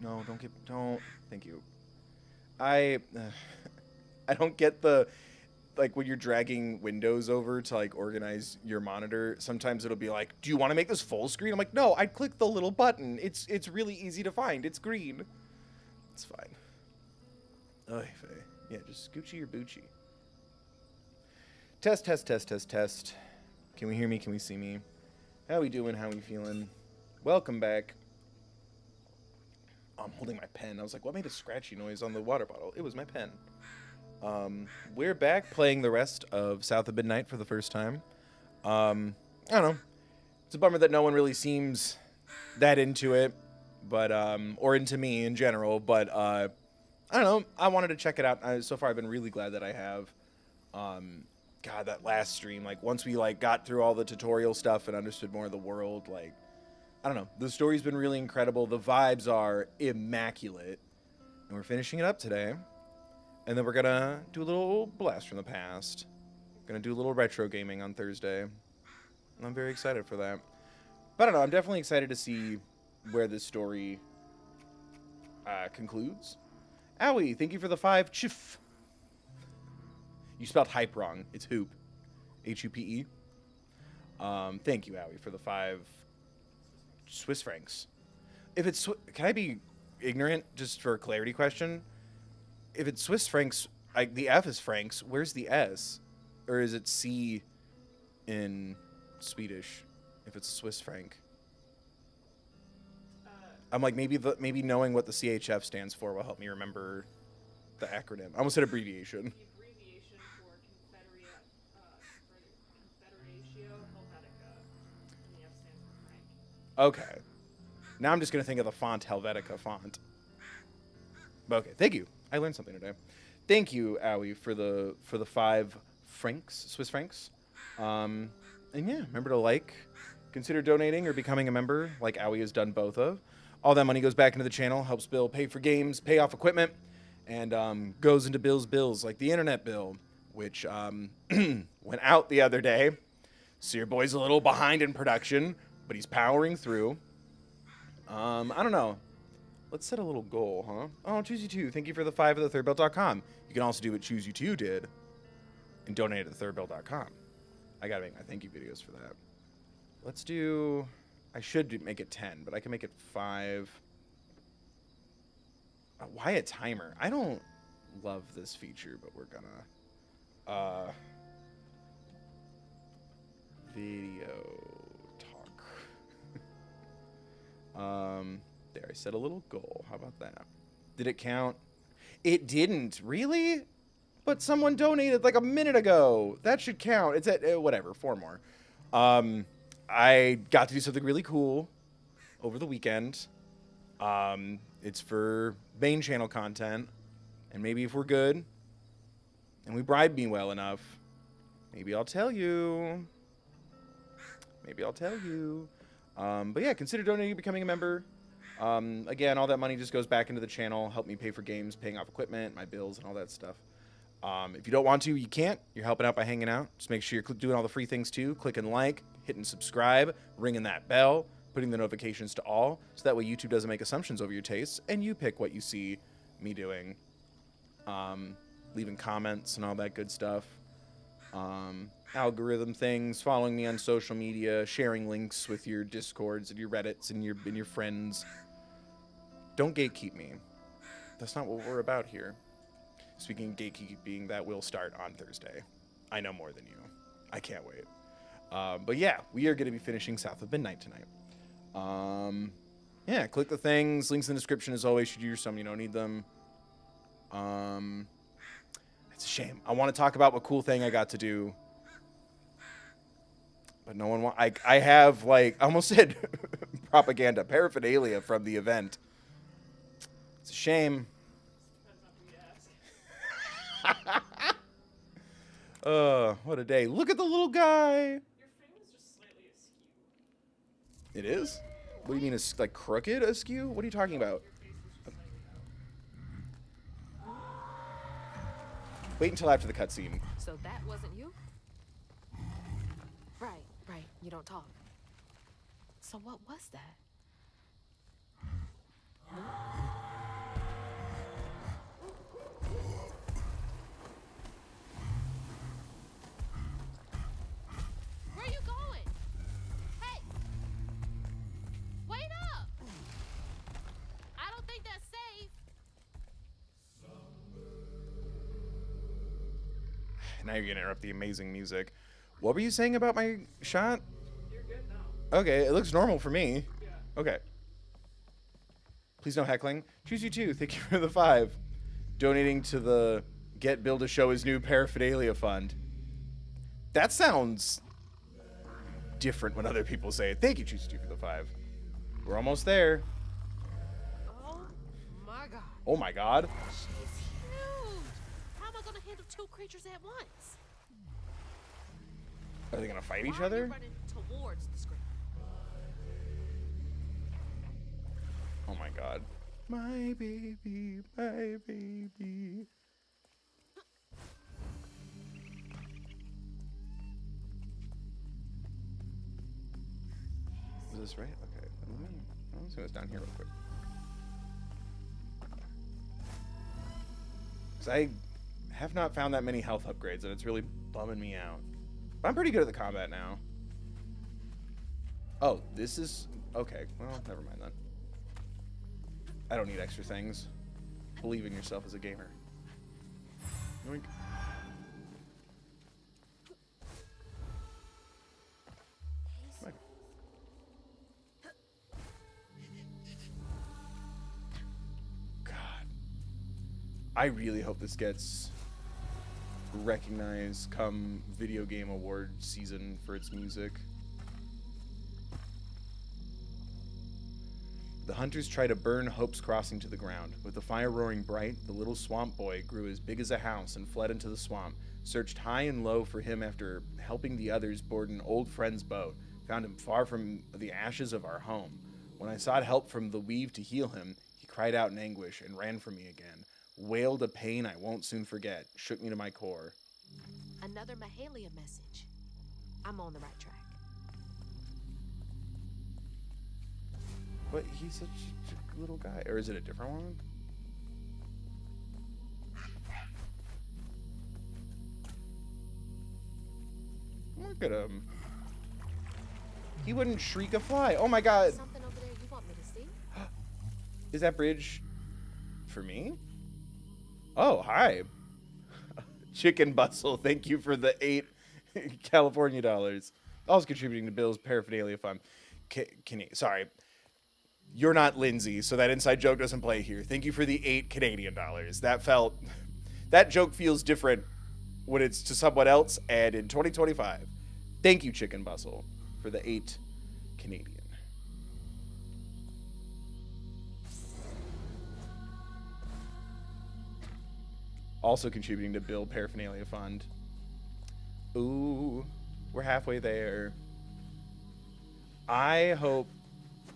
No, don't. Thank you. I don't get the, like, when you're dragging windows over to, like, organize your monitor, sometimes it'll be like, do you want to make this full screen? I'm like, no, I'd click the little button. It's really easy to find. It's green. It's fine. Oy vey. Yeah, just Gucci or Bucci. Test, test, test, test, test. Can we hear me? Can we see me? How we doing? How we feeling? Welcome back. I'm holding my pen. I was like, what made a scratchy noise on the water bottle? It was my pen. We're back playing the rest of South of Midnight for the first time. I don't know. It's a bummer that no one really seems that into it, but or into me in general. But I don't know. I wanted to check it out. So far, I've been really glad that I have. God, that last stream, like, once we, like, got through all the tutorial stuff and understood more of the world, like, I don't know. The story's been really incredible. The vibes are immaculate. And we're finishing it up today. And then we're going to do a little blast from the past. Going to do a little retro gaming on Thursday. And I'm very excited for that. But I don't know. I'm definitely excited to see where this story concludes. Owie, thank you for the 5 chif. You spelled hype wrong. It's hoop. H-U-P-E. Thank you, Owie, for the 5 Swiss francs. If it's... Can I be ignorant, just for a clarity question? If it's Swiss francs, the F is francs, where's the S? Or is it C in Swedish, if it's a Swiss franc? I'm like, maybe knowing what the CHF stands for will help me remember the acronym. I almost said abbreviation. Okay. Now I'm just going to think of the font Helvetica font. But okay, thank you. I learned something today. Thank you, Owie, for the 5 francs, Swiss francs. And yeah, remember to like, consider donating or becoming a member, like Owie has done both of. All that money goes back into the channel, helps Bill pay for games, pay off equipment, and goes into Bill's bills, like the internet bill, which went out the other day. So your boy's a little behind in production, but he's powering through. I don't know. Let's set a little goal, huh? Oh, Choose You 2. Thank you for the 5 at thethirdbill.com. You can also do what Choose You 2 did and donate at thethirdbill.com. I gotta make my thank you videos for that. Let's do... I should make it 10, but I can make it 5. Why a timer? I don't love this feature, but we're gonna... video... There, I set a little goal. How about that? Did it count? It didn't. Really? But someone donated like a minute ago. That should count. It's at, whatever, 4 more. I got to do something really cool over the weekend. It's for main channel content. And maybe if we're good, and we bribe me well enough, maybe I'll tell you. Maybe I'll tell you. But yeah, consider donating and becoming a member. Again, all that money just goes back into the channel, help me pay for games, paying off equipment, my bills, and all that stuff. If you don't want to, you can't. You're helping out by hanging out. Just make sure you're doing all the free things too. Clicking like, hitting subscribe, ringing that bell, putting the notifications to all, so that way YouTube doesn't make assumptions over your tastes, and you pick what you see me doing. Leaving comments and all that good stuff. Algorithm things, following me on social media, sharing links with your Discords and your Reddits and your friends. Don't gatekeep me. That's not what we're about here. Speaking of gatekeeping, that will start on Thursday. I know more than you. I can't wait. But yeah, we are going to be finishing South of Midnight tonight. Yeah, click the things. Links in the description as always. Should you use some, you don't need them. It's a shame. I want to talk about what cool thing I got to do. But no one I have, like, I almost said propaganda, paraphernalia from the event. It's a shame. What a day. Look at the little guy. Your frame is just slightly askew. It is? What do you mean, it's like crooked askew? What are you talking about? Wait until after the cutscene. So that wasn't you? Right. You don't talk. So what was that? Where you going? Hey! Wait up! I don't think that's safe. Now you're gonna interrupt the amazing music. What were you saying about my shot? You're good now. Okay, it looks normal for me. Yeah. Okay. Please no heckling. Choose you too. Thank you for the 5. Donating to the Get Bill to show his new paraphernalia fund. That sounds different when other people say it. Thank you, Choose you for the 5. We're almost there. Oh my god. Oh my god. She's huge. How am I gonna handle 2 creatures at once? Are they gonna fight Why each are you other? running towards the screen? Oh my god. My baby, my baby. Is this right? Okay. Let's see what's down here real quick. Because I have not found that many health upgrades, and it's really bumming me out. But I'm pretty good at the combat now. Oh, this is... Okay, well, never mind then. I don't need extra things. Believe in yourself as a gamer. Yoink. God. I really hope this gets recognized come video game award season for its music. The hunters try to burn Hope's Crossing to the ground. With the fire roaring bright, the little swamp boy grew as big as a house and fled into the swamp, searched high and low for him after helping the others board an old friend's boat, found him far from the ashes of our home. When I sought help from the weave to heal him, he cried out in anguish and ran from me again, wailed a pain I won't soon forget, shook me to my core. Another Mahalia message. I'm on the right track. But he's such a little guy. Or is it a different one? Look at him. He wouldn't shriek a fly. Oh my god. Something over there you want me to see? Is that bridge for me? Oh, hi. Chicken Bustle. Thank you for the 8 California dollars. Also contributing to Bill's paraphernalia fund. Sorry. You're not Lindsay, so that inside joke doesn't play here. Thank you for the 8 Canadian dollars. That joke feels different when it's to someone else, and in 2025. Thank you, Chicken Bustle, for the 8 Canadian. Also contributing to Bill Paraphernalia Fund. Ooh, we're halfway there. I hope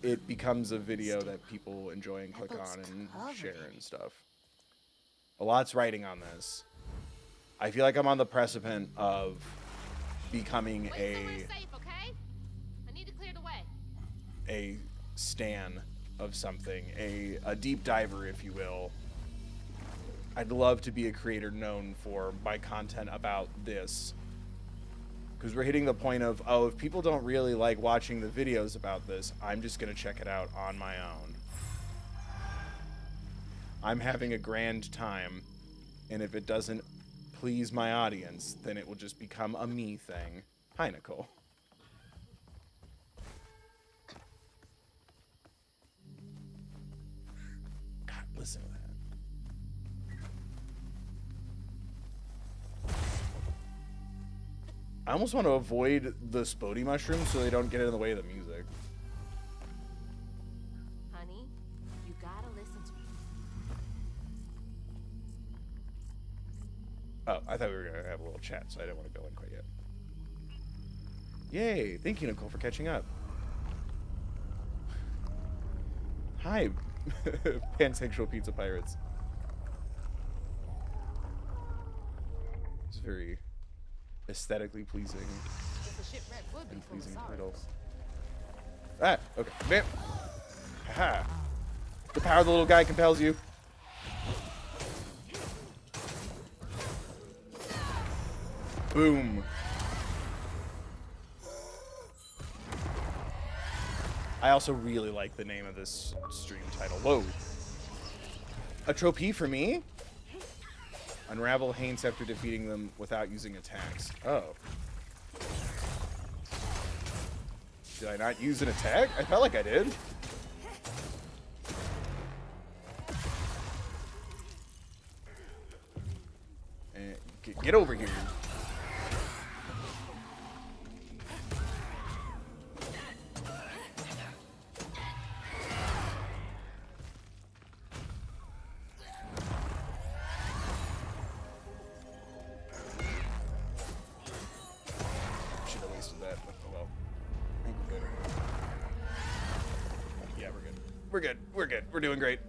it becomes a video that people enjoy and click on and share and stuff. A lot's writing on this. I feel like I'm on the precipice of becoming Wait somewhere safe, okay? I need to clear the way. a stan of something, a deep diver, if you will. I'd love to be a creator known for my content about this. Because we're hitting the point of, oh, if people don't really like watching the videos about this, I'm just going to check it out on my own. I'm having a grand time, and if it doesn't please my audience, then it will just become a me thing. Hi, Nicole. God, listen to that. I almost want to avoid the Spodey mushrooms so they don't get in the way of the music. Honey, you gotta listen to me. Oh, I thought we were going to have a little chat, so I didn't want to go in quite yet. Yay! Thank you, Nicole, for catching up. Hi, pansexual pizza pirates. It's very aesthetically pleasing If a shipwreck would be and full of pleasing sorrows. turtle. Ah, okay. Bam. Haha. The power of the little guy compels you. Boom. I also really like the name of this stream title. Whoa. A trophy for me? Unravel Haints after defeating them without using attacks. Oh. Did I not use an attack? I felt like I did. And get over here. Should have wasted that, but oh well. I think we're good. Yeah, we're good. We're good. We're good. We're doing great.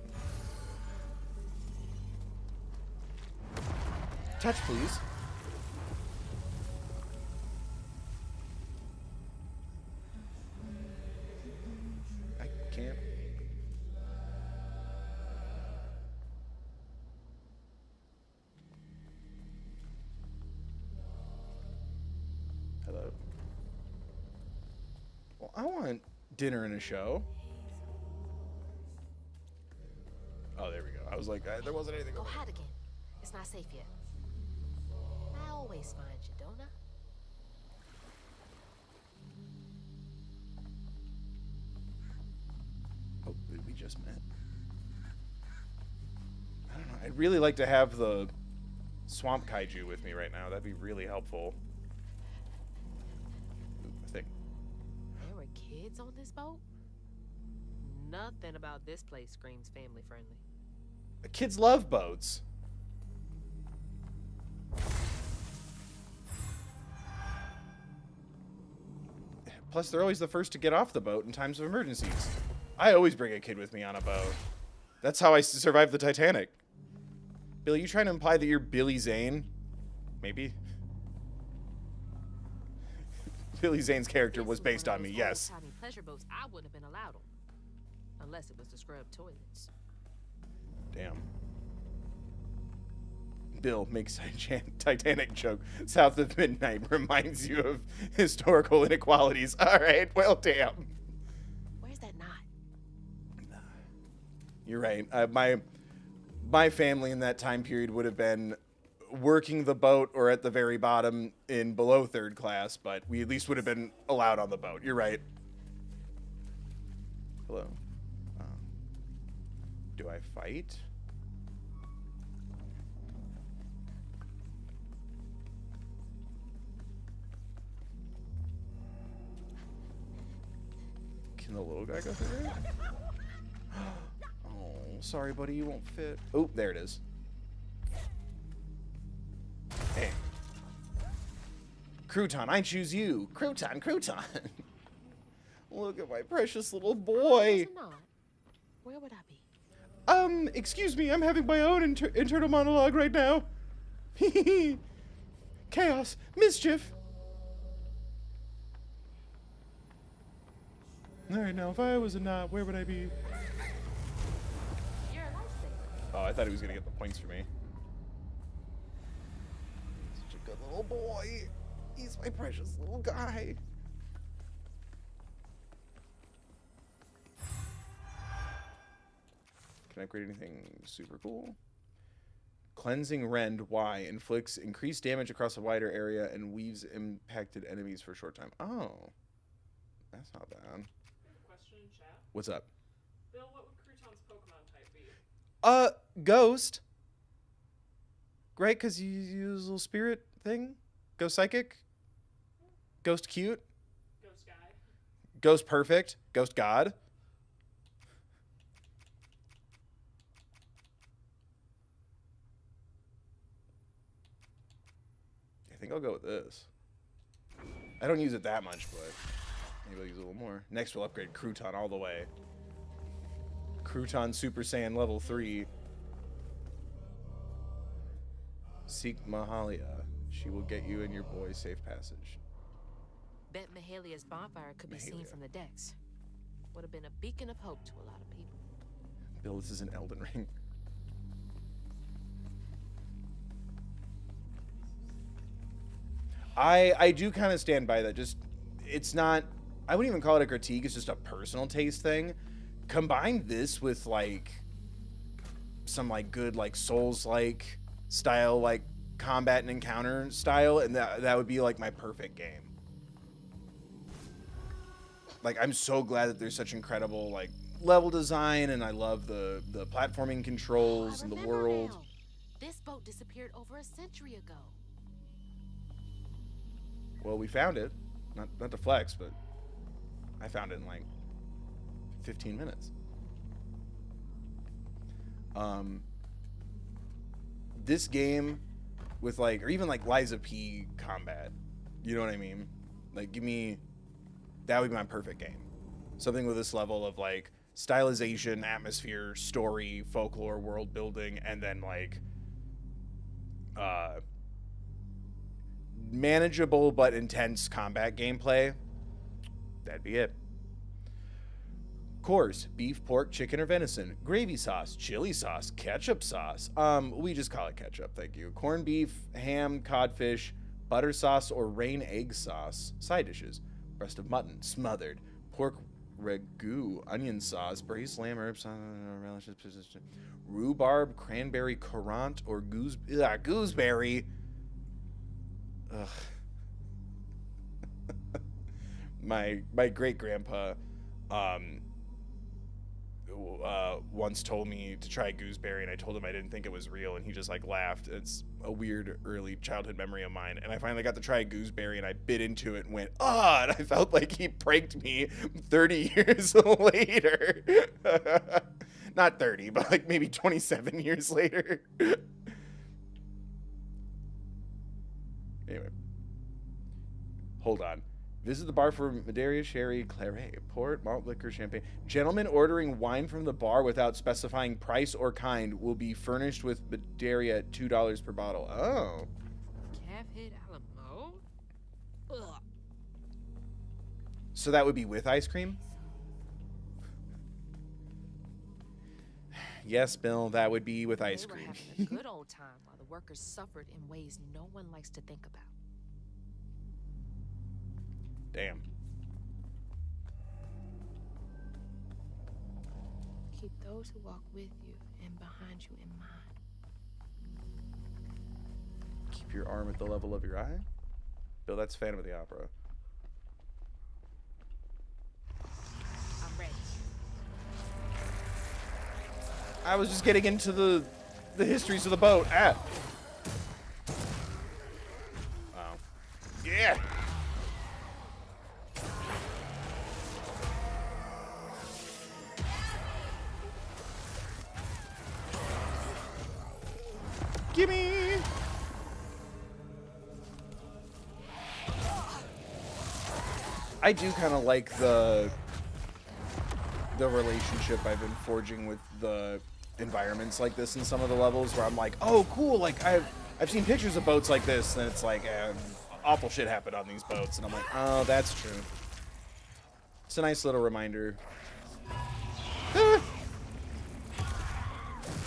Touch, please. I can't. Hello. Well, I want dinner and a show. Oh, there we go. I was like, there wasn't anything. Go hide again. It's not safe yet. I always find you, don't I? Oh, we just met. I don't know. I'd really like to have the swamp kaiju with me right now. That'd be really helpful. Ooh, I think. There were kids on this boat? Nothing about this place screams family friendly. Kids love boats. Plus, they're always the first to get off the boat in times of emergencies. I always bring a kid with me on a boat. That's how I survived the Titanic. Billy, you trying to imply that you're Billy Zane? Maybe. Billy Zane's character was based on me, yes. Tiny pleasure boats, I wouldn't have been allowed on, unless it was to scrub toilets. Damn. Bill makes a Titanic joke. South of Midnight reminds you of historical inequalities. All right, well, damn. Where's that knot? You're right. My family in that time period would have been working the boat or at the very bottom in below third class, but we at least would have been allowed on the boat. You're right. Hello. Do I fight? Can the little guy go through there? Oh, sorry, buddy, you won't fit. Oh, there it is. Hey. Crouton, I choose you. Crouton, Crouton. Look at my precious little boy. There's a knot. Where would I be? Excuse me, I'm having my own internal monologue right now. Chaos, mischief. Alright, now if I was a knot, where would I be? You're a lifesaver. Oh, I thought he was gonna get the points for me. Such a good little boy. He's my precious little guy. Can I upgrade anything super cool? Cleansing Rend Y inflicts increased damage across a wider area and weaves impacted enemies for a short time. Oh. That's not bad. Question in chat. What's up? Bill, what would Crouton's Pokemon type be? Ghost. Great, because you use a little spirit thing. Ghost Psychic. Ghost Cute. Ghost Guy. Ghost Perfect. Ghost God. I think I'll go with this. I don't use it that much, but maybe I'll use it a little more. Next, we'll upgrade Crouton all the way. Crouton Super Saiyan level 3. Seek Mahalia. She will get you and your boy safe passage. Bet Mahalia's bonfire could be seen Mahalia. from the decks. Would have been a beacon of hope to a lot of people. Bill, this is an Elden Ring. I do kind of stand by that. Just, it's not, I wouldn't even call it a critique. It's just a personal taste thing. Combine this with like some like good like Souls-like style, like combat and encounter style, and that would be like my perfect game. Like, I'm so glad that there's such incredible like level design, and I love the platforming controls and the world. Now. This boat disappeared over a century ago. Well, we found it. Not to flex, but I found it in like 15 minutes. This game with like, or even like Liza P combat, you know what I mean? Like, give me, that would be my perfect game. Something with this level of like stylization, atmosphere, story, folklore, world building, and then like manageable but intense combat gameplay. That'd be it. Course: beef, pork, chicken, or venison. Gravy sauce, chili sauce, ketchup sauce. We just call it ketchup, thank you. Corned beef, ham, codfish, butter sauce, or rain egg sauce. Side dishes: breast of mutton, smothered, pork ragu, onion sauce, braised lamb, herbs, relishes, rhubarb, cranberry, currant, or gooseberry. Ugh. My great grandpa once told me to try gooseberry, and I told him I didn't think it was real, and he just like laughed. It's a weird early childhood memory of mine, and I finally got to try gooseberry, and I bit into it and went, ah, and I felt like he pranked me 30 years later. Not 30, but like maybe 27 years later. Anyway, hold on. Visit the bar for Madeira, sherry, claret, port, malt liquor, champagne. Gentlemen ordering wine from the bar without specifying price or kind will be furnished with Madeira at $2 per bottle. Oh. Calf head Alamo? Ugh. So that would be with ice cream? Yes, Bill, that would be with ice They were cream. having a good old time while the workers suffered in ways no one likes to think about. Damn. Keep those who walk with you and behind you in mind. Keep your arm at the level of your eye? Bill, that's Phantom of the Opera. I'm ready. I was just getting into the histories of the boat. Ah. Wow. Yeah. Gimme. I do kind of like the relationship I've been forging with the environments like this in some of the levels, where I'm like, oh cool, like I've seen pictures of boats like this, and it's like awful shit happened on these boats, and I'm like, oh, that's true. It's a nice little reminder. Ah.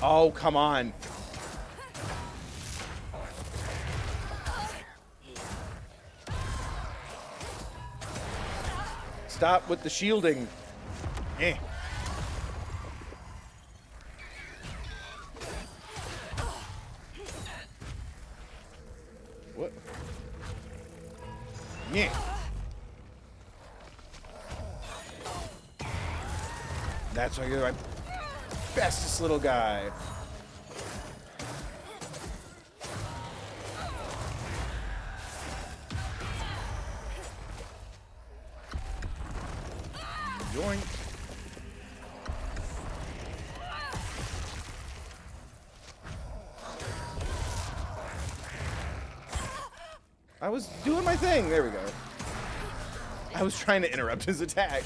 Oh, come on. Stop with the shielding. Eh. What? Yeah. That's why you're my bestest little guy. Yoink. I was doing my thing. There we go. I was trying to interrupt his attack.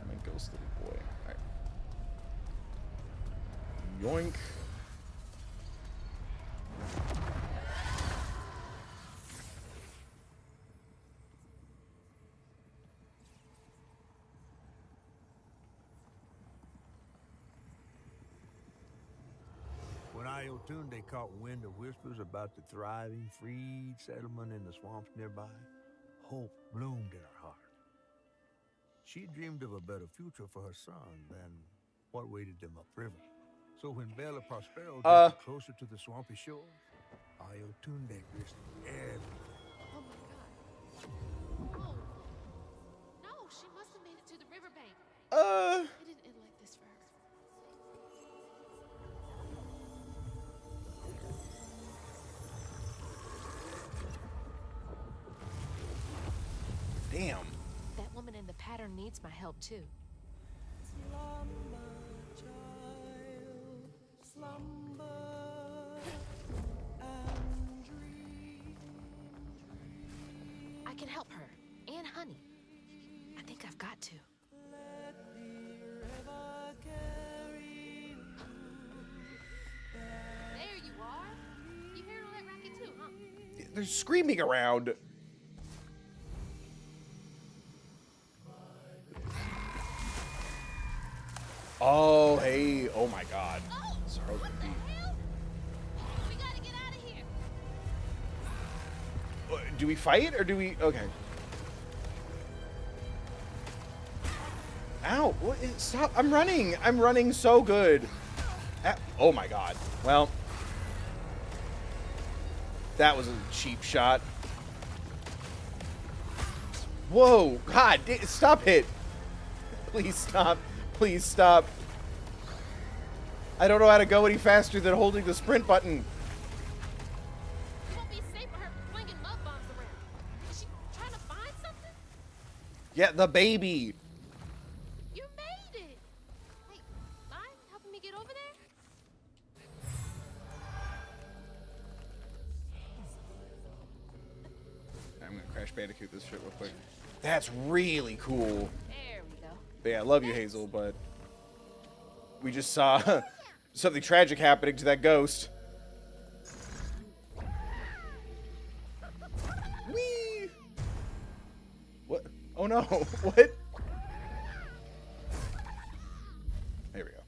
I'm a ghost little boy. All right. Yoink. Tunde caught wind of whispers about the thriving, freed settlement in the swamps nearby. Hope bloomed in her heart. She dreamed of a better future for her son than what waited them upriver. So when Bella Prospero drifted closer to the swampy shores, Ayo Tunde risked everything. Oh my god. Oh. No, she must have made it to the riverbank. It didn't end like this for her. Damn. That woman in the pattern needs my help too. I can help her and Honey. I think I've got to. There you are. You heard all that racket too, huh? They're screaming around. Oh, hey. Oh, my God. Oh, Sorry. what the hell? We gotta get out of here. Do we fight or do we... Okay. Ow. What is... Stop. I'm running. I'm running so good. Oh, my God. Well. That was a cheap shot. Whoa. God. Stop it. Please stop. Please stop. I don't know how to go any faster than holding the sprint button. It won't be safe for her flinging mud bombs around. Is she trying to find something? Yeah, the baby. You made it. Hey, mind helping me get over there? I'm gonna Crash Bandicoot this shit real quick. That's really cool. There we go. But yeah, I love you, Hazel, but we just saw something tragic happening to that ghost. Whee! What? Oh no! What? There we go.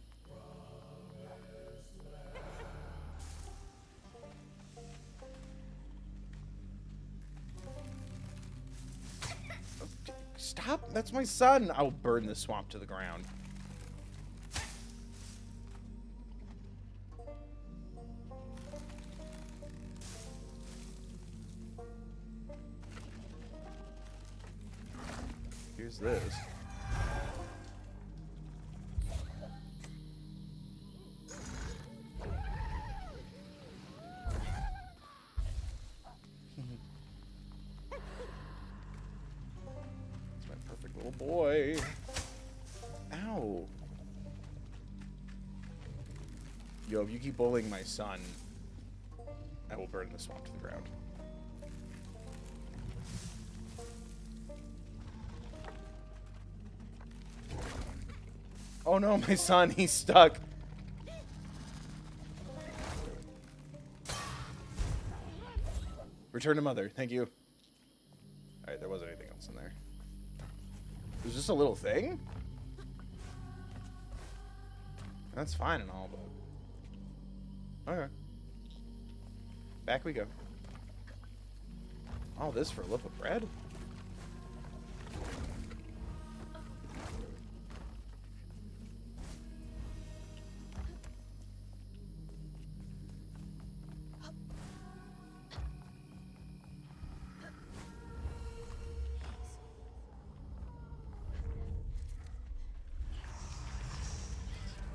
Stop! That's my son! I will burn this swamp to the ground. Here's this. It's my perfect little boy. Ow. Yo, if you keep bullying my son, I will burn the swamp to the ground. Oh no, my son, he's stuck. Return to mother, thank you. Alright, there wasn't anything else in there. There's just a little thing? That's fine and all, but... Okay. Back we go. All this for a loaf of bread?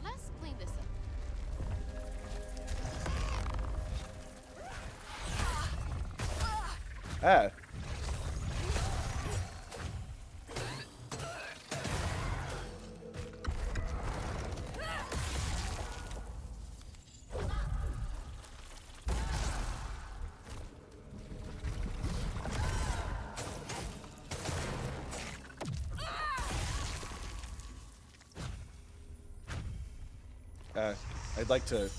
Let's clean this up. Ah. I'd like to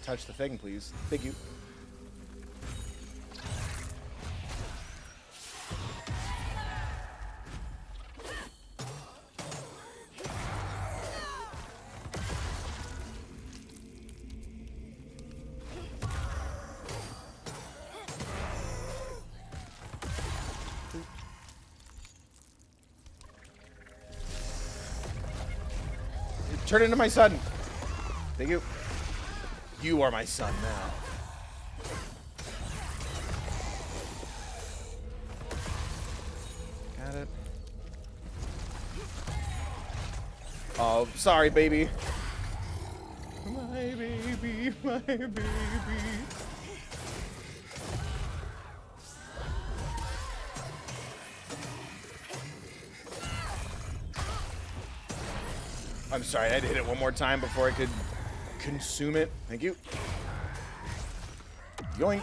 touch the thing, please. Thank you. Turn into my son. Thank you. You are my son now. Got it. Oh, sorry, baby. My baby, my baby. I'm sorry, I had to hit it one more time before I could consume it. Thank you. Yoink.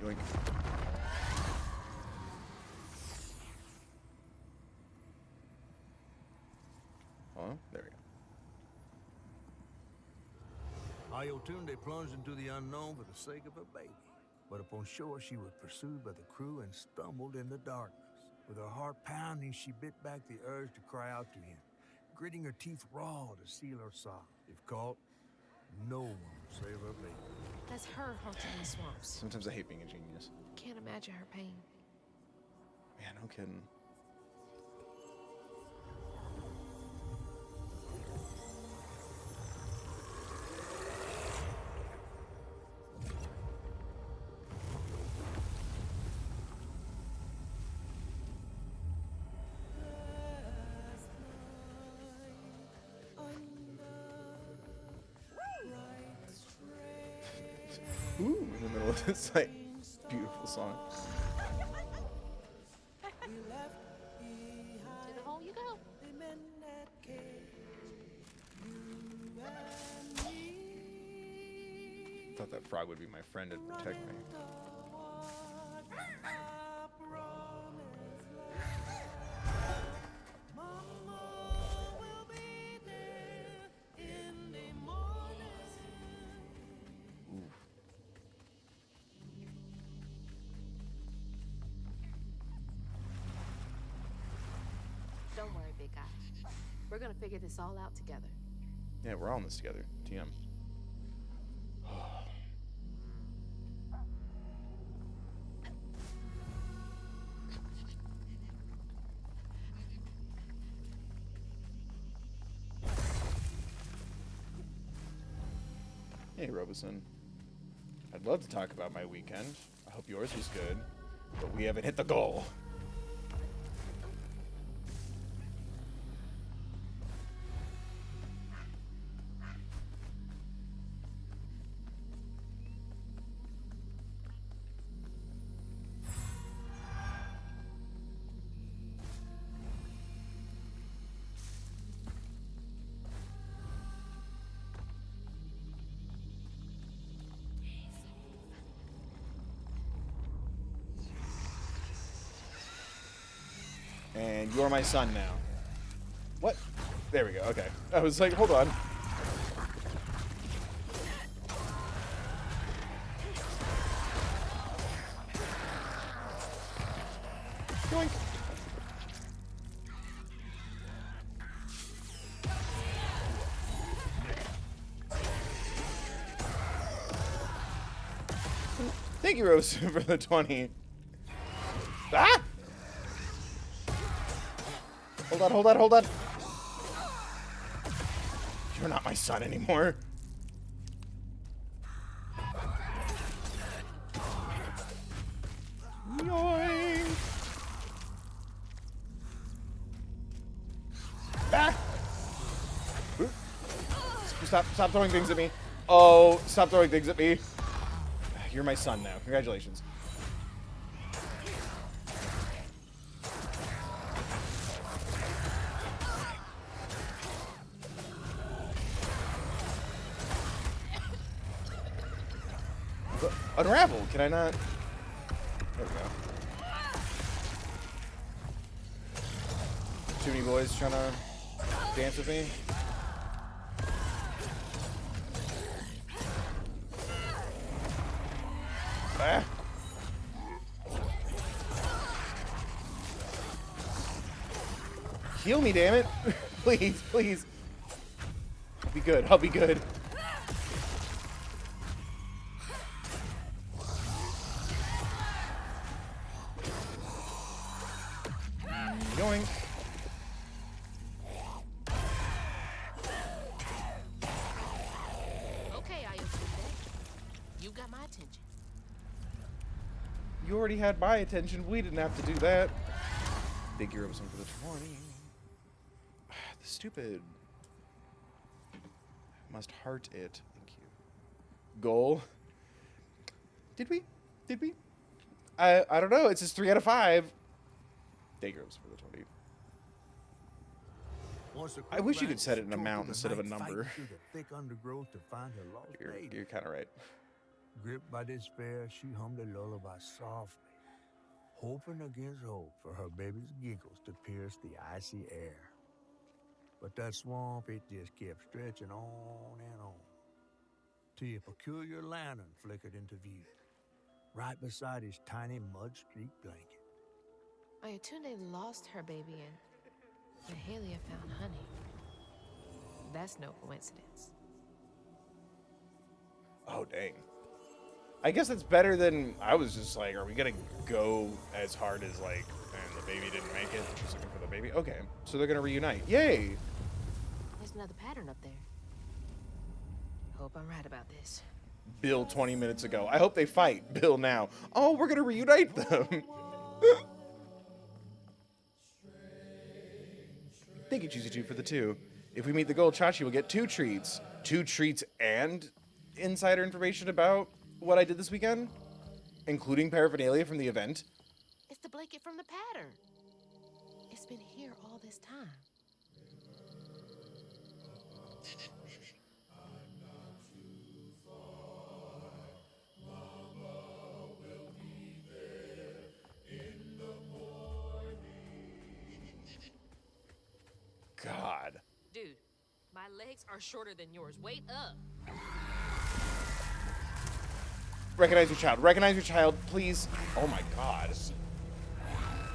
Yoink. Oh, there we go. Ayotunde plunged into the unknown for the sake of her baby. But upon shore, she was pursued by the crew and stumbled in the darkness. With her heart pounding, she bit back the urge to cry out to him, gritting her teeth raw to seal her sob. If caught, no one will save her baby. That's her haunting the swamps. Sometimes I hate being a genius. Can't imagine her pain. Man, no kidding. Ooh, in the middle of this, like, beautiful song. To the hole you go. Thought that frog would be my friend and protect me. Don't worry, big guy. We're gonna figure this all out together. Yeah, we're all in this together. TM. Hey, Robeson. I'd love to talk about my weekend. I hope yours was good, but we haven't hit the goal. And you're my son now. What? There we go. Okay. I was like, hold on. Yoink. Thank you, Rose, for the 20. Ah! Hold on, hold on, hold on. You're not my son anymore. Yoink. Ah! Stop throwing things at me. Oh, stop throwing things at me. You're my son now. Congratulations. Unravel. Can I not? There we go. Too many boys trying to dance with me. Ah. Heal me, damn it. Please, please. I'll be good. I'll be good. Yoink. Okay, Ayotude. You got my attention. You already had my attention. We didn't have to do that. Big hero for the 20. The stupid. Must heart it. Thank you. Goal. Did we? Did we? I don't know. It says 3 out of 5. Big heroes for the 20. I wish you could set it in amount instead of a number. Thick undergrowth to find her lost baby. You're kind of right. Gripped by despair, she hummed a lullaby softly, hoping against hope for her baby's giggles to pierce the icy air. But that swamp, it just kept stretching on and on, till a peculiar lantern flickered into view, right beside his tiny mud-streaked blanket. Ayotunde lost her baby and Mahalia found honey. That's no coincidence. Oh, dang. I guess that's better than... I was just like, are we going to go as hard as, like, and the baby didn't make it? She's looking for the baby? Okay. So they're going to reunite. Yay! There's another pattern up there. Hope I'm right about this. Bill 20 minutes ago. I hope they fight. Bill now. Oh, we're going to reunite them. Thank you, Cheesy 2, for the 2. If we meet the goal, Chachi will get 2 treats. 2 treats and insider information about what I did this weekend, including paraphernalia from the event. It's the blanket from the pattern. It's been here all this time. God. Dude, my legs are shorter than yours. Wait up. Recognize your child. Recognize your child, please. Oh my God.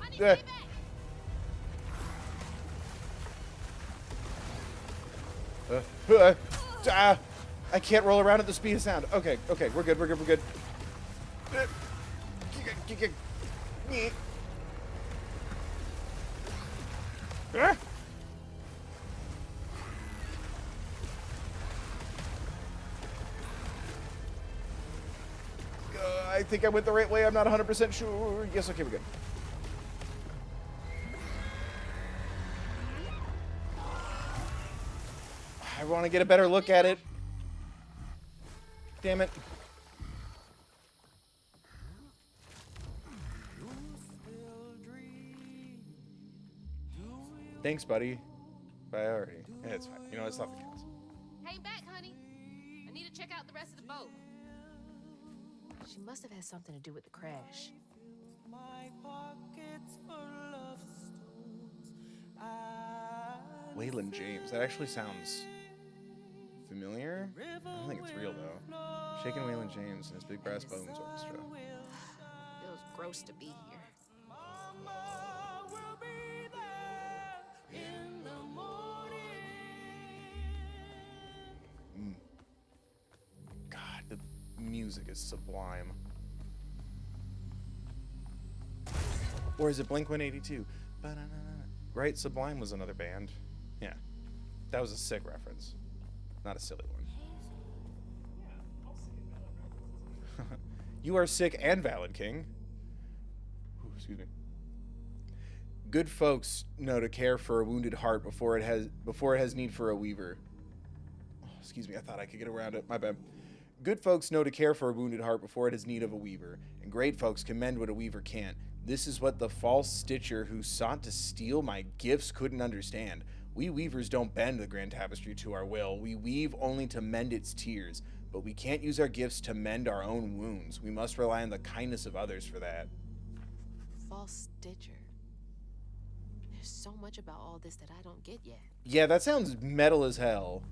Honey, stay back. I can't roll around at the speed of sound. Okay, okay, we're good, we're good, we're good. I think I went the right way. I'm not 100% sure. Yes, okay, we're good. I want to get a better look at it. Damn it. Thanks, buddy. Priority. Yeah, it's fine. You know, it's not the case. Hang back, honey. I need to check out the rest of the boat. She must have had something to do with the crash. Waylon James. That actually sounds familiar. I don't think it's real, though. Shaking Waylon James and his Big Brass Bones Orchestra. Feels gross to be here. God, the music is sublime. Or is it Blink-182? Right? Sublime was another band. Yeah. That was a sick reference. Not a silly one. You are sick and valid, King. Ooh, excuse me. Good folks know to care for a wounded heart before it has need for a weaver. Oh, excuse me, I thought I could get around it. My bad. Good folks know to care for a wounded heart before it has need of a weaver, and great folks can mend what a weaver can't. This is what the false stitcher who sought to steal my gifts couldn't understand. We weavers don't bend the grand tapestry to our will. We weave only to mend its tears, but we can't use our gifts to mend our own wounds. We must rely on the kindness of others for that. False stitcher. There's so much about all this that I don't get yet. Yeah, that sounds metal as hell.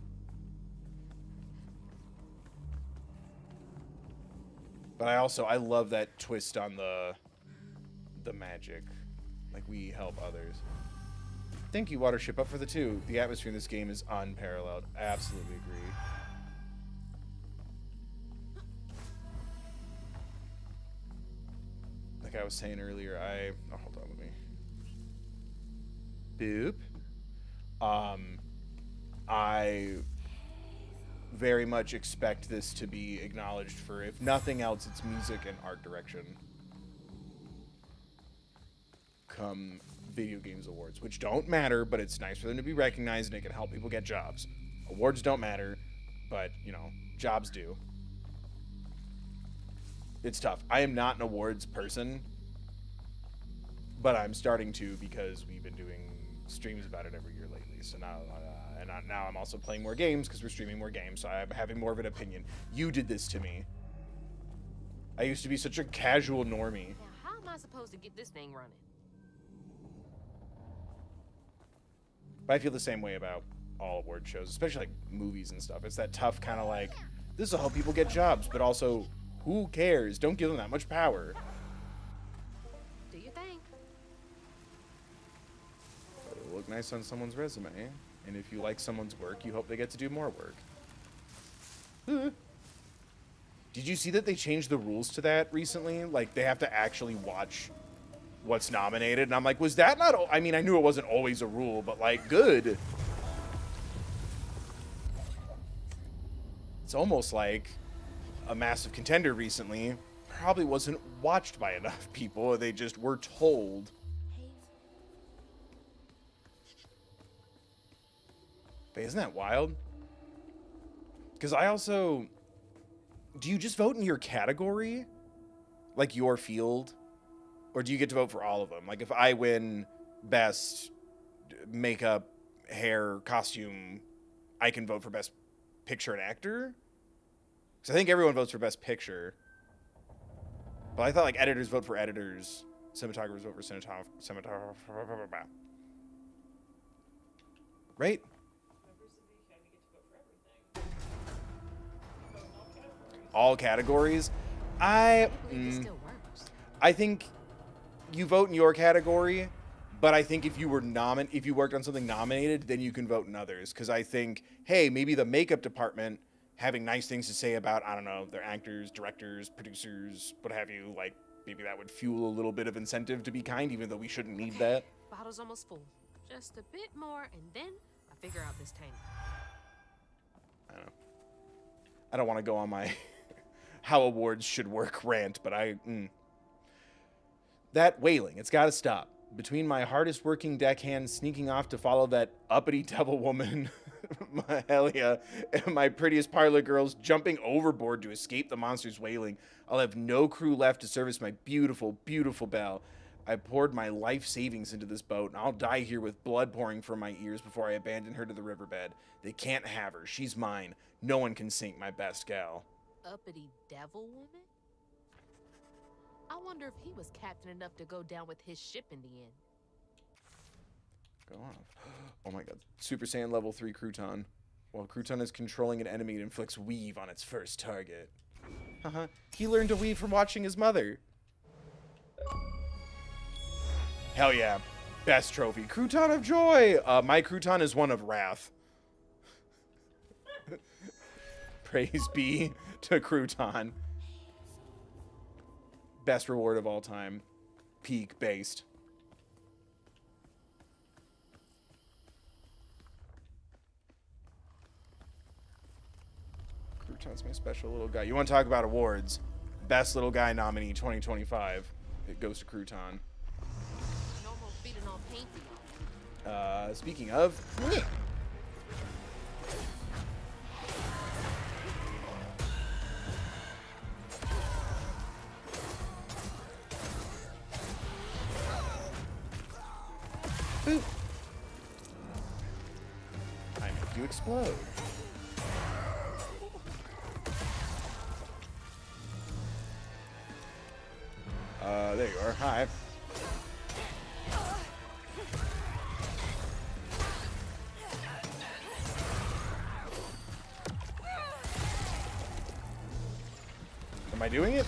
But I love that twist on the magic. Like, we help others. Thank you, Watership. Up for the 2. The atmosphere in this game is unparalleled. I absolutely agree. Like I was saying earlier, oh, hold on with me. Boop. I very much expect this to be acknowledged for, if nothing else, its music and art direction come Video Games Awards, which don't matter, but it's nice for them to be recognized and it can help people get jobs. Awards don't matter, but, you know, jobs do. It's tough. I am not an awards person, but I'm starting to because we've been doing streams about it every year lately. So now, now I'm also playing more games because we're streaming more games, so I'm having more of an opinion. You did this to me. I used to be such a casual normie. Now, how am I supposed to get this thing running? But I feel the same way about all award shows, especially like movies and stuff. It's that tough kind of like, this will help people get jobs, but also, who cares? Don't give them that much power. Do you think? It'll look nice on someone's resume, and if you like someone's work, you hope they get to do more work. Did you see that they changed the rules to that recently? Like, they have to actually watch what's nominated, and I'm like, was that not... I mean, I knew it wasn't always a rule, but, like, good. It's almost like a Massive Contender recently probably wasn't watched by enough people. They just were told. But isn't that wild? Because I also... Do you just vote in your category? Like your field? Or do you get to vote for all of them? Like if I win best makeup, hair, costume, I can vote for best picture and actor? Because I think everyone votes for best picture. But I thought like editors vote for editors, cinematographers vote for cinematographer. Right? All categories. I think you vote in your category, but I think if you were if you worked on something nominated, then you can vote in others. Because I think, hey, maybe the makeup department having nice things to say about, I don't know, their actors, directors, producers, what have you, like maybe that would fuel a little bit of incentive to be kind, even though we shouldn't need that. Bottle's almost full. Just a bit more, and then I figure out this tank. I don't know. I don't want to go on my how awards should work rant, but that wailing, it's got to stop. Between my hardest working deckhand sneaking off to follow that uppity devil woman, Mahalia, and my prettiest parlor girls jumping overboard to escape the monster's wailing, I'll have no crew left to service my beautiful, beautiful Belle. I poured my life savings into this boat, and I'll die here with blood pouring from my ears before I abandon her to the riverbed. They can't have her. She's mine. No one can sink my best gal. Uppity devil woman? I wonder if he was captain enough to go down with his ship in the end. Go on. Oh my god. Super Saiyan level 3 Crouton. While Crouton is controlling an enemy, it inflicts weave on its first target. Haha. He learned to weave from watching his mother. Hell yeah. Best trophy. Crouton of Joy! My Crouton is one of Wrath. Praise be to Crouton. Best reward of all time. Peak based. Crouton's my special little guy. You want to talk about awards? Best little guy nominee 2025. It goes to Crouton. Speaking of... Boop. I make you explode. There you are. Hi. Am I doing it?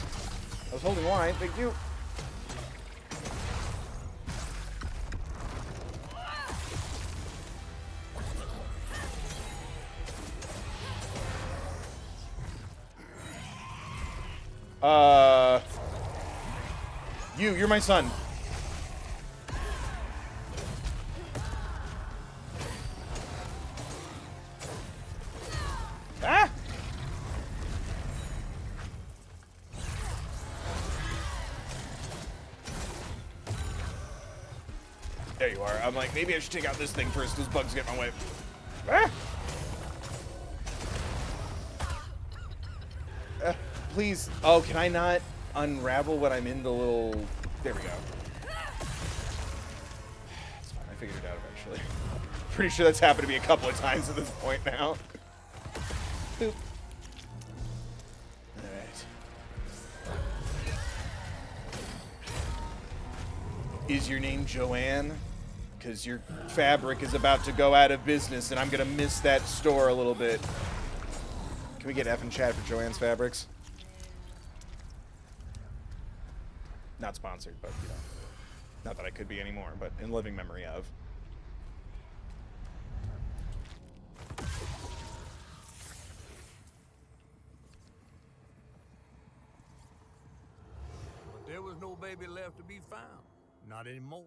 I was holding line. Thank you. You're my son. Ah! There you are. I'm like, maybe I should take out this thing first. Those bugs get in my way. Ah! Please. Oh, can I not unravel when I'm in the little... There we go. It's fine. I figured it out eventually. Pretty sure that's happened to me a couple of times at this point now. Boop. Alright. Is your name Joanne? Because your fabric is about to go out of business and I'm going to miss that store a little bit. Can we get F in chat for Joanne's Fabrics? Not sponsored, but, you know. Not that I could be anymore, but in living memory of. But there was no baby left to be found. Not anymore.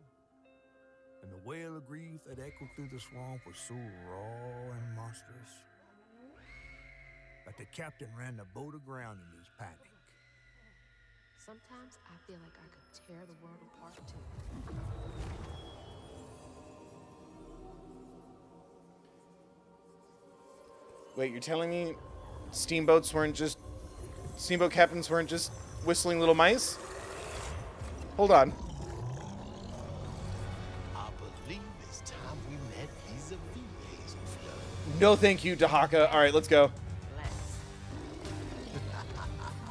And the wail of grief that echoed through the swamp was so raw and monstrous that the captain ran the boat aground in his panic. Sometimes I feel like I could tear the world apart too. Wait, you're telling me steamboat captains weren't just whistling little mice? Hold on. I believe it's time we met vis-a-vis Hazelflood. No thank you, Dahaka. Alright, let's go.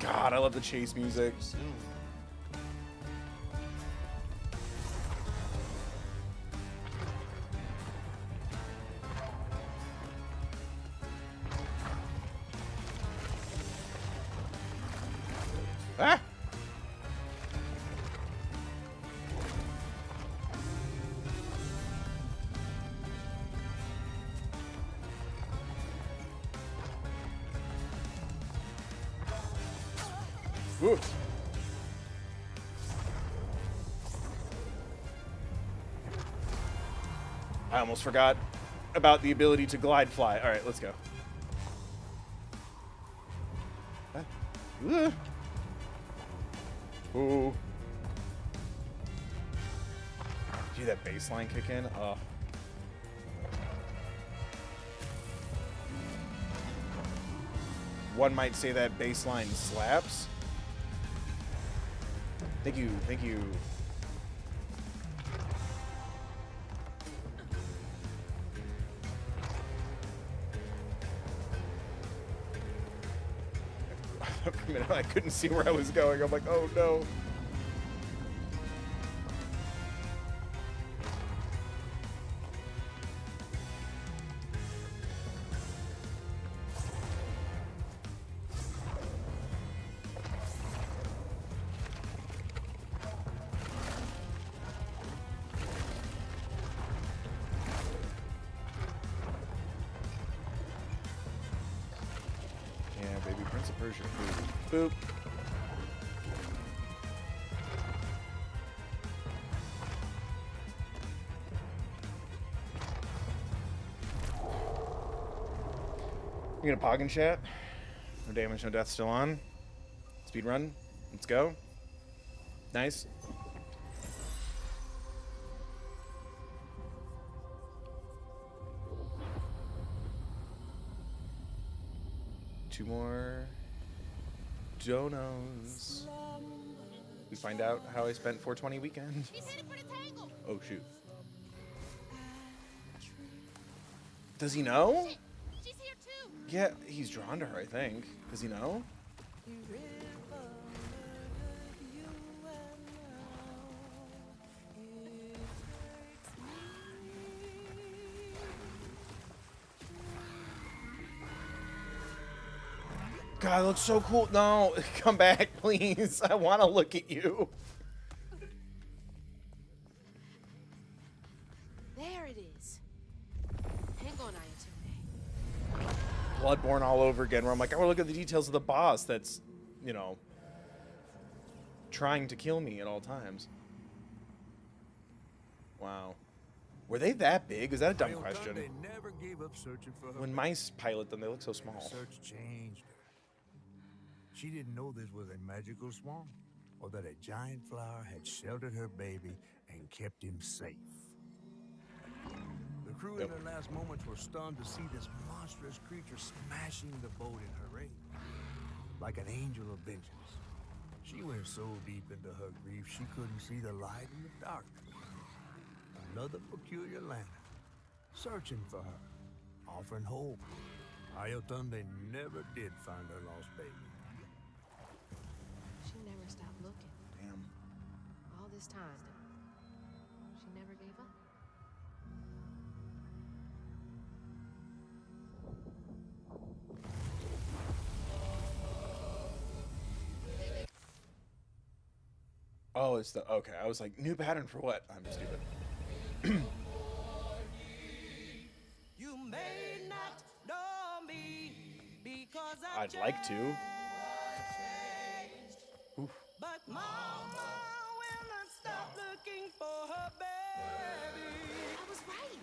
God, I love the chase music. Soon. Ah! Ooh. I almost forgot about the ability to glide fly. All right, let's go. Ooh. Gee, that baseline kick in. Oh. One might say that baseline slaps. Thank you, thank you. For a minute, I couldn't see where I was going. I'm like, oh no. Boop. You gonna pog and chat? No damage, no death still on. Speed run. Let's go. Nice. Two more donos. We find out how I spent 420 weekend. He's headed for the tangle. Oh shoot. Does he know? Shit, she's here too. Yeah, he's drawn to her, I think. Does he know? God, it looks so cool. No, come back, please. I want to look at you. There it is. Hang on, Ayatone. Bloodborne all over again, where I'm like, I want to look at the details of the boss that's, you know, trying to kill me at all times. Wow. Were they that big? Is that a dumb question? They never gave up searching for her. When mice pilot them, they look so small. Search changed her. She didn't know this was a magical swamp, or that a giant flower had sheltered her baby and kept him safe. The crew in their last moments were stunned to see this monstrous creature smashing the boat in her rage, like an angel of vengeance. She went so deep into her grief she couldn't see the light in the dark. Another peculiar lantern, searching for her, offering hope. Ayotunde never did find her lost baby. She never stopped looking. Damn. All this time, she never gave up. Oh, it's the... Okay, I was like, new pattern for what? I'm stupid. You may not know me because I'd like to. Oof. But mama will not stop looking for her baby. I was right.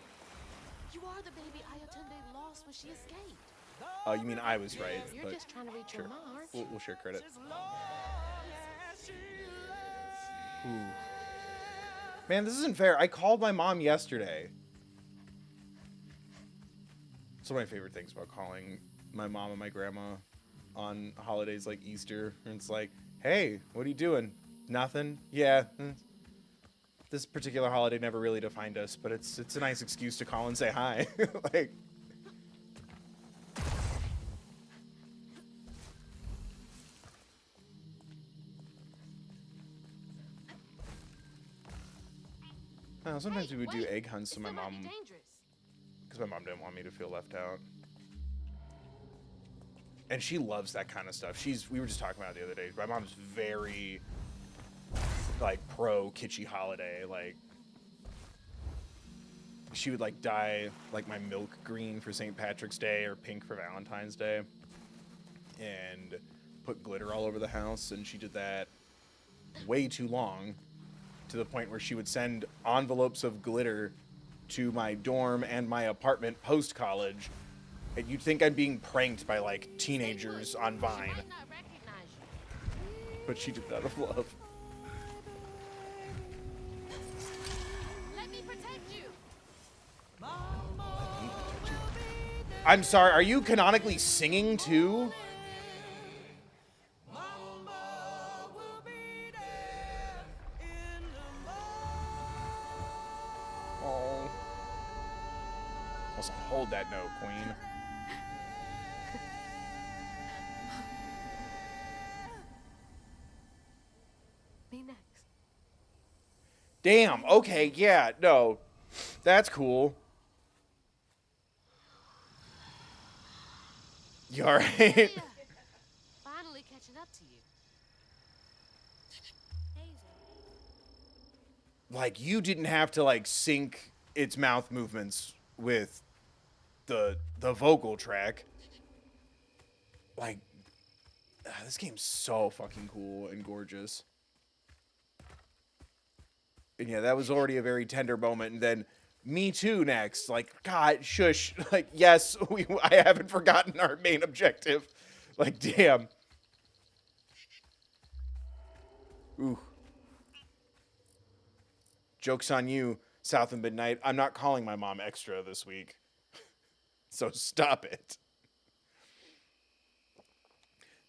You are the baby Ayotunde lost when she escaped. Oh, you mean I was right? You're But just trying to reach sure. your mom, aren't you? We'll share credit. As long as she loves. Ooh. Man, this isn't fair. I called my mom yesterday. It's one of my favorite things about calling my mom and my grandma on holidays like Easter. And it's like, hey, what are you doing? Nothing? Yeah. This particular holiday never really defined us, but it's a nice excuse to call and say hi. Like, well, sometimes we would do egg hunts so my mom, because my mom didn't want me to feel left out. And she loves that kind of stuff. We were just talking about it the other day. My mom's very, like, pro kitschy holiday. Like, she would, like, dye, like, my milk green for St. Patrick's Day or pink for Valentine's Day. And put glitter all over the house. And she did that way too long, to the point where she would send envelopes of glitter to my dorm and my apartment post-college. And you'd think I'm being pranked by, like, teenagers on Vine. She might not recognize you. But she did that of love. Let me protect you. I'm sorry, are you canonically singing too? Oh. Also, hold that note, Queen. Me next. Damn, okay, yeah, no. That's cool. You alright? Yeah. Finally catching up to you. Like, you didn't have to, like, sync its mouth movements with the vocal track. Like, this game's so fucking cool and gorgeous. And yeah, that was already a very tender moment. And then Me Too next. Like, God, shush. Like, yes, I haven't forgotten our main objective. Like, damn. Ooh. Joke's on you, South and Midnight. I'm not calling my mom extra this week. So stop it.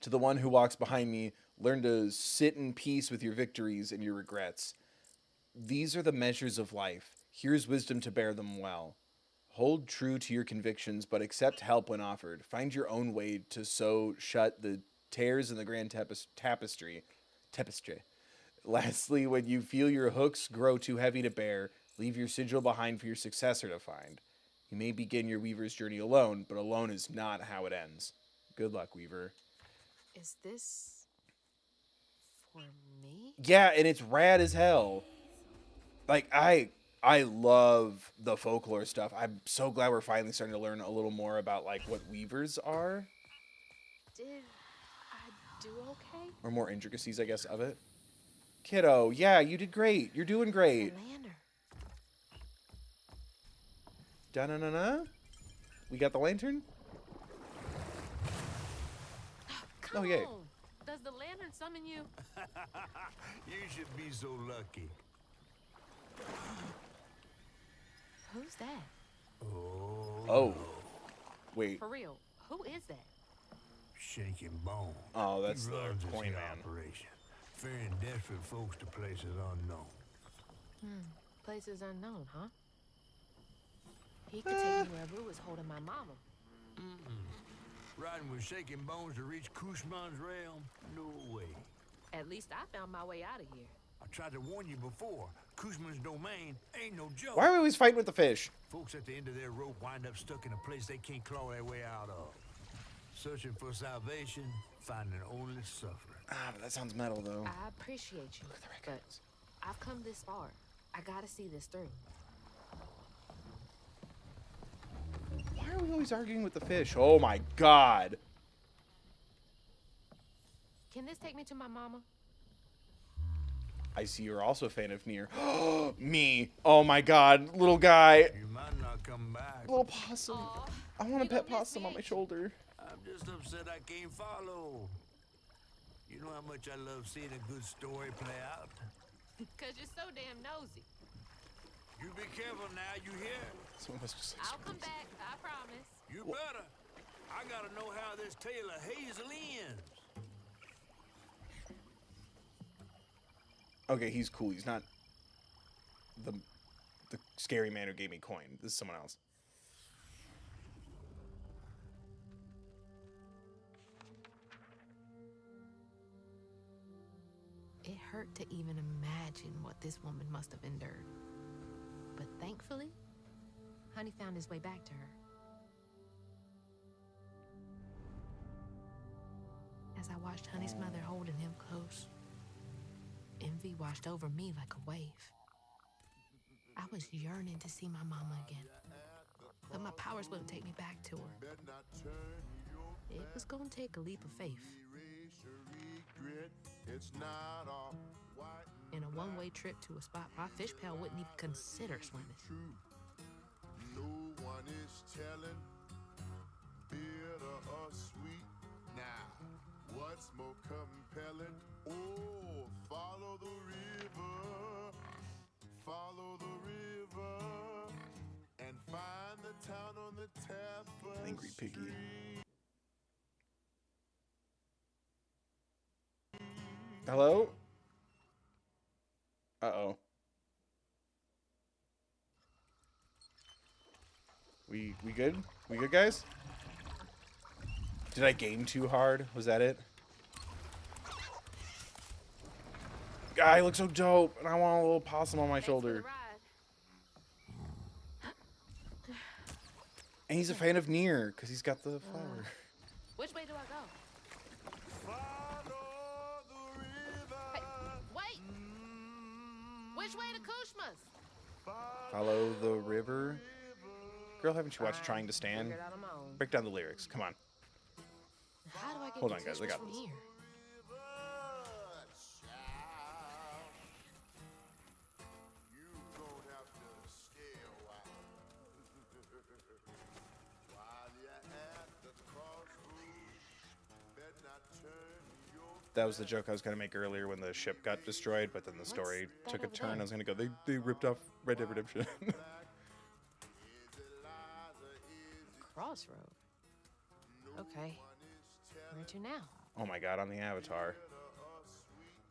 To the one who walks behind me, learn to sit in peace with your victories and your regrets. These are the measures of life. Here's wisdom to bear them well. Hold true to your convictions, but accept help when offered. Find your own way to sew shut the tears in the grand tapestry. Lastly, when you feel your hooks grow too heavy to bear, leave your sigil behind for your successor to find. You may begin your weaver's journey alone, but alone is not how it ends. Good luck, Weaver. Is this for me? Yeah, and it's rad as hell. Like, I love the folklore stuff. I'm so glad we're finally starting to learn a little more about, like, what weavers are. Did I do okay? Or more intricacies, I guess, of it. Kiddo, yeah, you did great. You're doing The great. lantern. Da-na-na-na. We got the lantern? Come Oh, yay. on. Does the lantern summon you? You should be so lucky. Who's that? Oh. Wait. For real, who is that? Shaking Bone. Oh, that's He the runs this coin here man. operation, ferrying desperate folks to places unknown. Places unknown, huh? He could take me where Rue was holding my mama. Riding with Shaking Bones to reach Kushman's realm? No way. At least I found my way out of here. I tried to warn you before. Kushman's domain ain't no joke. Why are we always fighting with the fish? Folks at the end of their rope wind up stuck in a place they can't claw their way out of. Searching for salvation, finding only suffering. Ah, but that sounds metal, though. I appreciate you, but I've come this far. I gotta see this through. Why are we always arguing with the fish? Oh my god. Can this take me to my mama? I see you're also a fan of Nier. Me. Oh my god. Little guy. You might not come back. Little possum. Aw, I want a you pet gonna miss possum me, on my ain't you? shoulder. I'm just upset I can't follow. You know how much I love seeing a good story play out? Cause you're so damn nosy. You be careful now, you hear? Some of us just I'll come back, I promise. You better. I gotta know how this tale of Hazel ends. Okay, he's cool. He's not the scary man who gave me coin. This is someone else. It hurt to even imagine what this woman must have endured. But thankfully, Honey found his way back to her. As I watched Honey's mother holding him close, envy washed over me like a wave. I was yearning to see my mama again, but my powers wouldn't take me back to her. It was gonna take a leap of faith. In a one-way trip to a spot my fish pal wouldn't even consider swimming. No one is telling, bitter or sweet. Now, what's more compelling? Oh, follow the river, and find the town on the tapestry. Angry piggy. Hello? Uh-oh. We good? We good, guys? Did I game too hard? Was that it? Guy looks so dope, and I want a little possum on my Thanks for the shoulder. ride. And he's a fan of Nier, because he's got the flower. Which way do I go? Follow the river. Hey, wait! Which way to Kushma's? Follow the river. Girl, haven't you watched Trying to Stand? Figured out on my own. Break down the lyrics. Come on. How do I get Hold to on, guys, I Kushma's got from this. here? You gon' have to stay a while. While you're at the crossroads, better not turn your That was the joke I was going to make earlier when the ship got destroyed, but then the story that took a over turn. there? I was going to go, they ripped off Red Dead Redemption. Crossroad. Okay. Where to now? Oh my god, on the Avatar.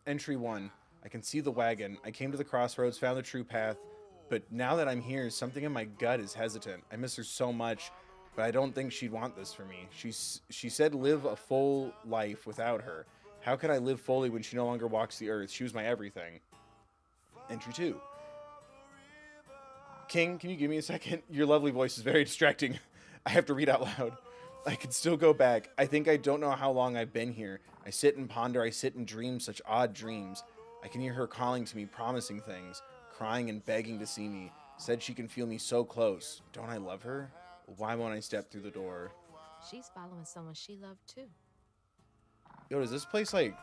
Entry 1. I can see the wagon. I came to the crossroads, found the true path, but now that I'm here, something in my gut is hesitant. I miss her so much, but I don't think she'd want this for me. She said live a full life without her. How could I live fully when she no longer walks the earth? She was my everything. Entry 2. King, can you give me a second? Your lovely voice is very distracting. I have to read out loud. I could still go back. I think I don't know how long I've been here. I sit and ponder. I sit and dream such odd dreams. I can hear her calling to me, promising things, crying and begging to see me. Said she can feel me so close. Don't I love her? Why won't I step through the door? She's following someone she loved too. Yo, does this place, like,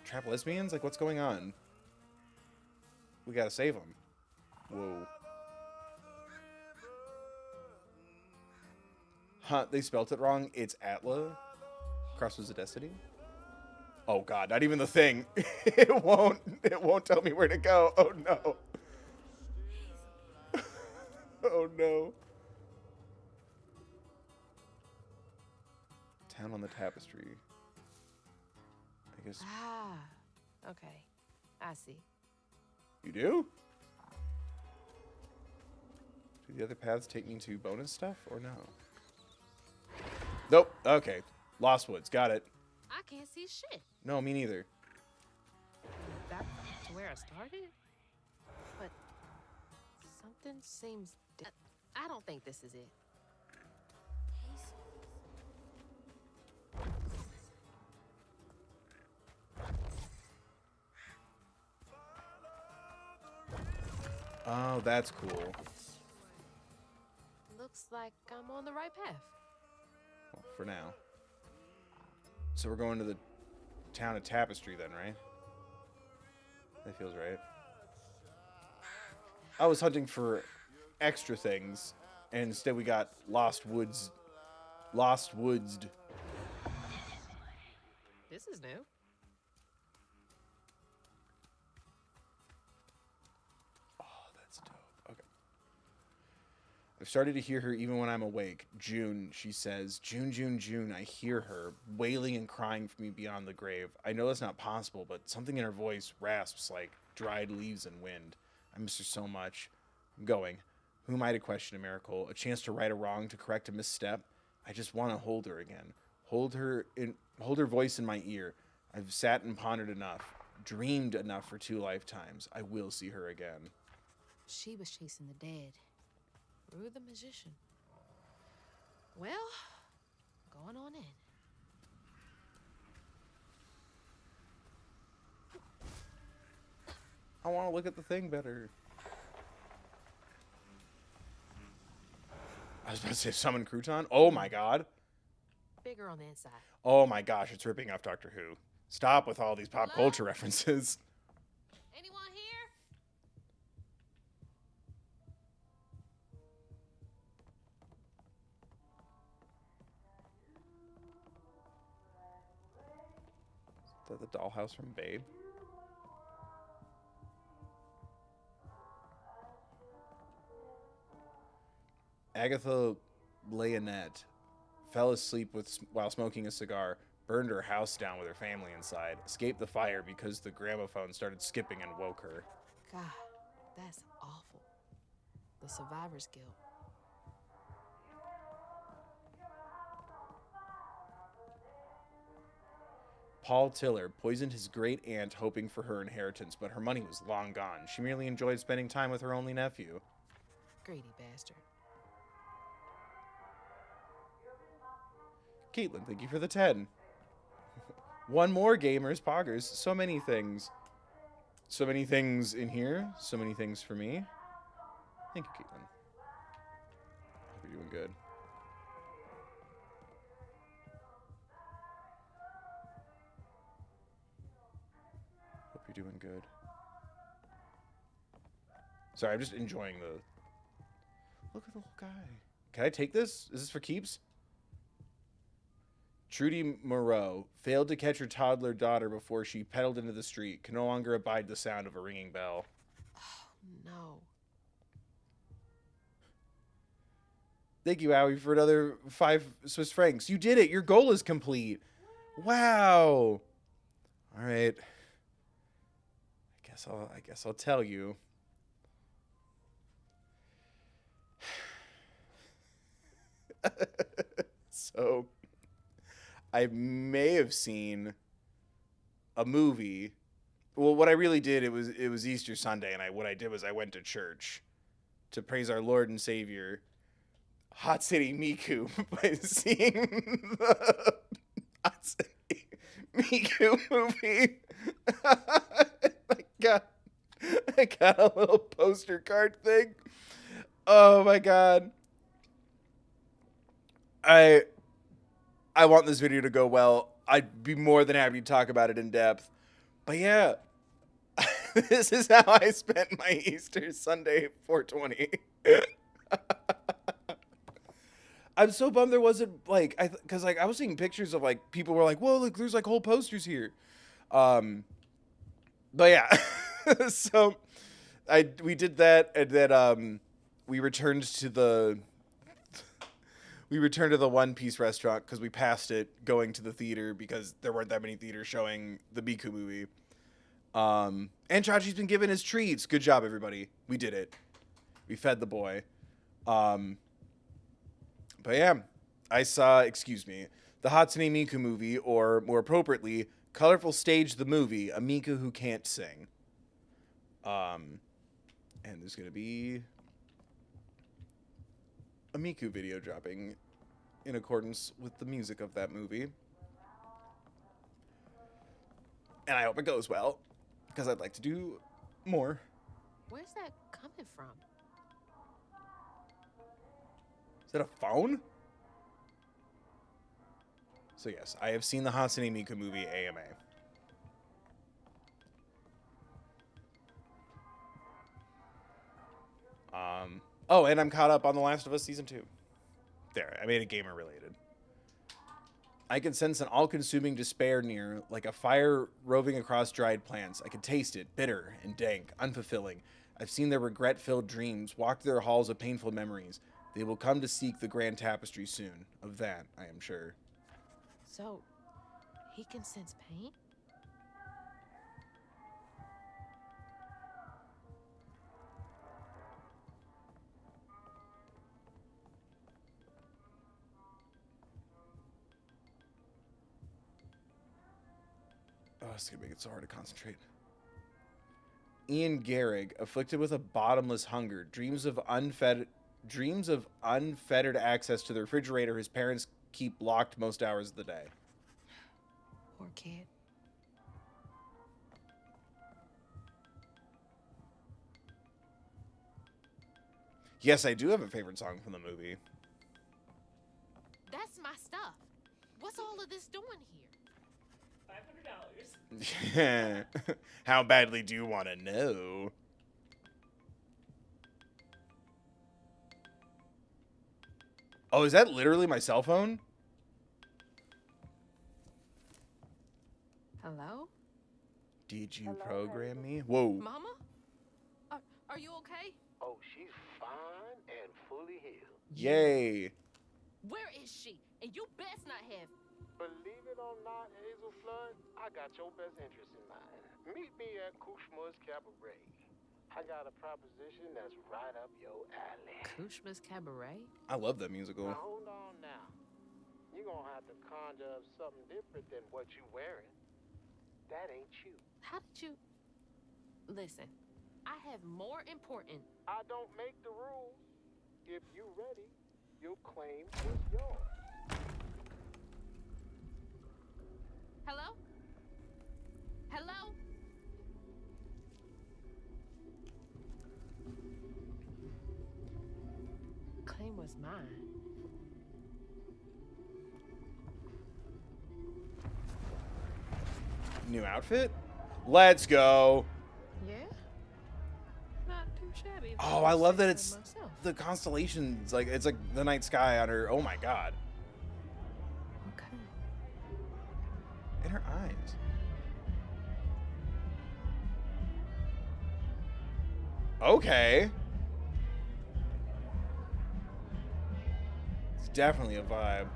trap lesbians? Like, what's going on? We gotta save him. Whoa. Huh, they spelt it wrong. It's Atla. Crossroads of Destiny. Oh god, not even the thing. It won't tell me where to go. Oh no. Oh no. Town on the Tapestry. I guess Ah, okay. I see. you do? Do the other paths take me to bonus stuff or no? Nope. Okay. Lost Woods. Got it. I can't see shit. No, me neither. Back to where I started? But something seems... I don't think this is it. Oh, that's cool. Looks like I'm on the right path. Well, for now. So we're going to the town of Tapestry then, right? That feels right. I was hunting for extra things, and instead we got Lost Woods. Lost Woodsed. This is new. Oh, that's dope. Okay. I've started to hear her even when I'm awake. June, she says. June, June, June. I hear her wailing and crying for me beyond the grave. I know that's not possible, but something in her voice rasps like dried leaves and wind. I miss her so much. I'm going. Who am I to question a miracle? A chance to right a wrong, to correct a misstep? I just want to hold her again. Hold her voice in my ear. I've sat and pondered enough, dreamed enough for 2 lifetimes. I will see her again. She was chasing the dead. Rue the magician. Well, going on in. I want to look at the thing better. I was about to say summon crouton. Oh my god. Bigger on the inside. Oh my gosh, it's ripping off Doctor Who. Stop with all these pop Hello? culture references. Anyone here? Is that the dollhouse from Babe? Agatha Leonette fell asleep while smoking a cigar, burned her house down with her family inside, escaped the fire because the gramophone started skipping and woke her. God, that's awful. The survivor's guilt. Paul Tiller poisoned his great aunt hoping for her inheritance, but her money was long gone. She merely enjoyed spending time with her only nephew. Greedy bastard. Caitlin, thank you for the 10. One more, gamers, poggers. So many things. So many things in here. So many things for me. Thank you, Caitlin. Hope you're doing good. Hope you're doing good. Sorry, I'm just enjoying the... Look at the little guy. Can I take this? Is this for keeps? Trudy Moreau failed to catch her toddler daughter before she pedaled into the street. Can no longer abide the sound of a ringing bell. No. Thank you, Howie, for another 5 Swiss francs. You did it. Your goal is complete. Wow. All right. I guess I'll tell you. So, I may have seen a movie. Well, what I really did, it was Easter Sunday, and what I did was I went to church to praise our Lord and Savior, Hot City Miku, by seeing the Hot City Miku movie. I got a little poster card thing. Oh my god. I want this video to go well. I'd be more than happy to talk about it in depth. But yeah, This is how I spent my Easter Sunday 420. I'm so bummed there wasn't like because like I was seeing pictures of like people were like, whoa, look, there's like whole posters here. But yeah, so we did that, and then we returned to the One Piece restaurant because we passed it going to the theater because there weren't that many theaters showing the Miku movie. And Chachi's been given his treats. Good job, everybody. We did it. We fed the boy. But yeah, I saw, the Hatsune Miku movie, or more appropriately, Colorful Stage the movie, a Miku who can't sing. And there's gonna be a Miku video dropping in accordance with the music of that movie. And I hope it goes well, because I'd like to do more. Where's that coming from? Is that a phone? So yes, I have seen the Hatsune Miku movie AMA. Oh, and I'm caught up on The Last of Us Season 2. There, I made it gamer related. I can sense an all-consuming despair near, like a fire roving across dried plants. I can taste it, bitter and dank, unfulfilling. I've seen their regret-filled dreams, walked their halls of painful memories. They will come to seek the grand tapestry soon. Of that, I am sure. So, he can sense pain? Oh, it's gonna make it so hard to concentrate. Ian Garrig, afflicted with a bottomless hunger, dreams of unfettered access to the refrigerator his parents keep locked most hours of the day. Poor kid. Yes, I do have a favorite song from the movie. That's my stuff. What's all of this doing here? $500. How badly do you want to know? Oh, is that literally my cell phone? Hello? Did you program me? Whoa. Mama? Are you okay? Oh, she's fine and fully healed. Yay. Where is she? And you best not have. Believe it or not, Hazel Flood, I got your best interest in mind. Meet me at Kushma's Cabaret. I got a proposition that's right up your alley. Kushma's Cabaret? I love that musical. Now, hold on now. You're gonna have to conjure up something different than what you wearing. That ain't you. How did you... Listen, I have more important... I don't make the rules. If you ready, your claim is yours. Hello? Hello? Claim was mine. New outfit? Let's go. Yeah? Not too shabby. Oh, I love that it's the constellations. Like, it's like the night sky on her. Oh my god. Okay. In her eyes. Okay. It's definitely a vibe.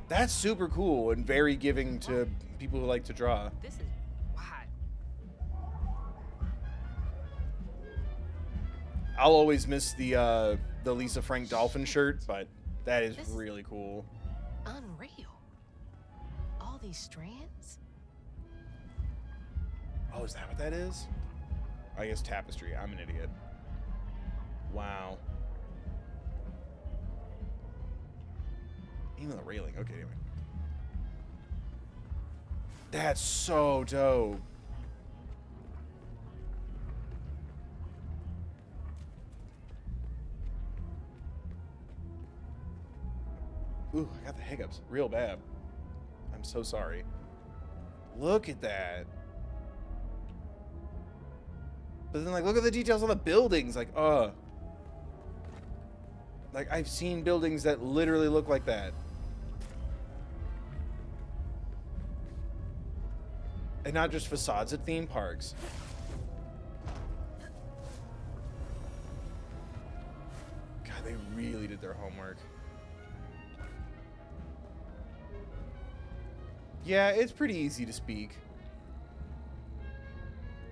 That's super cool and very giving to people who like to draw. This is wild. I'll always miss the Lisa Frank Dolphin shirt, but that is This- really cool. Unreal. All these strands? Oh, is that what that is? I guess tapestry. I'm an idiot. Wow. Even the railing. Okay, anyway. That's so dope. Ooh, I got the hiccups real bad. I'm so sorry. Look at that. But then, like, look at the details on the buildings. Like, like, I've seen buildings that literally look like that. And not just facades at theme parks. God, they really did their homework. Yeah, it's pretty easy to speak.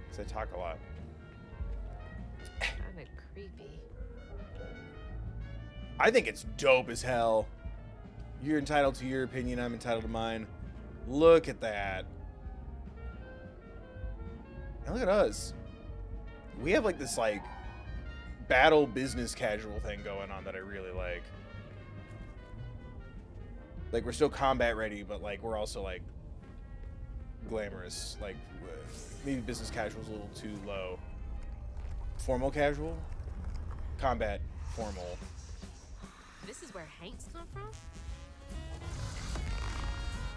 Because I talk a lot. Kinda creepy. I think it's dope as hell. You're entitled to your opinion, I'm entitled to mine. Look at that. And look at us. We have like this like battle business casual thing going on that I really like. Like we're still combat ready, but like we're also like glamorous. Like maybe business casual is a little too low. Formal casual? Combat formal. This is where Hanks come from?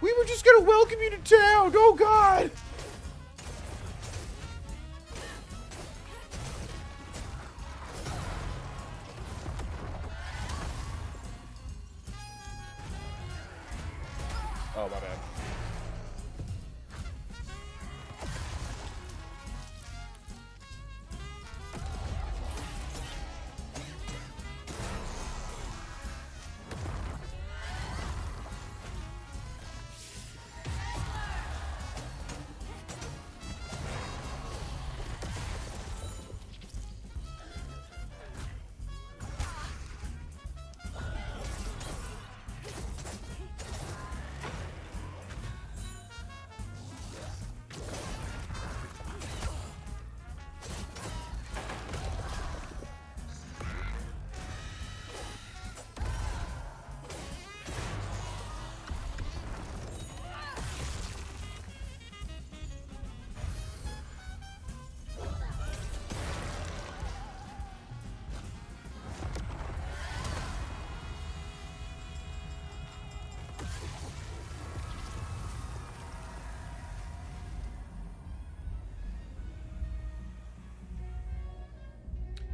We were just gonna welcome you to town! Oh god! Oh, my bad.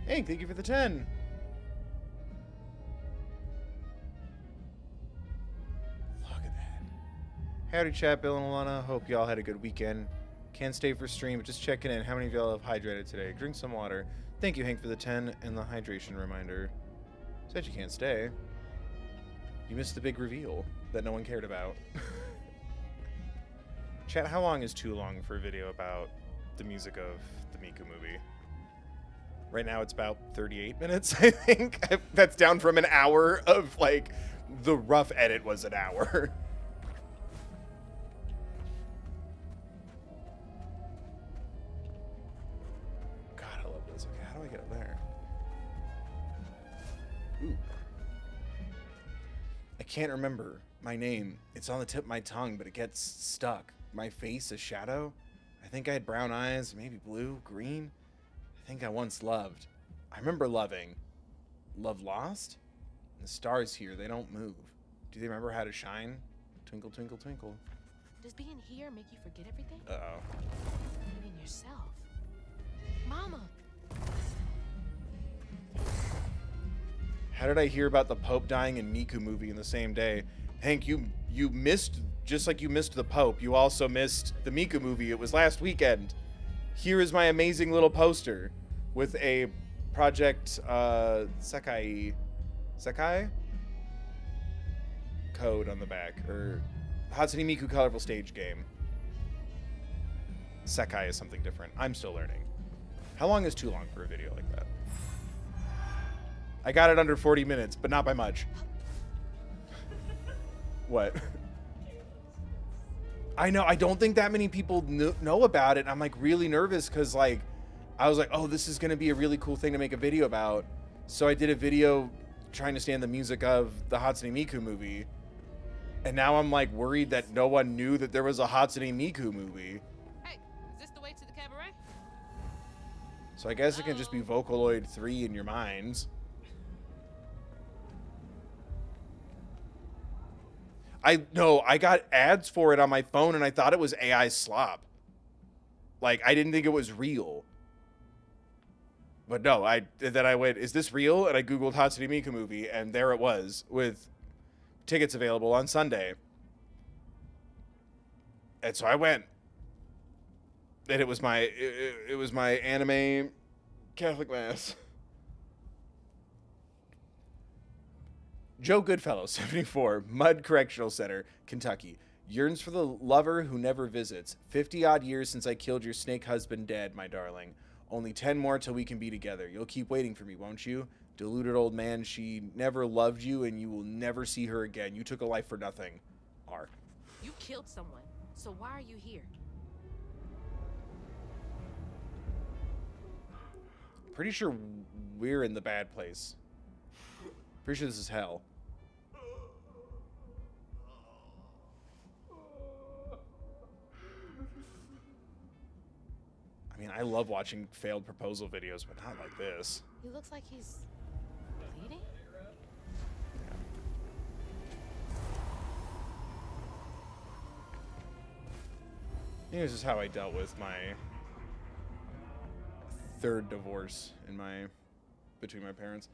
Hey, thank you for the 10. Look at that. Howdy, chat, Bill and Alana. Hope y'all had a good weekend. Can't stay for stream, but just checking in. How many of y'all have hydrated today? Drink some water. Thank you, Hank, for the 10 and the hydration reminder. Said you can't stay. You missed the big reveal that no one cared about. Chat, how long is too long for a video about the music of the Miku movie? Right now it's about 38 minutes, I think. That's down from an hour of, like, the rough edit was an hour. God, I love this. Okay, how do I get up there? Ooh. I can't remember my name. It's on the tip of my tongue, but it gets stuck. My face is shadow. I think I had brown eyes, maybe blue, green. I think I once loved. I remember loving. Love lost? The stars here, they don't move. Do they remember how to shine? Twinkle, twinkle, twinkle. Does being here make you forget everything? Uh-oh. Even yourself. Mama! How did I hear about the Pope dying in Miku movie in the same day? Hank, you missed, just like you missed the Pope, you also missed the Miku movie. It was last weekend. Here is my amazing little poster with a Project Sekai code on the back, or Hatsune Miku Colorful Stage Game. Sekai is something different. I'm still learning. How long is too long for a video like that? I got it under 40 minutes, but not by much. What? I know, I don't think that many people know about it. I'm like really nervous because like, I was like, oh, this is going to be a really cool thing to make a video about. So I did a video trying to stand the music of the Hatsune Miku movie. And now I'm like worried that no one knew that there was a Hatsune Miku movie. Hey, is this the way to the cabaret? So I guess it can just be Vocaloid 3 in your minds. I got ads for it on my phone and I thought it was AI slop. Like, I didn't think it was real. But no, then I went, is this real? And I Googled Hatsune Miku movie, and there it was, with tickets available on Sunday. And so I went. And it was my anime Catholic Mass. Joe Goodfellow, 74, Mud Correctional Center, Kentucky. Yearns for the lover who never visits. 50-odd years since I killed your snake husband dead, my darling. Only 10 more till we can be together. You'll keep waiting for me, won't you? Deluded old man, she never loved you and you will never see her again. You took a life for nothing. R. You killed someone, so why are you here? Pretty sure we're in the bad place. Pretty sure this is hell. I mean, I love watching failed proposal videos, but not like this. He looks like he's bleeding? I think this is how I dealt with my third divorce between my parents.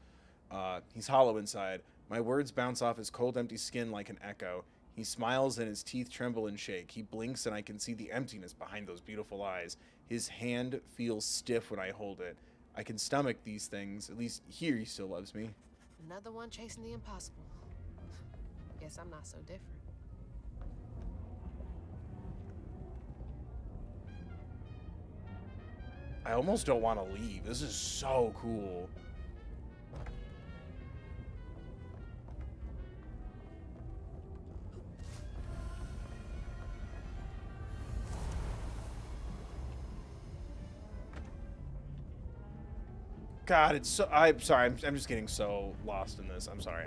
He's hollow inside. My words bounce off his cold, empty skin like an echo. He smiles and his teeth tremble and shake. He blinks and I can see the emptiness behind those beautiful eyes. His hand feels stiff when I hold it. I can stomach these things. At least here he still loves me. Another one chasing the impossible. Guess I'm not so different. I almost don't want to leave. This is so cool. God, it's so. I'm sorry. I'm just getting so lost in this. I'm sorry.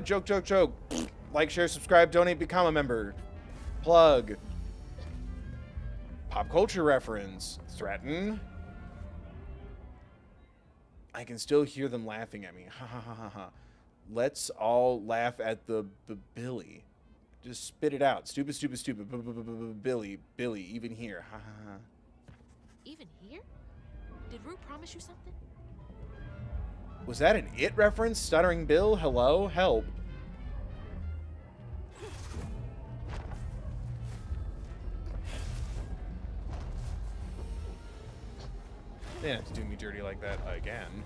Joke. Like, share, subscribe, donate, become a member. Plug. Pop culture reference. Threaten. I can still hear them laughing at me. Ha ha ha ha ha. Let's all laugh at the Billy. Just spit it out. Stupid. Billy. Even here. Ha ha ha. Even here? Did Rue promise you something? Was that an It reference? Stuttering Bill? Hello? Help. They didn't have to do me dirty like that again.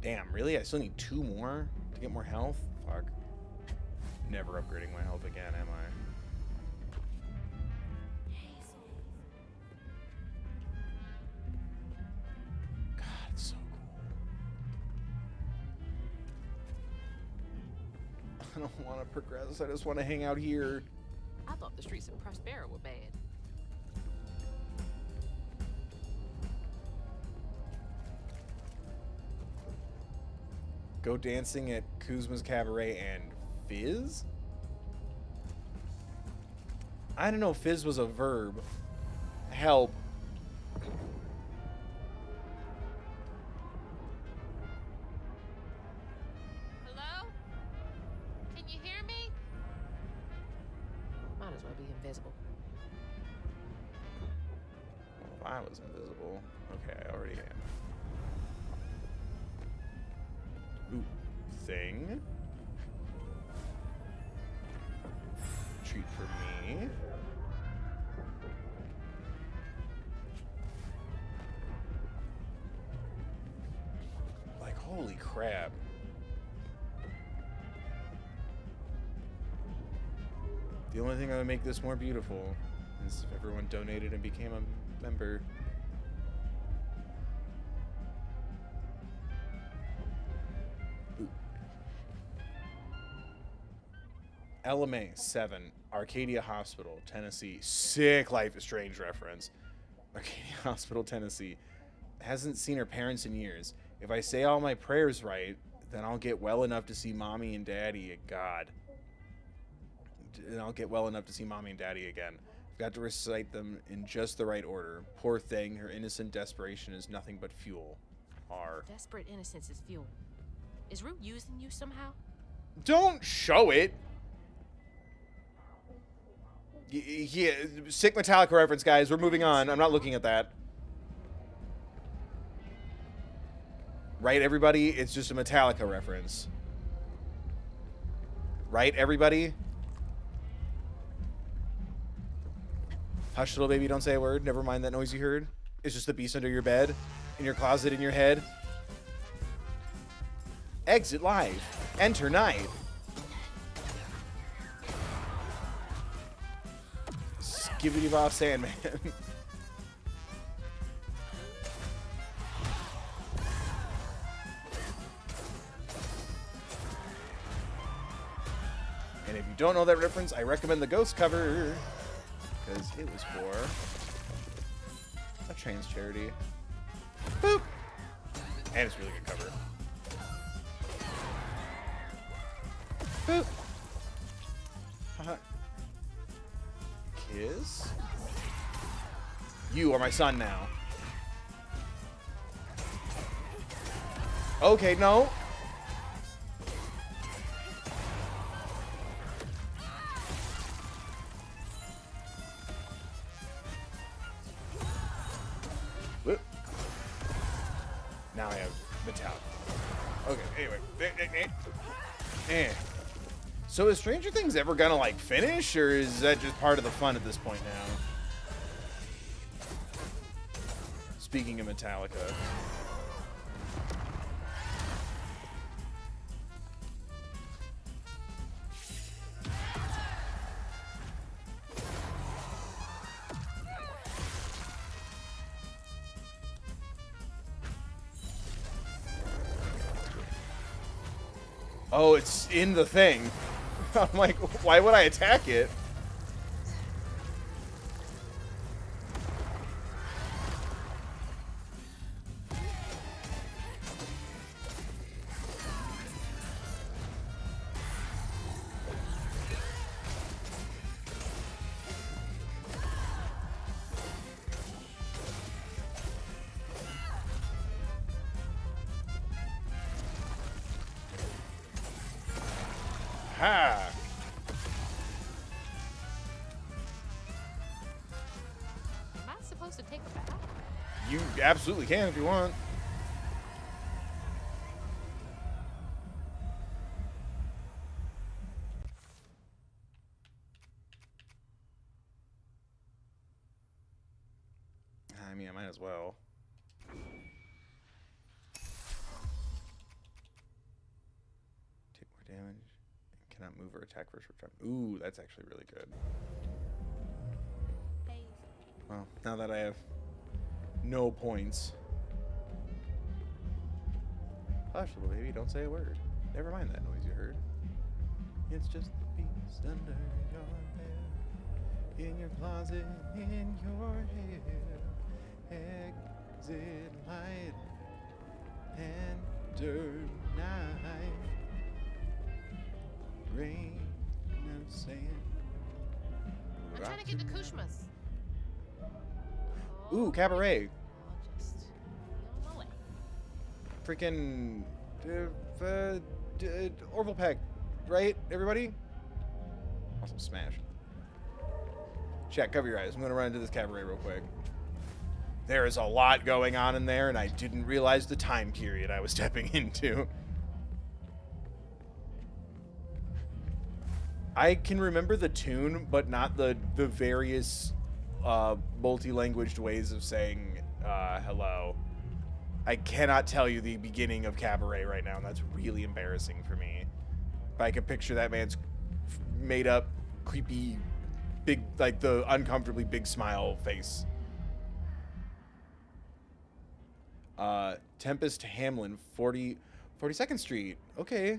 Damn, really? I still need 2 more to get more health? Fuck. Never upgrading my health again, am I? God, it's so cool. I don't want to progress. I just want to hang out here. I thought the streets of Prospero were bad. Go dancing at Kuzma's Cabaret and Fizz? I didn't know Fizz was a verb. Help. Hello? Can you hear me? Might as well be invisible. If I was invisible. Okay, I already am. Ooh, thing. Treat for me. Like, holy crap. The only thing that would make this more beautiful is if everyone donated and became a member. LMA 7, Arcadia Hospital, Tennessee. Sick Life is Strange reference. Arcadia Hospital, Tennessee. Hasn't seen her parents in years. If I say all my prayers right, Then I'll get well enough to see mommy and daddy. God. And I'll get well enough to see mommy and daddy again. I've got to recite them in just the right order. Poor thing, her innocent desperation is nothing but fuel. R. Desperate innocence is fuel. Is Root using you somehow? Don't show it! Yeah, sick Metallica reference, guys. We're moving on. I'm not looking at that. Right, everybody? It's just a Metallica reference. Right, everybody? Hush, little baby, don't say a word. Never mind that noise you heard. It's just the beast under your bed, in your closet, in your head. Exit live. Enter night. Skibbity Bob Sandman. And if you don't know that reference, I recommend the Ghost cover, because it was for a trans charity. Boop! And it's a really good cover. Boop! Haha. Kiss? You are my son now. Okay, no. Whoop. Now I have Metallic. Okay, anyway. So is Stranger Things ever gonna, like, finish, or is that just part of the fun at this point now? Speaking of Metallica. Oh, it's in the thing. I'm like, why would I attack it? Ha! Am I supposed to take a bath? You absolutely can if you want. I mean, I might as well. Take more damage. Cannot move or attack for a short time. Ooh, that's actually really good. Well, now that I have no points. Hush, little baby, don't say a word. Never mind that noise you heard. It's just the beast under your bed, in your closet, in your hair. Exit light, enter night. Rain of sand. I'm trying to get the Kushmas. Ooh, cabaret. I'll just be on my way. Freaking Orville Peck, right, everybody? Also smash. Chat, cover your eyes. I'm gonna run into this cabaret real quick. There is a lot going on in there, and I didn't realize the time period I was stepping into. I can remember the tune, but not the various multi-languaged ways of saying hello. I cannot tell you the beginning of Cabaret right now, and that's really embarrassing for me. But I can picture that man's made up, creepy, big, like the uncomfortably big smile face. Tempest Hamlin, 42nd Street. Okay.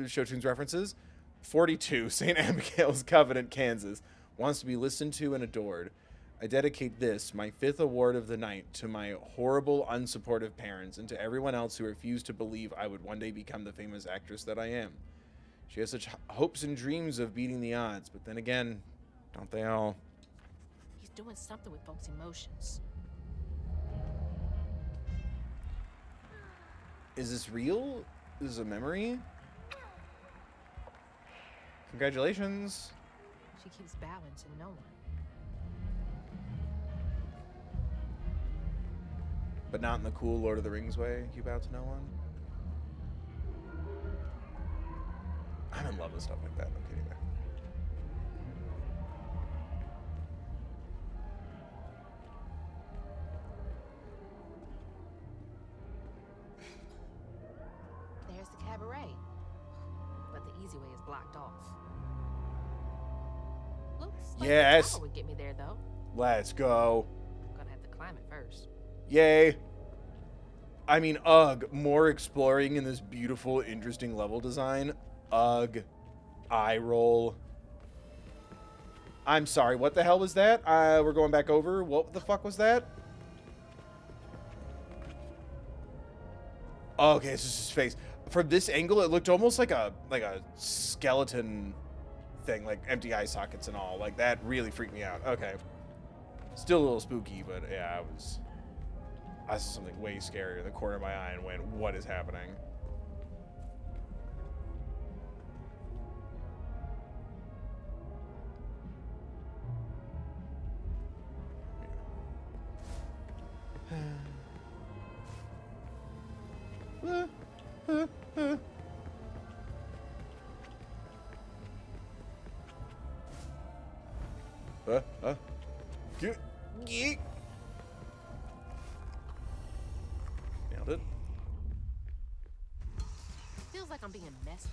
Show tunes references. 42, St. Abigail's Covenant, Kansas. Wants to be listened to and adored. I dedicate this, my 5th award of the night, to my horrible, unsupportive parents and to everyone else who refused to believe I would one day become the famous actress that I am. She has such hopes and dreams of beating the odds, but then again, don't they all? He's doing something with folks' emotions. Is this real? Is this a memory? Congratulations. She keeps bowing to no one. But not in the cool Lord of the Rings way. You bow to no one. I'm in love with stuff like that. Okay, anyway. There's the cabaret. But the easy way is blocked off. Looks like Yes. the tower would get me there, though. Let's go. Gonna have to climb it first. Yay. I mean, ugh. More exploring in this beautiful, interesting level design. Ugh. Eye roll. I'm sorry. What the hell was that? We're going back over. What the fuck was that? Oh, okay, it's just his face. From this angle, it looked almost like a skeleton thing, like empty eye sockets and all. Like, that really freaked me out. Okay. Still a little spooky, but yeah, I saw something way scarier in the corner of my eye and went, what is happening? Yeet. Nailed it. Feels like I'm being messed with.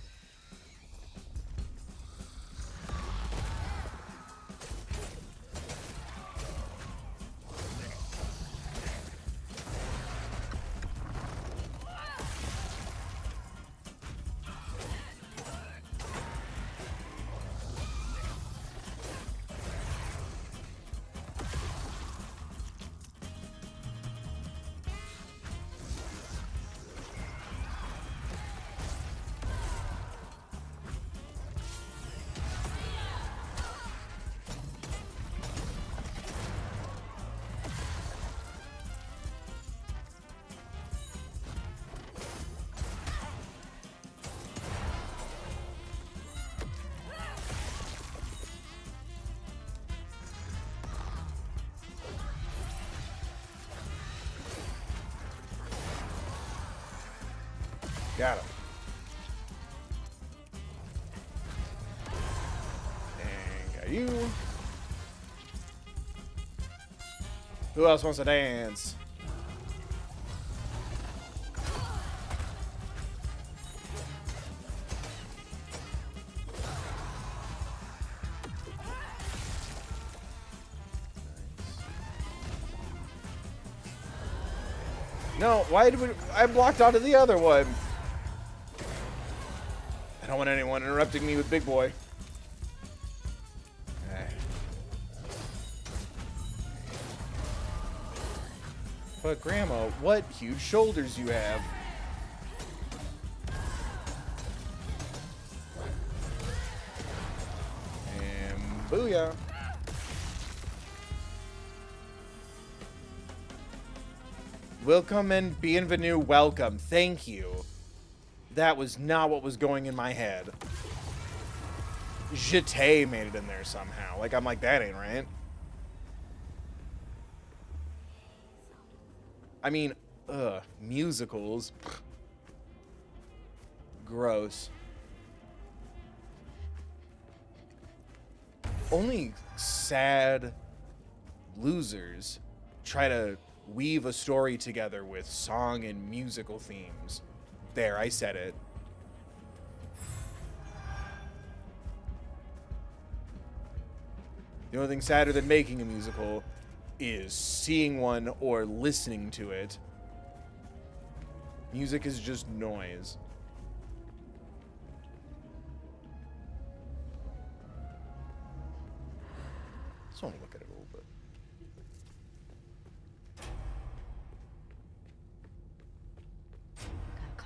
Got him. And got you. Who else wants to dance? No, why did I blocked onto the other one? I don't want anyone interrupting me with Big Boy. But Grandma, what huge shoulders you have. And booyah. Welcome and bienvenue, welcome. Thank you. That was not what was going in my head. Jete made it in there somehow. Like, I'm like, that ain't right. I mean, musicals. Gross. Only sad losers try to weave a story together with song and musical themes. There, I said it. The only thing sadder than making a musical is seeing one or listening to it. Music is just noise. Just want to look at it a little bit.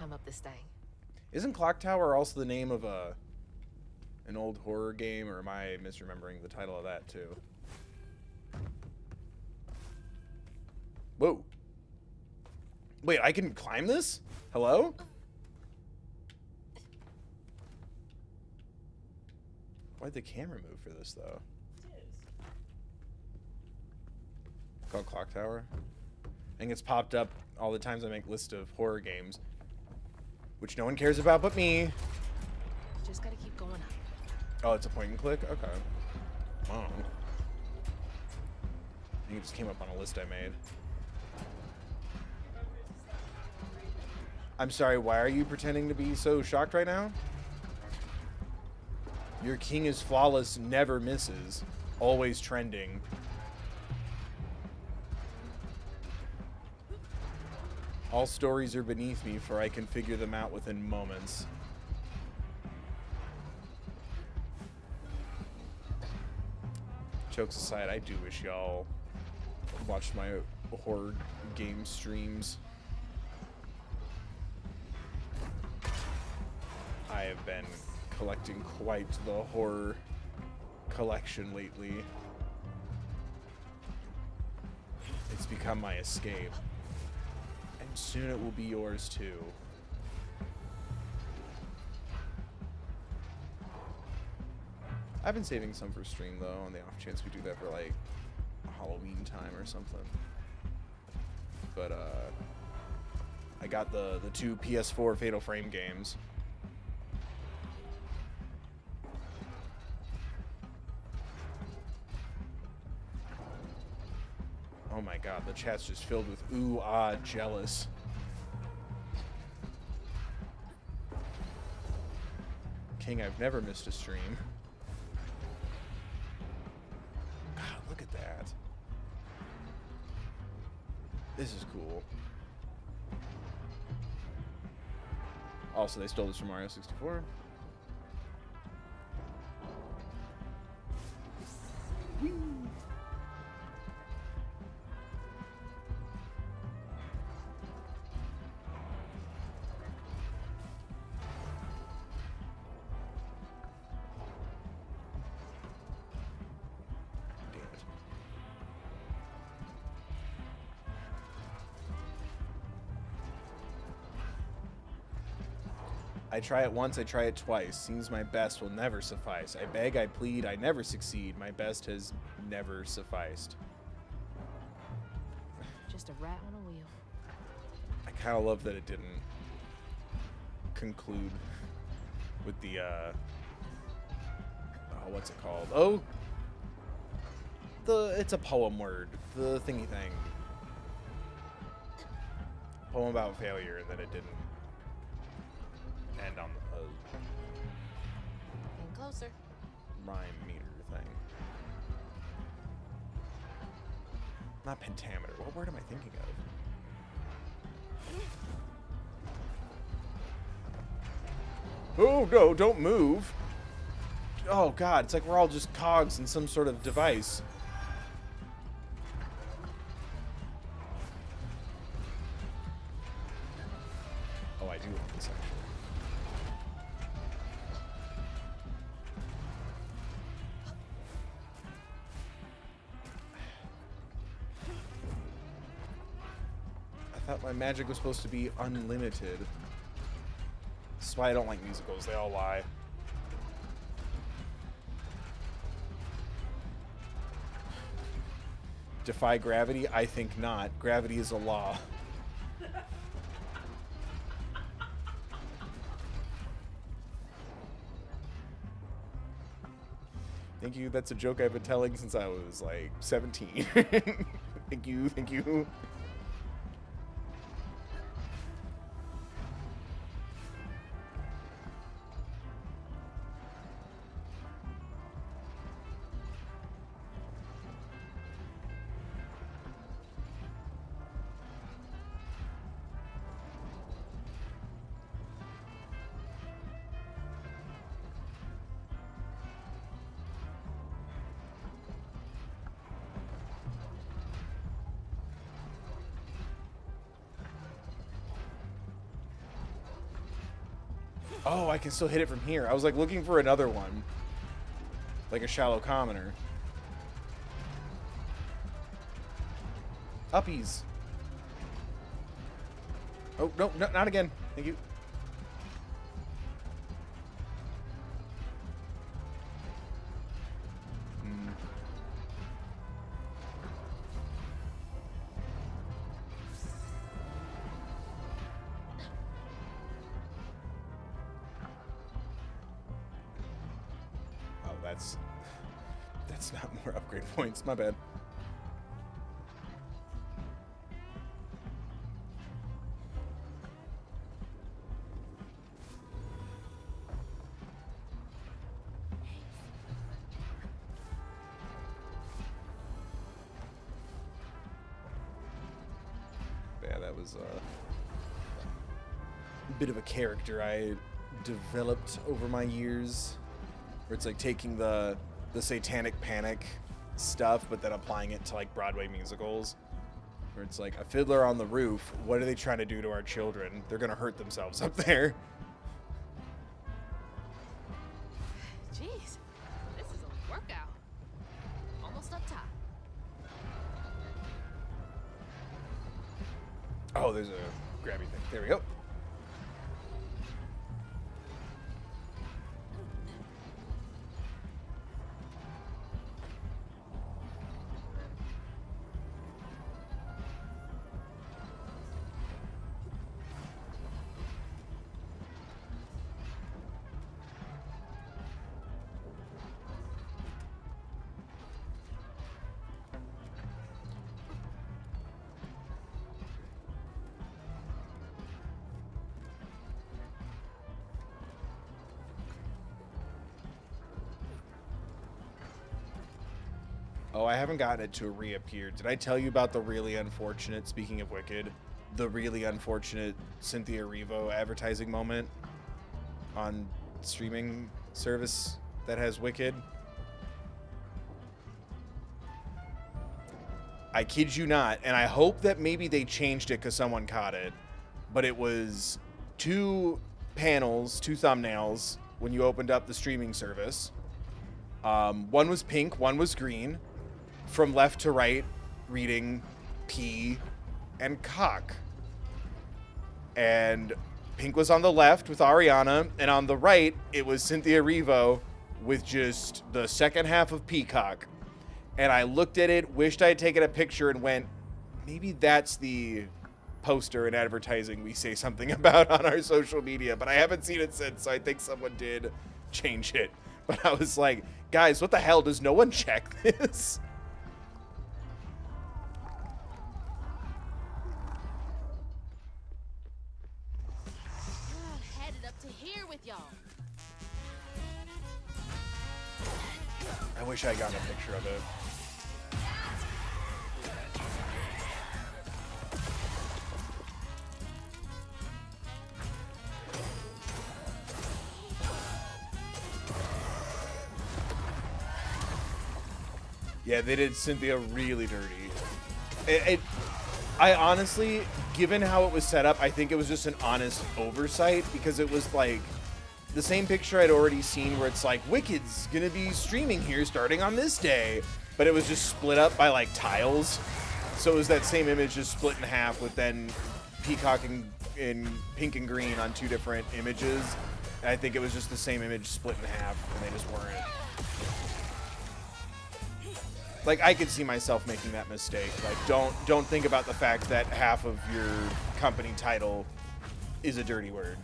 climb up this thing. Isn't Clock Tower also the name of an old horror game, or am I misremembering the title of that too? Whoa. Wait, I can climb this? Hello? Why'd the camera move for this, though? It is. Called Clock Tower? I think it's popped up all the times I make list of horror games, which no one cares about but me. Just gotta keep going up. Oh, it's a point and click? Okay. Wow. I think it just came up on a list I made. I'm sorry, why are you pretending to be so shocked right now? Your king is flawless, never misses. Always trending. All stories are beneath me, for I can figure them out within moments. Jokes aside, I do wish y'all watched my horror game streams. I have been collecting quite the horror collection lately. It's become my escape. And soon it will be yours too. I've been saving some for stream though, on the off chance we do that for like Halloween time or something. But I got the 2 PS4 Fatal Frame games. Oh my god, the chat's just filled with ooh, ah, jealous. King, I've never missed a stream. God, look at that. This is cool. Also, they stole this from Mario 64. I try it once, I try it twice. Seems my best will never suffice. I beg, I plead, I never succeed. My best has never sufficed. Just a rat on a wheel. I kind of love that it didn't conclude with the, oh, what's it called? Oh! It's a poem word. The thingy thing. Poem about failure, and then it didn't end on the Getting closer. rhyme meter thing. Not pentameter. What word am I thinking of? Oh no, don't move. Oh god, it's like we're all just cogs in some sort of device. Oh, I do like this actually. I thought my magic was supposed to be unlimited. That's why I don't like musicals. They all lie. Defy gravity? I think not. Gravity is a law. Thank you. That's a joke I've been telling since I was like 17. Thank you. Thank you. Oh, I can still hit it from here. I was like looking for another one. Like a shallow commoner. Uppies. Oh, no, not again. Thank you. Oh, that's not more upgrade points. My bad. Yeah, that was a bit of a character I developed over my years, where it's like taking the satanic panic stuff, but then applying it to like Broadway musicals, where it's like a fiddler on the roof. What are they trying to do to our children? They're gonna hurt themselves up there. Jeez, this is a workout. Almost up top. Oh, there's a grabby thing. There we go. Oh, I haven't gotten it to reappear. Did I tell you about the really unfortunate, speaking of Wicked, the really unfortunate Cynthia Erivo advertising moment on streaming service that has Wicked? I kid you not, and I hope that maybe they changed it because someone caught it, but it was 2 panels, 2 thumbnails when you opened up the streaming service. One was pink, one was green. From left to right, reading P and cock. And pink was on the left with Ariana, and on the right, it was Cynthia Erivo with just the second half of Peacock. And I looked at it, wished I had taken a picture, and went, maybe that's the poster and advertising we say something about on our social media. But I haven't seen it since, so I think someone did change it. But I was like, guys, what the hell? Does no one check this? I wish I got a picture of it. Yeah, they did Cynthia really dirty. I honestly, given how it was set up, I think it was just an honest oversight, because it was like the same picture I'd already seen where it's like, Wicked's gonna be streaming here starting on this day, but it was just split up by like tiles. So it was that same image just split in half with then Peacock in pink and green on 2 different images. And I think it was just the same image split in half, and they just weren't. Like, I could see myself making that mistake. Like, don't think about the fact that half of your company title is a dirty word.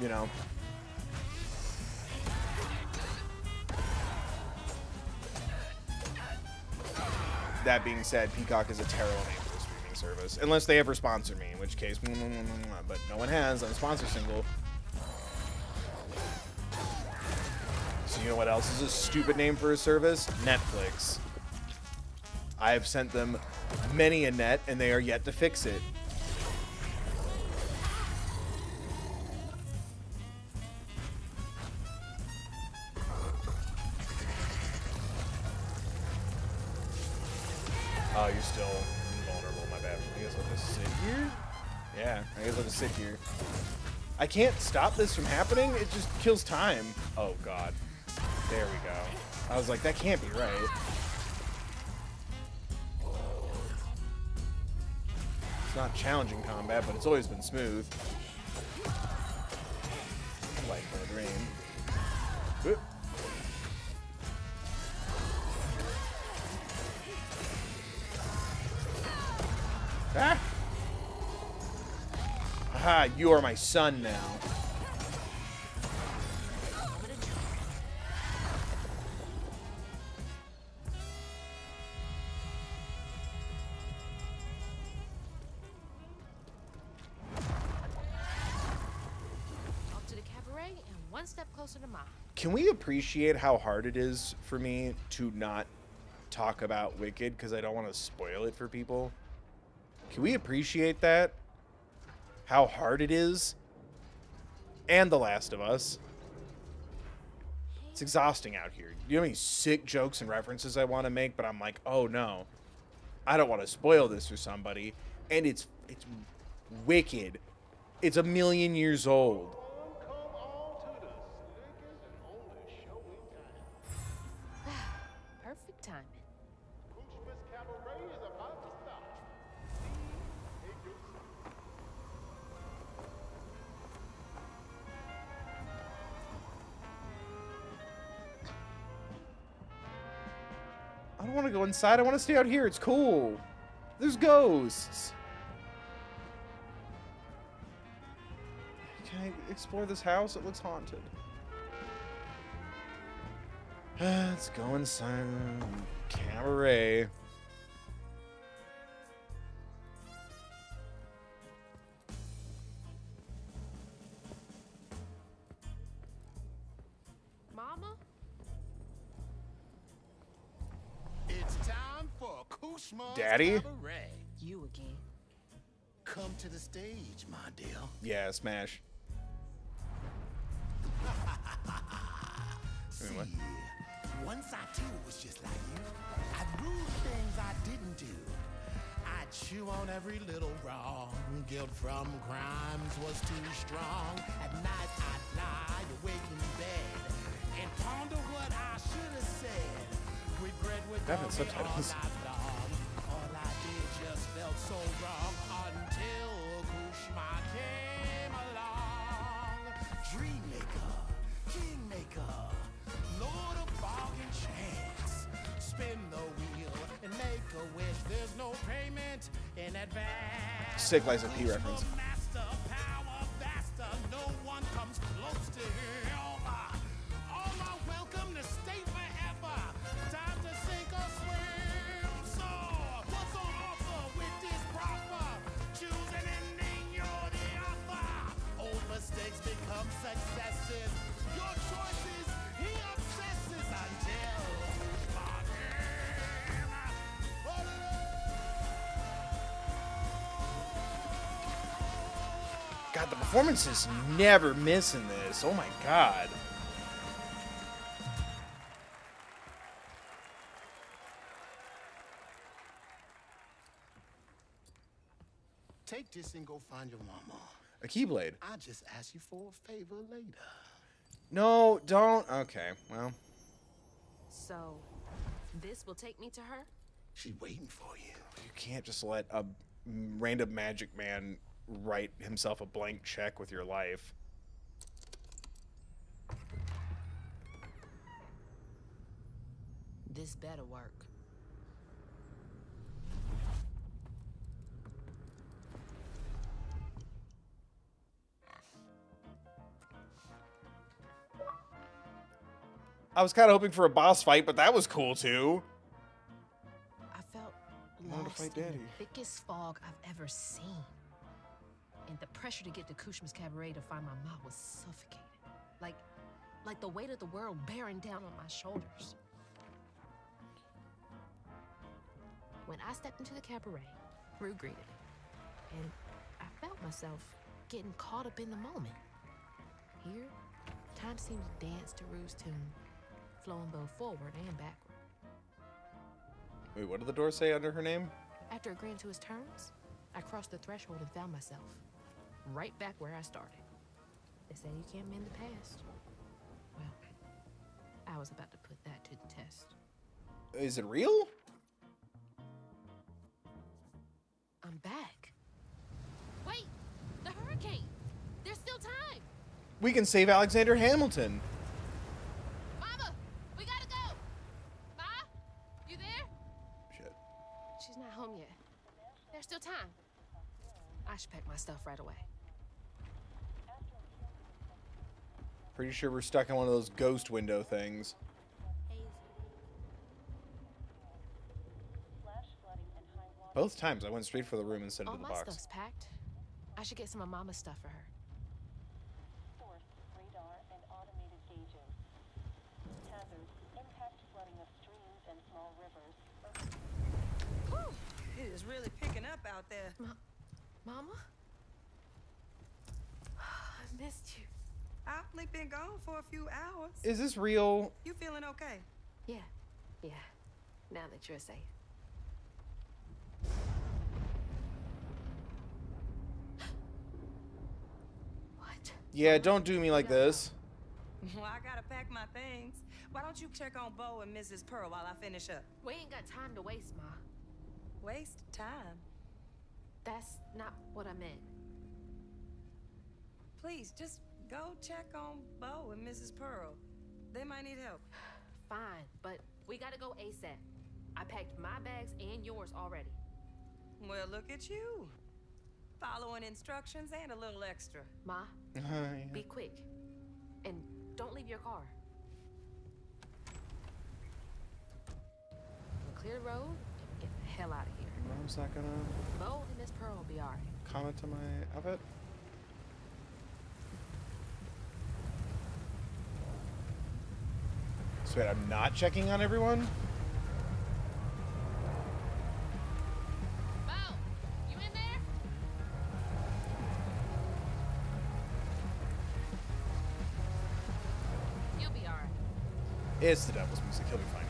You know? That being said, Peacock is a terrible name for a streaming service. Unless they ever sponsor me, in which case, but no one has on a sponsor single. So you know what else is a stupid name for a service? Netflix. I have sent them many a net, and they are yet to fix it. Oh, you're still invulnerable, my bad. I guess I'll just sit here Yeah, I guess I'll just sit here. I can't stop this from happening. It just kills time. Oh, God. There we go. I was like, that can't be right. It's not challenging combat, but it's always been smooth. Like my dream. Whoop. Ah! Aha, you are my son now. Off to the cabaret and one step closer to Mom. Can we appreciate how hard it is for me to not talk about Wicked because I don't want to spoil it for people? Can we appreciate that? How hard it is? And The Last of Us. It's exhausting out here. You know how many sick jokes and references I want to make, but I'm like, oh no. I don't want to spoil this for somebody. And it's Wicked. It's 1,000,000 years old. Perfect timing. I don't want to go inside. I want to stay out here. It's cool. There's ghosts. Can I explore this house? It looks haunted. Let's go inside. Cabaret. Mama? It's time for Kushma's Daddy? Cabaret. You again. Come to the stage, my dear. Yeah, smash. See, Anyway. once I too was just like you. I'd rule things I didn't do. I'd chew on every little wrong. Guilt from crimes was too strong. At night I'd lie awake in bed and ponder what I should have said. Regret would That had dog me all subtitles. night long. All I did just felt so wrong until Kushma came along. Dreammaker, kingmaker, Lord of bargain chance. Spin the wheel and make a wish. There's no payment in advance. Sick Liza P reference. The master, power vaster, no one comes close to him. All are welcome to stay forever. Time to sink or swim. So, what's on offer with this proffer? Choose an ending, you're the author. Old mistakes become successes. Your choices, he obsesses until God, the performances never miss in this. Oh my God. take this and go find your mama. A Keyblade. I just ask you for a favor later. No, don't. Okay, well. So, this will take me to her? She's waiting for you. You can't just let a random magic man write himself a blank check with your life. This better work. I was kind of hoping for a boss fight, but that was cool too. I felt wanted to lost fight in Daddy. the thickest fog I've ever seen. And the pressure to get to Kushma's Cabaret to find my mom was suffocating. Like the weight of the world bearing down on my shoulders. When I stepped into the cabaret, Rue greeted me. And I felt myself getting caught up in the moment. Here, time seemed to dance to Rue's tune, flowing both forward and backward. Wait, what did the door say under her name? After agreeing to his terms, I crossed the threshold and found myself right back where I started. They say you can't mend the past. Well, I was about to put that to the test. Is it real? I'm back. Wait, the hurricane. There's still time. We can save Alexander Hamilton. Mama, we gotta go. Ma, you there? Shit. She's not home yet. There's still time. I should pack my stuff right away. Pretty sure we're stuck in one of those ghost window things. Both times I went straight for the room instead of All to the my box. stuff's packed. I should get some of Mama's stuff for her. Source, radar, and automated gauges. Hazard, impact flooding of streams and small rivers. Whew, it is really picking up out there. Mama? I missed you. I've only been gone for a few hours. Is this real? You feeling okay? Yeah. Now that you're safe. What? Yeah, don't do me like this. Well, I gotta pack my things. Why don't you check on Bo and Mrs. Pearl while I finish up? We ain't got time to waste, Ma. Waste time. That's not what I meant. Please, just go check on Bo and Mrs. Pearl. They might need help. Fine, but we gotta go ASAP. I packed my bags and yours already. Well, look at you. Following instructions and a little extra. Ma, Yeah. be quick. And don't leave your car. We'll clear the road and get the hell out of here. Mom's not gonna Bo and Miss Pearl will be alright. comment on my outfit. So wait, I'm not checking on everyone? Bo, you in there? You'll be alright. It's the devil's music. He'll be fine.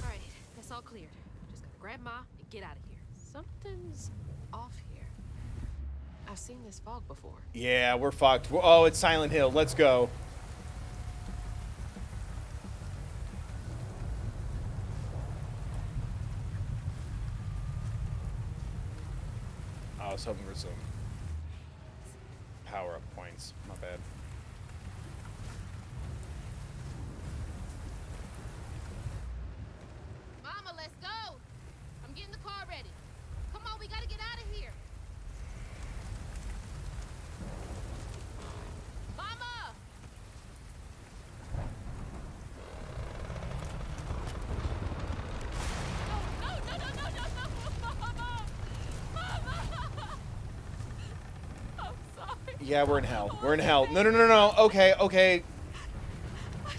Alright, that's all cleared. Just gotta grab Ma and get out of here. Something's off here. I've seen this fog before. Yeah, we're fucked. Oh, it's Silent Hill. Let's go. I was hoping for some power-up points. My bad. Mama, let's go. I'm getting the car ready. Come on, we gotta get out of here. Mama! No, Mama! Mama! I'm sorry. Yeah, we're in hell. We're in hell. No, no, no, no. Okay, okay. I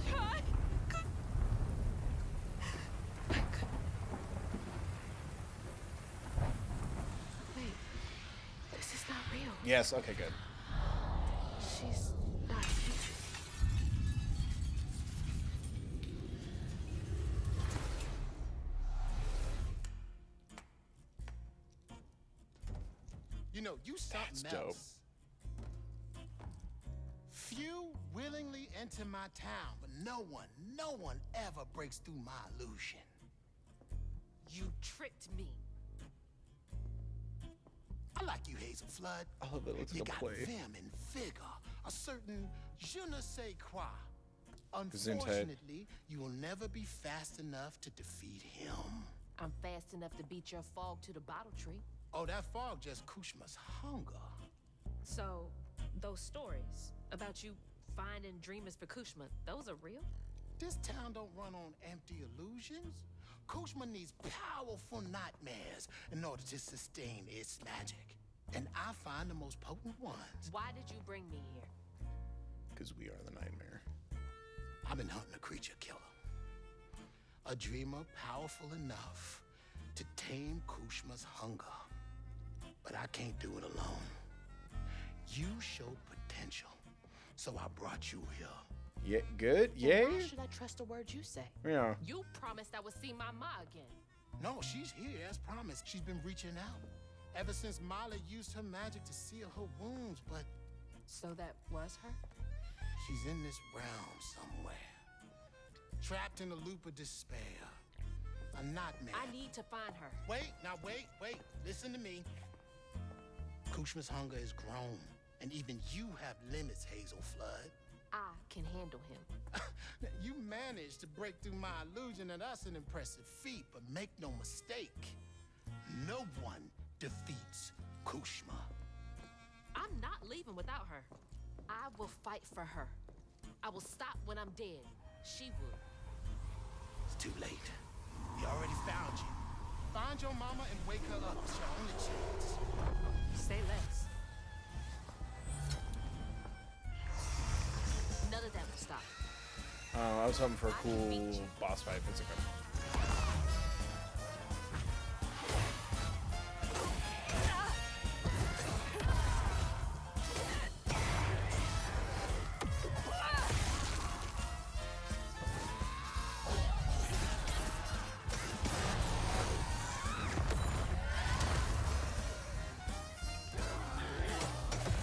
tried. Wait, this is not real. Yes, okay, good. She's not here. You know, you something That's else. dope. Few willingly enter my town, but no one ever breaks through my illusion. You tricked me. I like you, Hazel Flood. All of it looks You like a got play. vim and vigor, a certain je ne sais quoi. Gesundheit. Unfortunately, you will never be fast enough to defeat him. I'm fast enough to beat your fog to the bottle tree. Oh, that fog just Kushma's hunger. So, those stories about you finding dreamers for Kushma, those are real? This town don't run on empty illusions. Kushma needs powerful nightmares in order to sustain its magic. And I find the most potent ones. Why did you bring me here? Because we are the nightmare. I've been hunting a creature killer. A dreamer powerful enough to tame Kushma's hunger. But I can't do it alone. You showed potential, so I brought you here. Yeah, good. Then Yay. why should I trust a word you say? Yeah. You promised I would see my ma again. No, she's here as promised. She's been reaching out ever since Mala used her magic to seal her wounds, but So that was her? she's in this realm somewhere. Trapped in a loop of despair. A nightmare. I need to find her. Wait, now wait. Listen to me. Kushma's hunger is grown, and even you have limits, Hazel Flood. I can handle him. You managed to break through my illusion, and that's an impressive feat, but make no mistake, no one defeats Kushma. I'm not leaving without her. I will fight for her. I will stop when I'm dead. She would. It's too late. He already found you. Find your mama and wake her up. It's your only chance. Say less. None of that will stop. I was hoping for a cool boss fight. It's okay.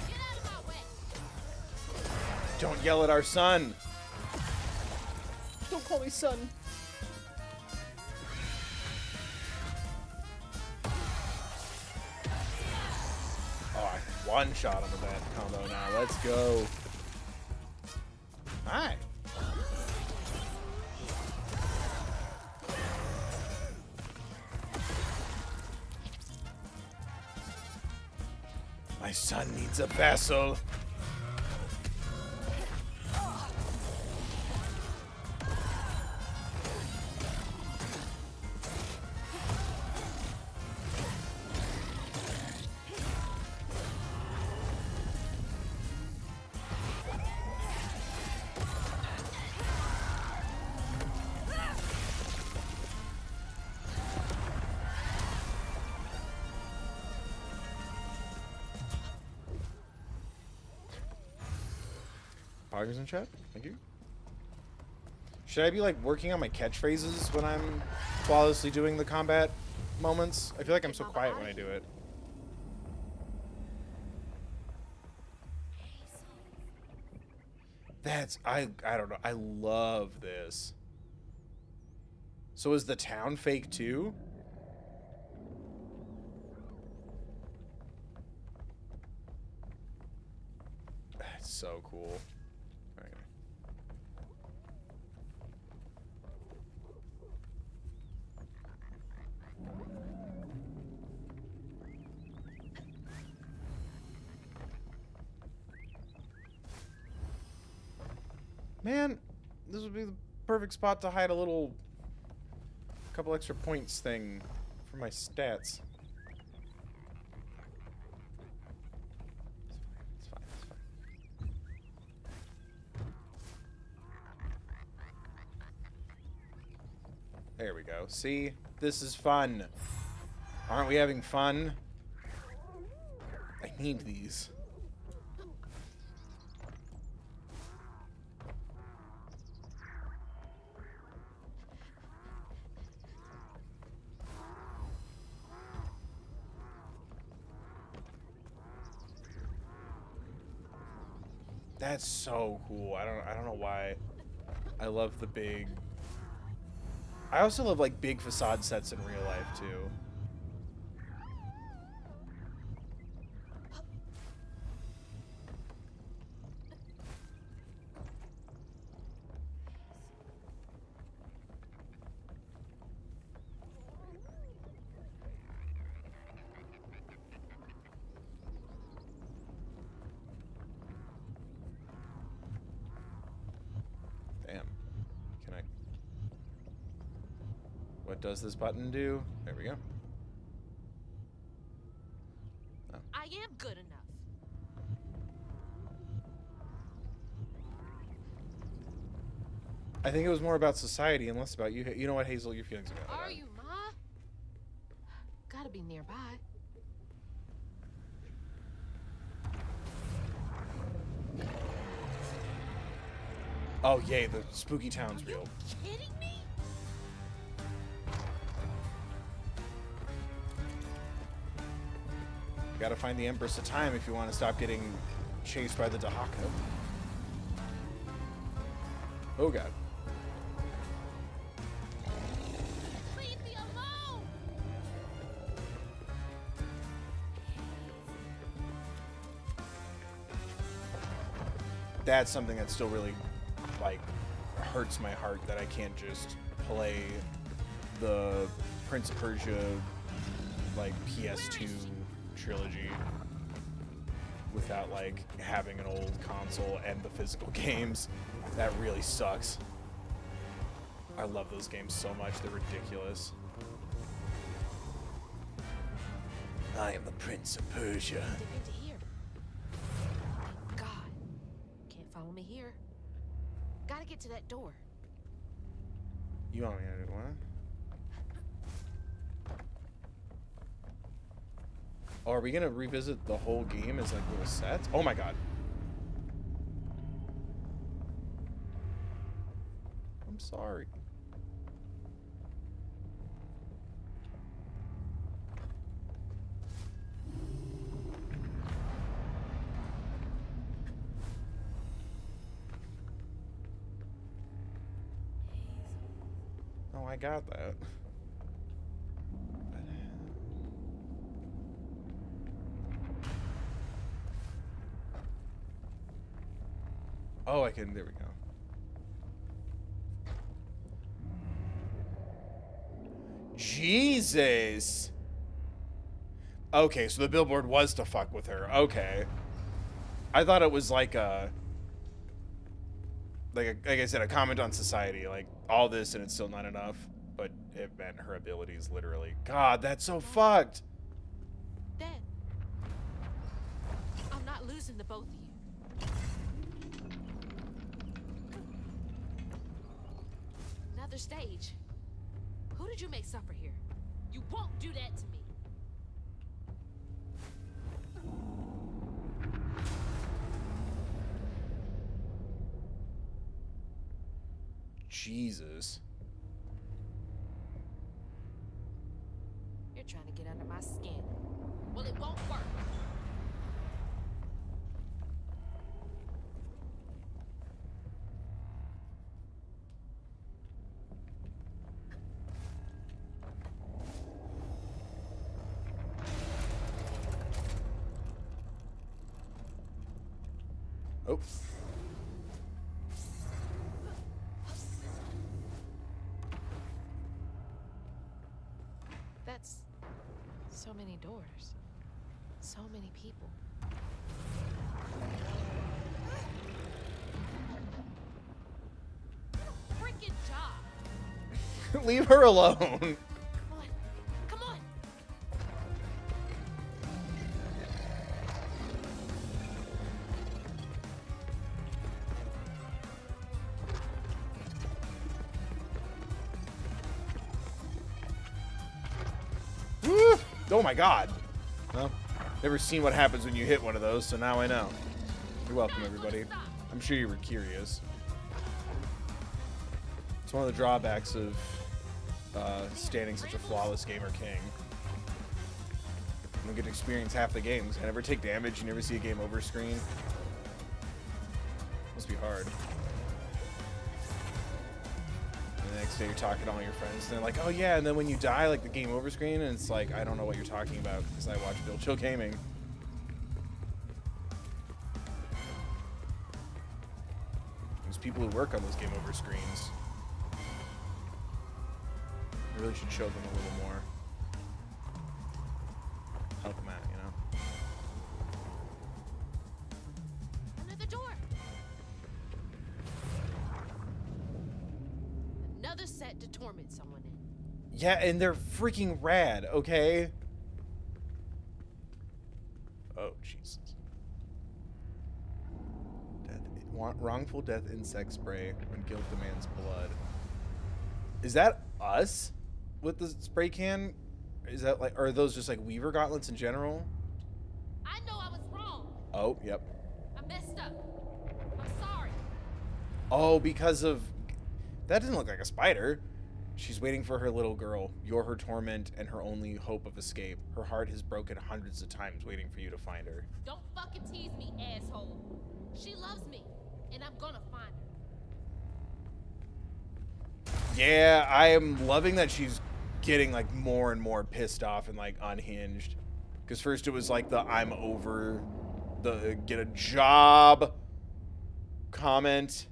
Get out of my way. Don't yell at our son. Don't call me son. Oh, I one shot him with that combo now. Let's go. Hi. My son needs a vessel. Poggers in chat? Thank you. Should I be like working on my catchphrases when I'm flawlessly doing the combat moments? I feel like I'm so quiet when I do it. That's I don't know. I love this. So is the town fake too? That's so cool. Okay. Man, this would be the perfect spot to hide a little couple extra points thing for my stats. It's fine, it's fine. There we go. See? This is fun. Aren't we having fun? I need these. That's so cool. I don't know why. I love the big. I also love like big facade sets in real life too. Damn. Can I? What does this button do? There we go. Oh. I am good enough. I think it was more about society and less about you. You know what, Hazel? Your feelings are valid. Are you, Ma? Gotta be nearby. Oh, yay, the spooky town's Are you real. kidding me? Gotta find the Empress of Time if you want to stop getting chased by the Dahaka. Oh, God. Leave me alone! That's something that still really, like, hurts my heart that I can't just play the Prince of Persia, like, PS2 trilogy without, like, having an old console and the physical games. That really sucks. I love those games so much. They're ridiculous. I am the Prince of Persia. Dip into here. Thank God. Can't follow me here. Gotta get to that door. You want me to do what? Oh, are we gonna revisit the whole game as like little sets? Oh my God. I'm sorry. Oh, I got that. Oh, I can. There we go. Jesus. Okay, so the billboard was to fuck with her. Okay. I thought it was like like I said, a comment on society, like all this and it's still not enough, but it meant her abilities literally. God, that's so fucked. Dad. I'm not losing the both of you. Another stage. Who did you make suffer here? You won't do that to me. Jesus. You're trying to get under my skin. Well, it won't work. Oh. That's so many doors. So many people. Freaking job. Leave her alone. Come on. Come on. Woo! Oh my God. Well, never seen what happens when you hit one of those, so now I know. You're welcome, everybody. I'm sure you were curious. It's one of the drawbacks of standing such a flawless gamer king. You don't get to experience half the games. I never take damage. You never see a game over screen. Must be hard. And the next day you're talking to all your friends, and they're like, "Oh yeah," and then when you die, like the game over screen, and it's like, I don't know what you're talking about because I watch Bill Chill Gaming. There's people who work on those game over screens. I really should show them a little more. Help them out, you know? Another door. Another set to torment someone in. Yeah, and they're freaking rad, okay? Oh, Jesus. Wrongful death insect spray when guilt demands blood. Is that us with the spray can? Is that like, or are those just like Weaver gauntlets in general? I know I was wrong. Oh, yep. I messed up. I'm sorry. Oh, because of... That doesn't look like a spider. She's waiting for her little girl. You're her torment and her only hope of escape. Her heart has broken hundreds of times waiting for you to find her. Don't fucking tease me, asshole. She loves me, and I'm gonna find her. Yeah, I am loving that she's getting like more and more pissed off and like unhinged. Because first it was like the I'm over the get a job comment.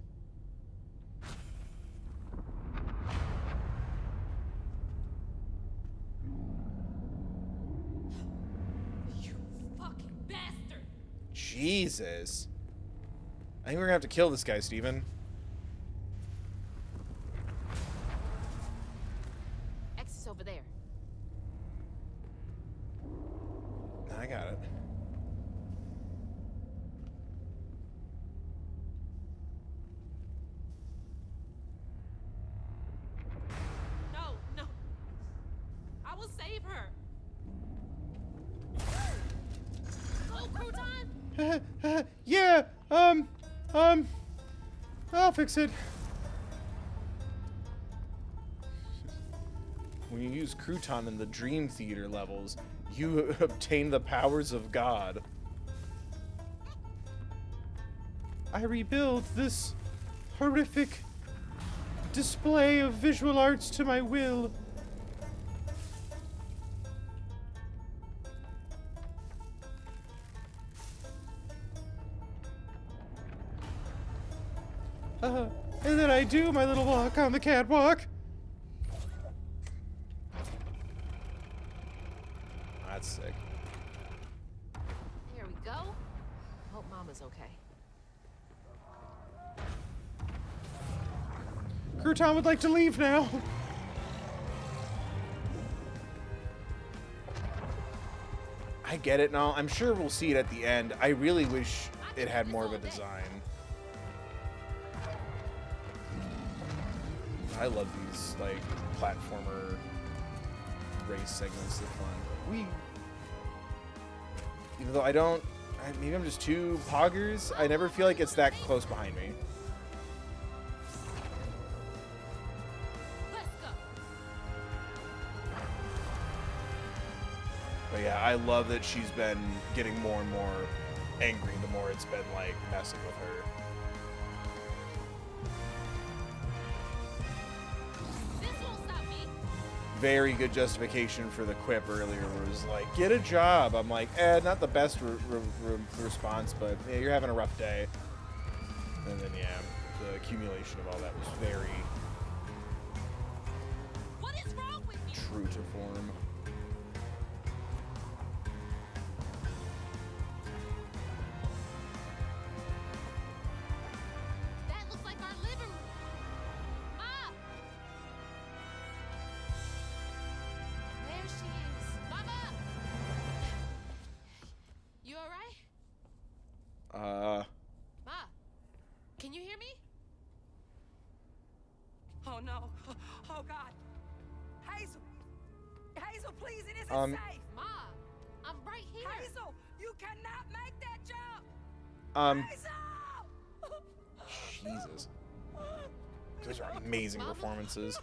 You fucking bastard! Jesus. I think we're gonna have to kill this guy, Steven. Exit's over there. I got it. No. I will save her. Go, Crouton! Yeah, I'll fix it. When you use Crouton in the Dream Theater levels, you obtain the powers of God. I rebuild this horrific display of visual arts to my will. And then I do my little walk on the catwalk. That's sick. There we go. Hope Mama's okay. Crouton would like to leave now. I get it now. I'm sure we'll see it at the end. I really wish it had more of a design. I love these, like, platformer race segments. They're fun. Even though I don't... maybe I'm just too poggers. I never feel like it's that close behind me. Let's go. But yeah, I love that she's been getting more and more angry the more it's been, like, messing with her. Very good justification for the quip earlier where it was like, get a job. I'm like, not the best response, but yeah, you're having a rough day. And then, yeah, the accumulation of all that was very What is wrong with you? true to form. That looks like our living room. Ma! There she is. Mama! You alright? Ma, can you hear me? Oh no. Oh God. Hazel. Hazel, please, it isn't safe. Ma, I'm right here. Hazel, you cannot make that jump. Hazel! Jesus. Those are amazing performances.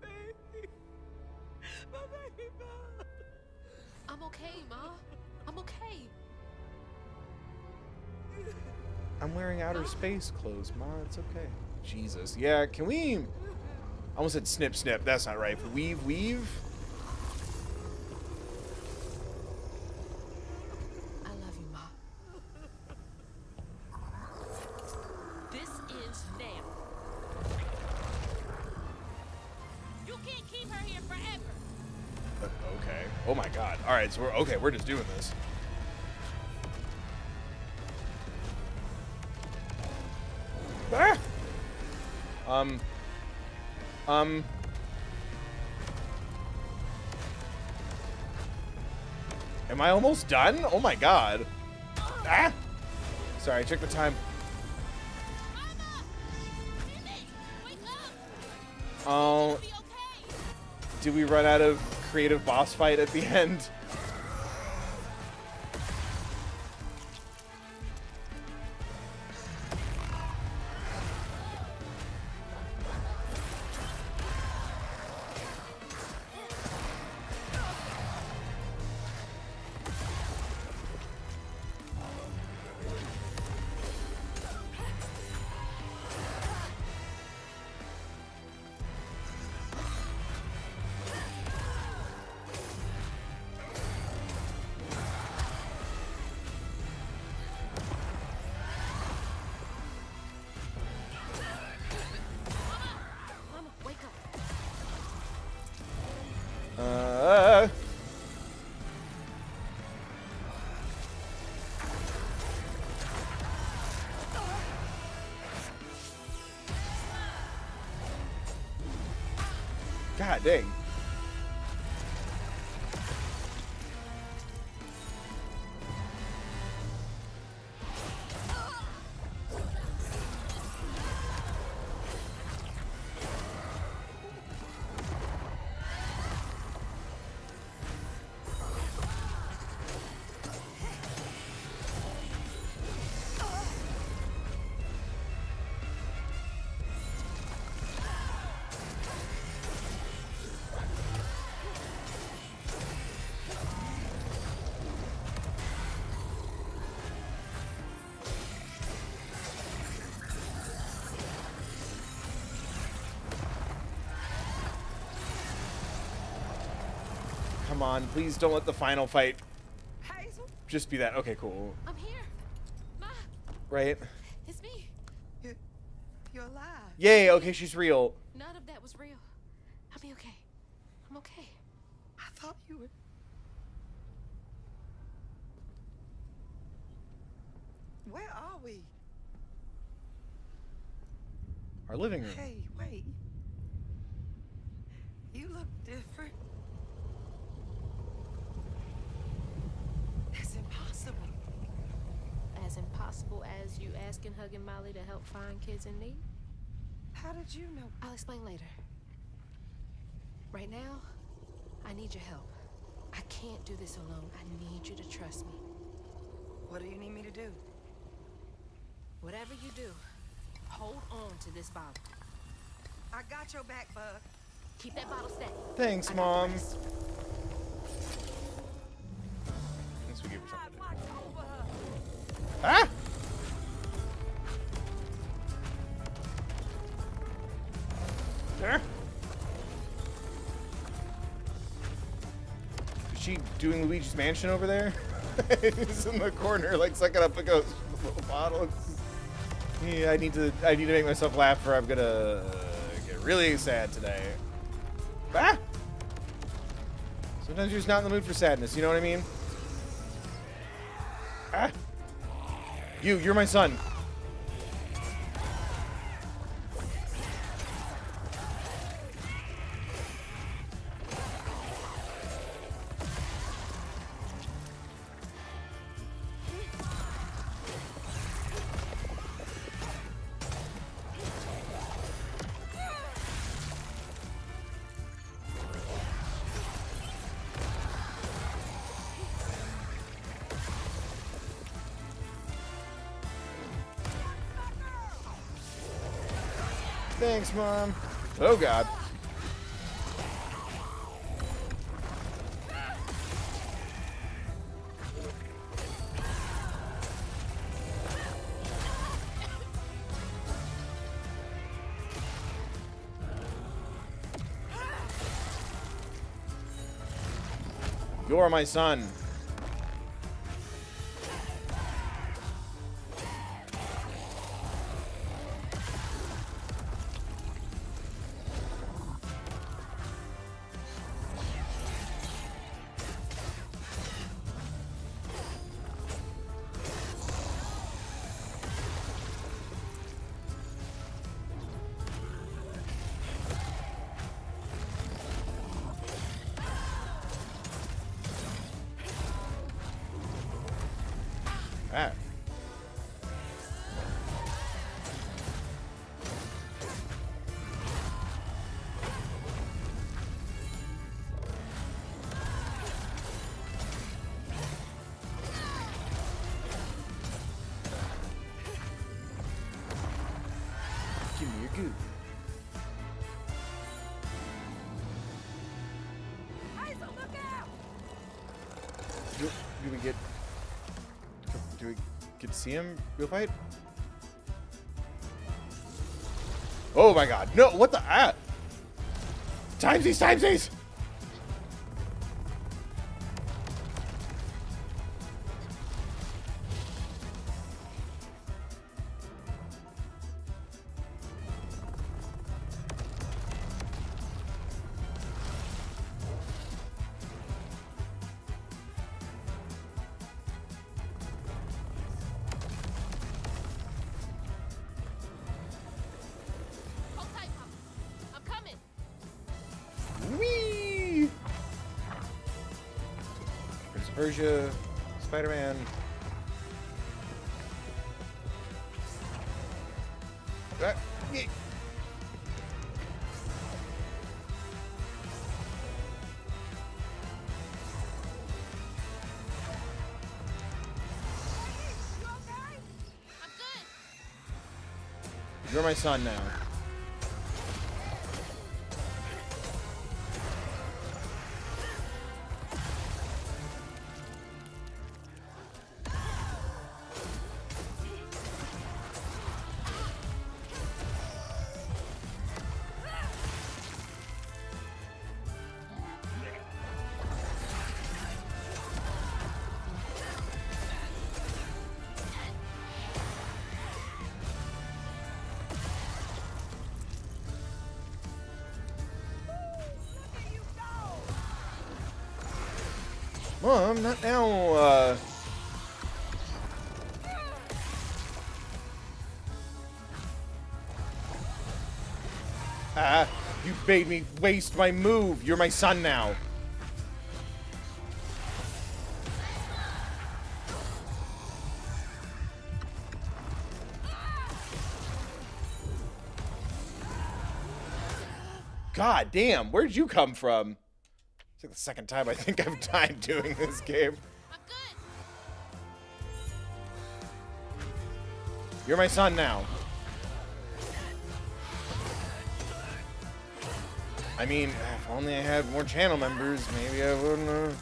Baby. My baby. I'm okay, Ma. I'm okay. I'm wearing outer space clothes, Ma. It's okay. Jesus. Yeah, can we... I almost said snip, snip. That's not right. Weave, weave. I love you, Ma. This is now. You can't keep her here forever. Okay. Oh my God. All right, so we're just doing this. Ah! Am I almost done? Oh my God. Ah! Sorry, I took the time. Mama! Timmy! Wake up! Oh, You'll be okay. did we run out of creative boss fight at the end? God dang. Come on, please don't let the final fight Hazel, just be that. Okay, cool. I'm here. Ma, Right? it's me. you're alive. Yay, okay, she's real. None of that was real. I'll be okay. I'm okay. I thought you were. Where are we? Our living room. Hey, wait. You look different. That's impossible. As impossible as you asking Huggin' Molly to help find kids in need? How did you know? I'll explain later. Right now, I need your help. I can't do this alone. I need you to trust me. What do you need me to do? Whatever you do, hold on to this bottle. I got your back, Bug. Keep that bottle steady. Thanks, I got the Mom. rest. Thanks, we gave her something. Watch over her. Ah! There. Is she doing Luigi's Mansion over there? He's in the corner, like sucking up a ghost with a little bottle. Yeah, I need to make myself laugh, or I'm gonna get really sad today. Ah! Sometimes you're just not in the mood for sadness. You know what I mean? Ah! You're my son. Thanks, Mom. Oh, God. You're my son. Ah. Give me your goo. Hazel, look out! Do we get to see him real fight? Oh my God! No! What the? Ah! Timesies! Timesies! Hold tight, Papa. I'm coming. Persia, Spider-Man. Yeah. I'm good. You're my son now. Mom, not now. You made me waste my move. You're my son now. God damn, where'd you come from? It's like the second time I think I've died doing this game. I'm good. You're my son now. I mean, if only I had more channel members, maybe I wouldn't.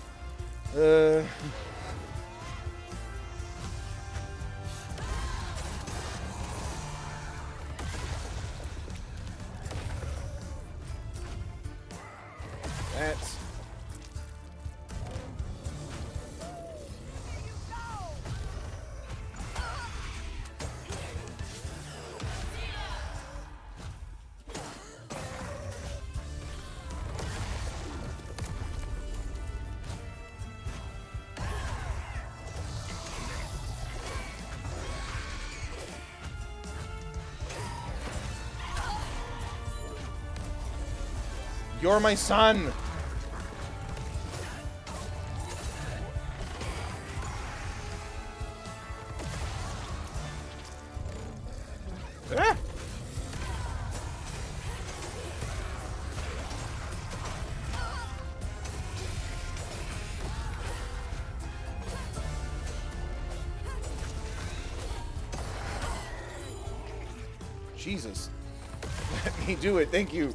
That's. You're my son. Ah! Jesus. Let me do it. Thank you.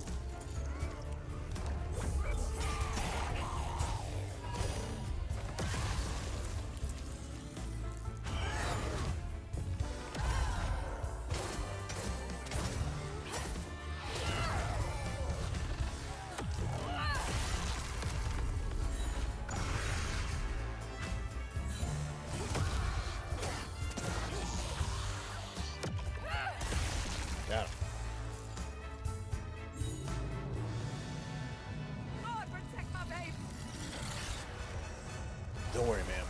Yeah. Lord, protect my baby. Don't worry, ma'am.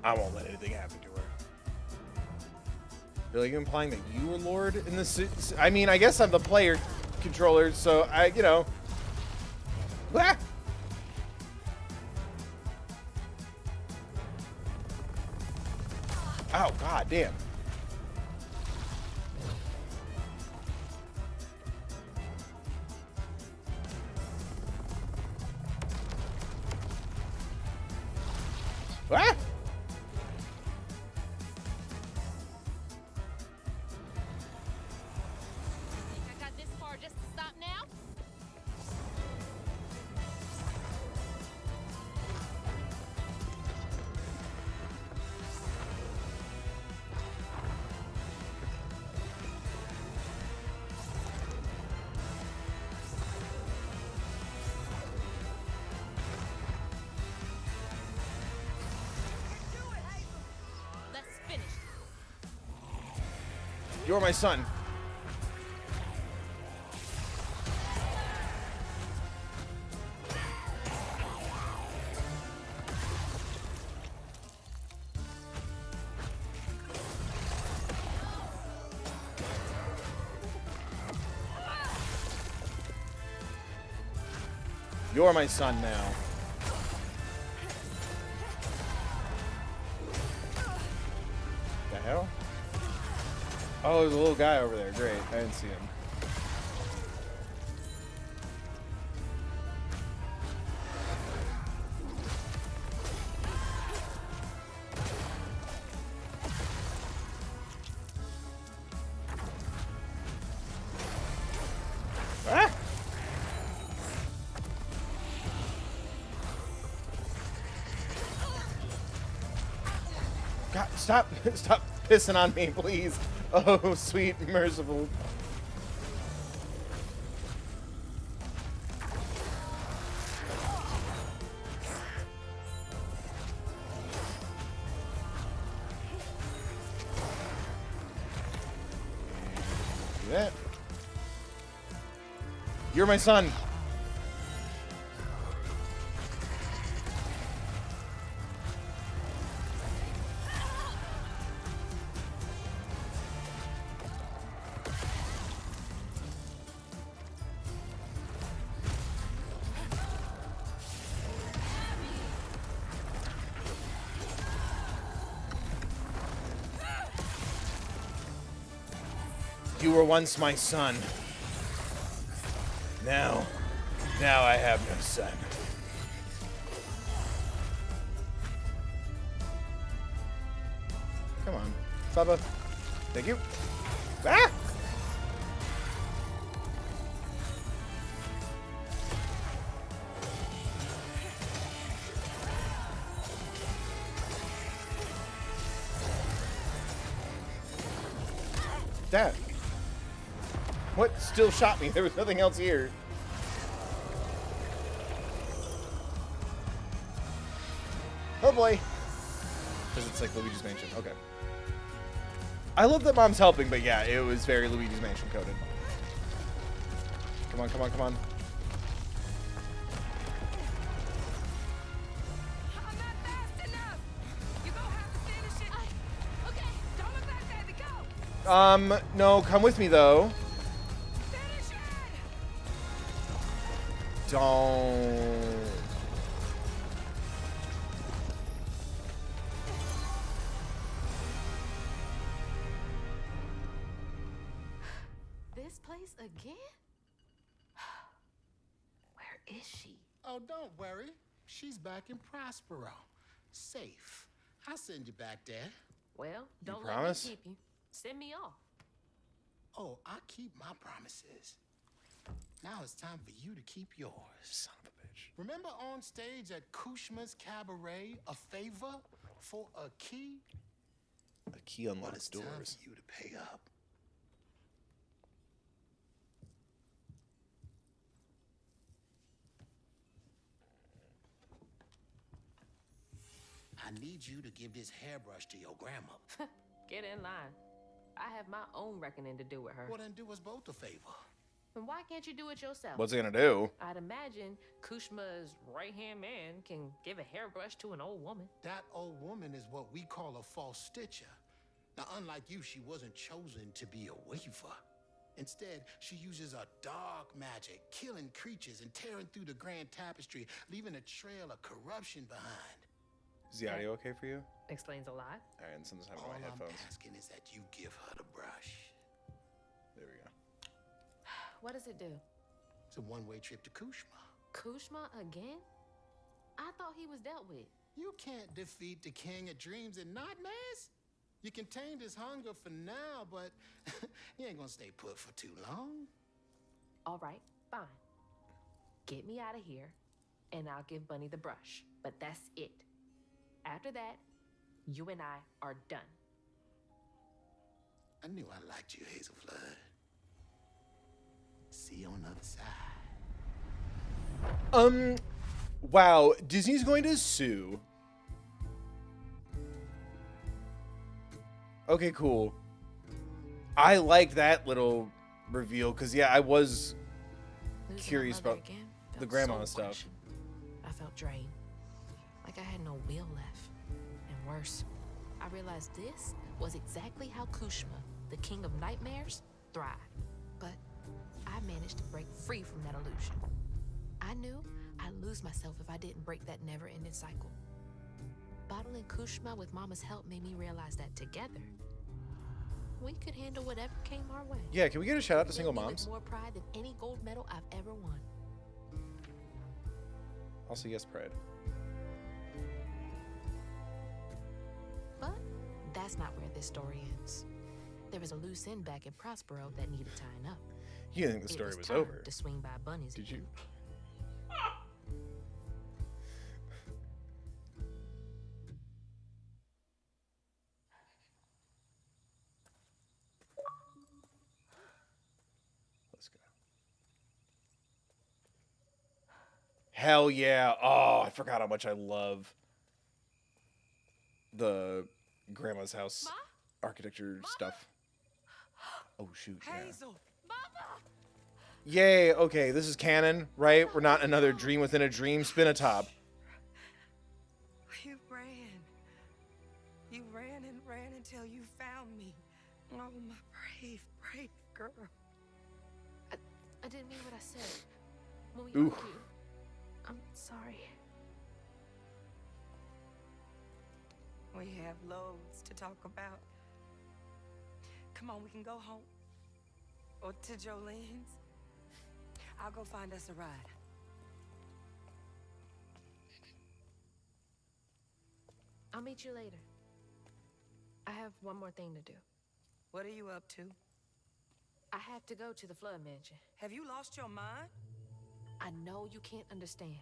I won't let anything happen to her. Really, you implying that you were Lord in this? I mean, I guess I'm the player controller, so you know. Ah! Oh, god damn. Ah! Think I got this far just to stop now? Let's finish. You're my son. You're my son now. hell? Oh, there's a little guy over there. Great. I didn't see him. Ah! God, stop pissing on me, please. Oh, sweet, merciful. Do that. You're my son. You were once my son. Now I have no son. Come on, Bubba. Thank you. Ah! Dad. What still shot me? There was nothing else here. Oh boy. Because it's like Luigi's Mansion. Okay. I love that Mom's helping, but yeah, it was very Luigi's Mansion coded. Come on, come on, come on. I'm not fast enough. You gonna have to finish it. Okay, don't look back, baby, go. No, come with me though. Finish it. Don't. This place again? Where is she? Oh, don't worry. She's back in Prospero. Safe. I'll send you back there. Well, don't let me promise? keep you. Send me off. Oh, I keep my promises. Now it's time for you to keep yours. Son of a bitch. Remember on stage at Kushma's Cabaret, a favor for a key? A key Well, unlocks it's time doors. for you to pay up. I need you to give this hairbrush to your grandmother. Get in line. I have my own reckoning to do with her. Well, then do us both a favor. And why can't you do it yourself? What's it gonna do? I'd imagine Kushma's right-hand man can give a hairbrush to an old woman. That old woman is what we call a false stitcher. Now, unlike you, she wasn't chosen to be a weaver. Instead, she uses a dark magic, killing creatures and tearing through the grand tapestry, leaving a trail of corruption behind. Is the audio okay for you? Explains a lot. All right, and sometimes I have All my I'm headphones. asking is that you give her the brush. There we go. What does it do? It's a one-way trip to Kushma. Kushma again? I thought he was dealt with. You can't defeat the king of dreams and nightmares. You contained his hunger for now, but he ain't gonna stay put for too long. All right, fine. Get me out of here, and I'll give Bunny the brush. But that's it. After that, you and I are done. I knew I liked you, Hazel Flood. See you on the other side. Wow, Disney's going to sue. Okay, cool. I like that little reveal because yeah, I was Losing my curious mother about again the felt grandma soul and stuff. crushing. I felt drained, like I had no will left. And worse, I realized this was exactly how Kushma, the king of nightmares, thrived. But I managed to break free from that illusion. I knew I'd lose myself if I didn't break that never-ending cycle. Bottling Kushma with Mama's help made me realize that together, we could handle whatever came our way. Yeah, can we get a shout out to Filled single me with moms? more pride than any gold medal I've ever won. Also, yes, pride. But that's not where this story ends. There was a loose end back in Prospero that needed tying up. You didn't think the story It was time over. to swing by bunnies. Did you? Let's go. Hell yeah. Oh, I forgot how much I love the grandma's house Ma? architecture stuff. Oh, shoot. Yeah. Hazel! Yay. Okay, this is canon, right? We're not another dream within a dream. Spin a top. You ran. You ran and ran until you found me. Oh, my brave, brave girl. I didn't mean what I said. When we Ooh. hugged you. I'm sorry. We have loads to talk about. Come on, we can go home. Or to Jolene's. I'll go find us a ride. I'll meet you later. I have one more thing to do. What are you up to? I have to go to the Flood Mansion. Have you lost your mind? I know you can't understand,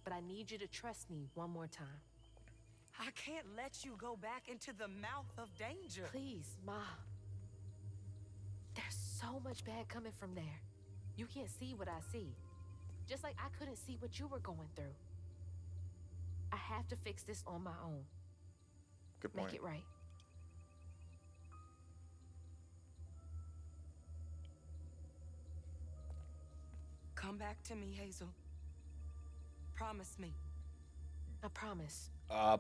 but I need you to trust me one more time. I can't let you go back into the mouth of danger. Please, Ma. There's so much bad coming from there. You can't see what I see. Just like I couldn't see what you were going through. I have to fix this on my own. Good point. Make it right. Come back to me, Hazel. Promise me. I promise.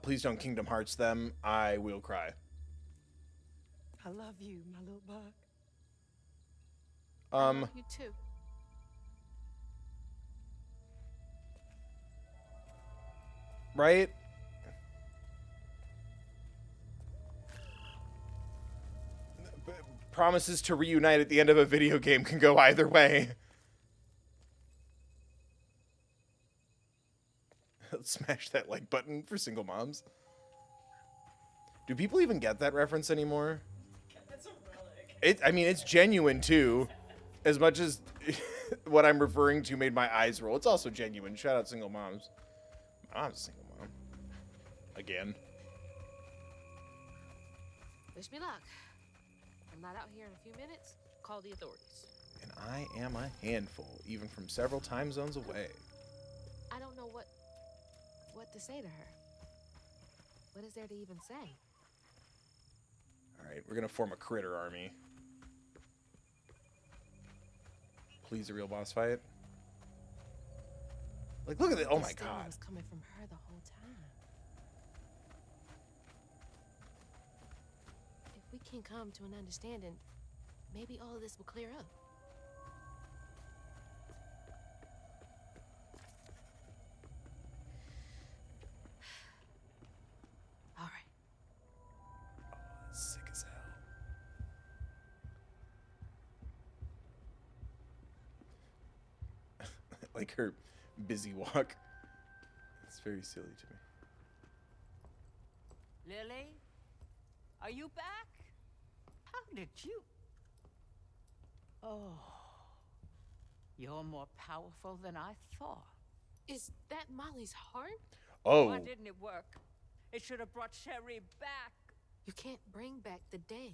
Please don't Kingdom Hearts them. I will cry. I love you, my little bug. I love you too. Right? Promises to reunite at the end of a video game can go either way. Let's smash that like button for single moms. Do people even get that reference anymore? That's a relic. I mean, it's genuine too. As much as what I'm referring to made my eyes roll, it's also genuine. Shout out single moms. My mom's a single mom. Again. Wish me luck. I'm not out here in a few minutes. Call the authorities. And I am a handful, even from several time zones away. I don't know what to say to her. What is there to even say? Alright, we're gonna form a critter army. Please, a real boss fight. Like, look at it. Oh my This thing god. was coming from her the whole time. If we can come to an understanding, maybe all of this will clear up. All right. Sick as hell. Like her busy walk. It's very silly to me. Lily? Are you back? How did you? Oh. You're more powerful than I thought. Is that Molly's heart? Oh, Why didn't it work? It should have brought Sherry back. You can't bring back the dead.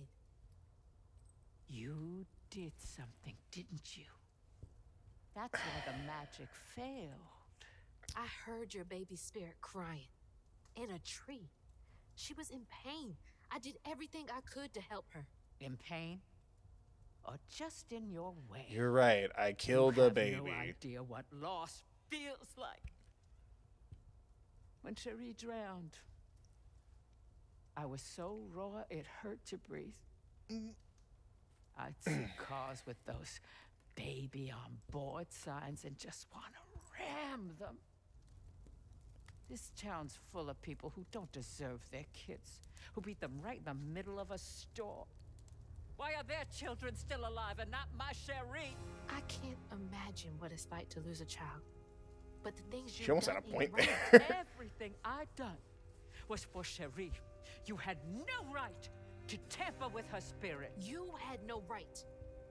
You did something, didn't you? That's why the magic failed. I heard your baby's spirit crying. In a tree. She was in pain. I did everything I could to help her. In pain? Or just in your way? you're right. I killed You a have baby. no idea what loss feels like. When Cherie drowned, I was so raw it hurt to breathe. I'd see cars with those baby on board signs and just want to ram them. This town's full of people who don't deserve their kids, who beat them right in the middle of a store. Why are their children still alive and not my Cherie? I can't imagine what it's like to lose a child. But the things She you've almost done had a ain't point right. there. Everything I done was for Cherie. You had no right to tamper with her spirit. You had no right.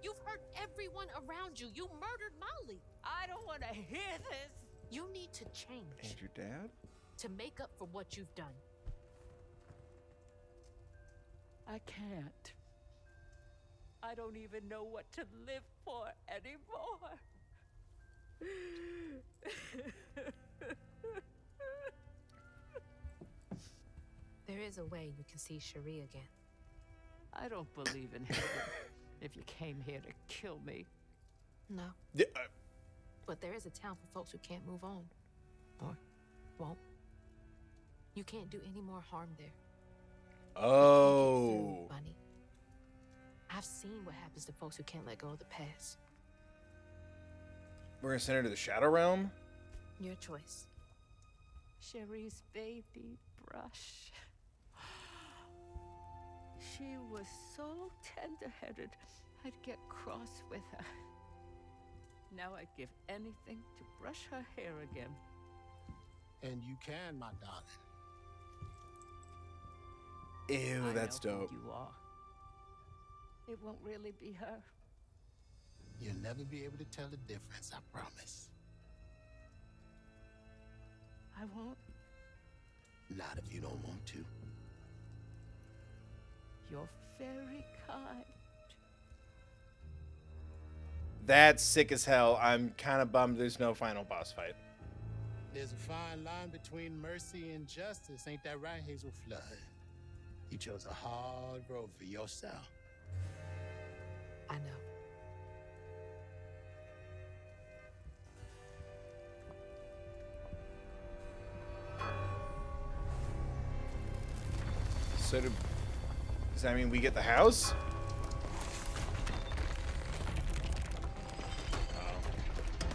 You've hurt everyone around you. You murdered Molly. I don't want to hear this. You need to change And your dad? to make up for what you've done. I can't. I don't even know what to live for anymore. There is a way you can see Cherie again. I don't believe in heaven if you came here to kill me. No. Yeah, But there is a town for folks who can't move on. Or won't. You can't do any more harm there. oh. Bunny. I've seen what happens to folks who can't let go of the past. We're gonna send her to the Shadow Realm? Your choice. Cherie's baby brush. She was so tender-headed, I'd get cross with her. Now I'd give anything to brush her hair again. And you can, my darling. Ew, I that's know who dope. you are. It won't really be her. You'll never be able to tell the difference, I promise. I won't. Not if you don't want to. You're very kind. That's sick as hell. I'm kind of bummed there's no final boss fight. There's a fine line between mercy and justice, ain't that right, Hazel Flood? You chose a hard road for yourself. I know. So does that mean we get the house?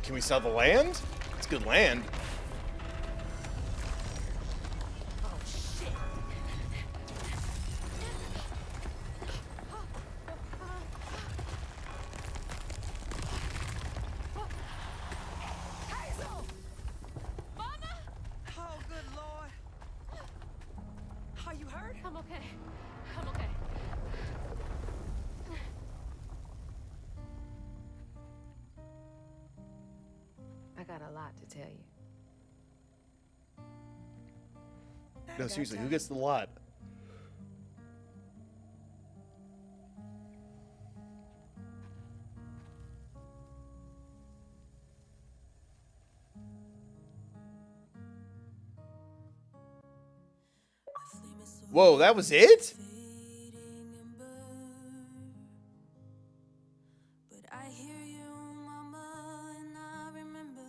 Can we sell the land? It's good land. Oh, shit. Hazel! Mama! Oh, good Lord. Are you hurt? I'm okay. I'm okay. I got a lot to tell you. No, seriously, who gets the lot? Whoa, that was it? But I hear you, mama, and I remember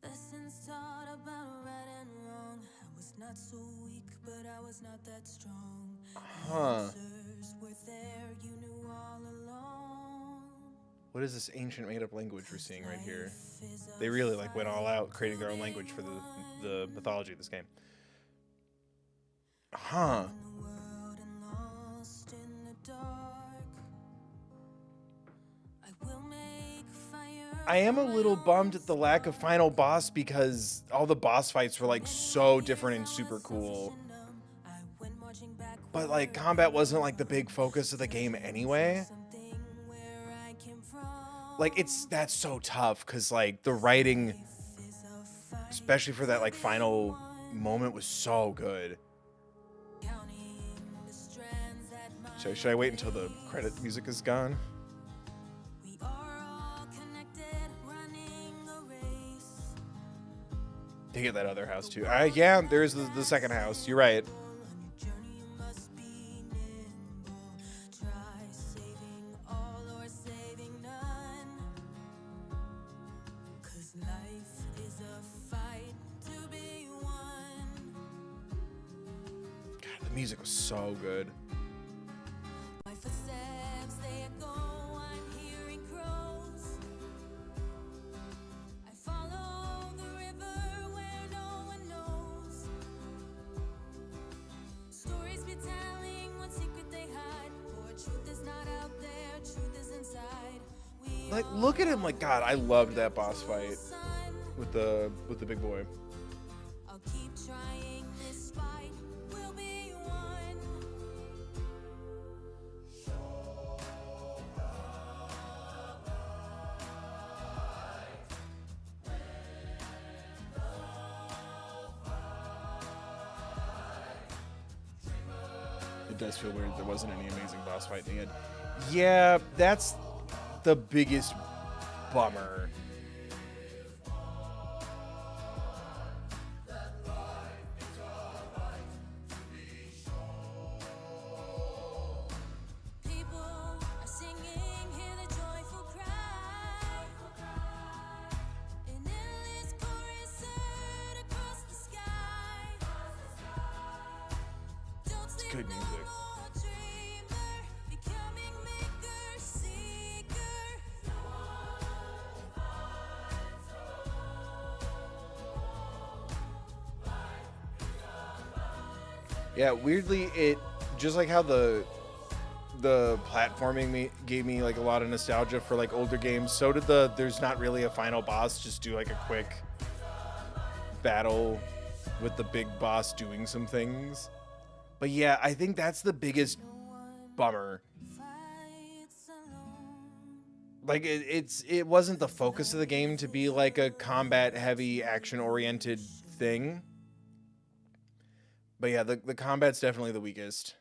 lessons taught about right and wrong. I was not so weak, but I was not that strong. Huh. Answers were there, you knew all along. What is this ancient made-up language we're seeing right here? They really like went all out creating their own language for the mythology of this game. Huh. The world and lost in the dark. I will make fire. I am a little bummed at the lack of final boss because all the boss fights were like so different and super cool. But like combat wasn't like the big focus of the game anyway. Like that's so tough because like the writing, especially for that like final moment, was so good. Should I wait until the credit music is gone? We are all connected, running a race. They get that other house too. Yeah, there's the second house. You're right. Journey must be nimble. Try saving all or saving none. 'Cause life is a fight to be won. God, the music was so good. My footsteps, they echo, I'm hearing crows. I follow the river where no one knows. Stories be telling what's like, look at him. Like, God, I loved that boss fight with the big boy. I'll keep trying, this fight will be won. It does feel weird there wasn't any amazing boss fight in the end. Yeah, that's the biggest bummer. People are singing, hear the joyful cry. An endless chorus heard across the sky. Don't sleep Good no music. more, dreamer, becoming maker, seeker. Yeah, weirdly, it just like how the platforming gave me like a lot of nostalgia for like older games. So did the there's not really a final boss, just do like a quick battle with the big boss doing some things. But yeah, I think that's the biggest bummer. Fights alone. Like it wasn't the focus of the game to be like a combat heavy action oriented thing. But yeah, the combat's definitely the weakest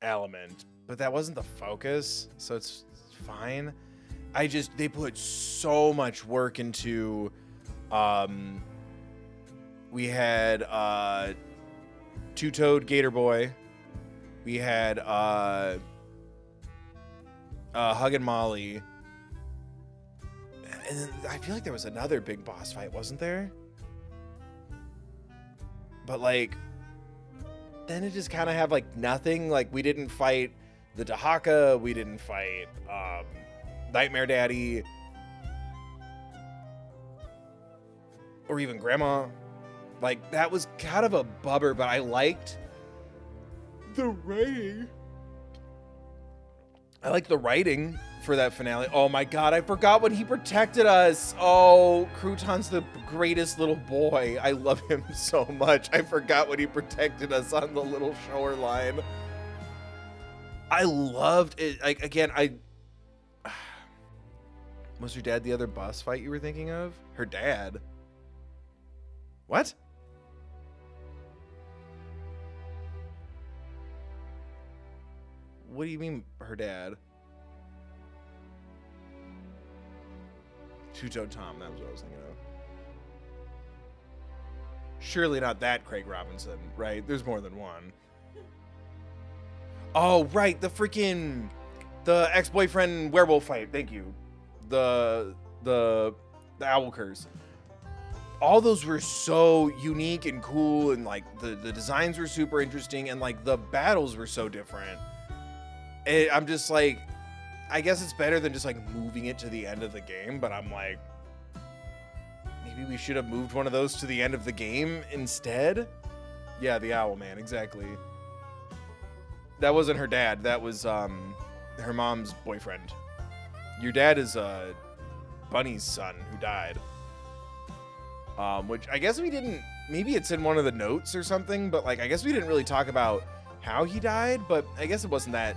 element, but that wasn't the focus, so it's fine. They put so much work into we had Two-Toed Gator Boy, we had Hug and Molly, and then I feel like there was another big boss fight, wasn't there? But like then it just kind of have like nothing. Like we didn't fight the Dahaka, we didn't fight Nightmare Daddy, or even Grandma. Like that was kind of a bummer, but I liked the writing. I like the writing for that finale. Oh my God, I forgot when he protected us. Oh, Crouton's the greatest little boy. I love him so much. I forgot when he protected us on the little shoreline. I loved it. Like, again, was her dad the other boss fight you were thinking of? Her dad? What? What do you mean, her dad? Two-Toed Tom, that was what I was thinking of. Surely not that Craig Robinson, right? There's more than one. Oh, right, the ex-boyfriend werewolf fight. Thank you. The owl curse. All those were so unique and cool, and like the designs were super interesting, and like the battles were so different. I'm just like, I guess it's better than just like moving it to the end of the game, but I'm like, maybe we should have moved one of those to the end of the game instead. Yeah, the owl man, exactly. That wasn't her dad. That was her mom's boyfriend. Your dad is Bunny's son who died. Which I guess we didn't, maybe it's in one of the notes or something, but like I guess we didn't really talk about how he died, but I guess it wasn't that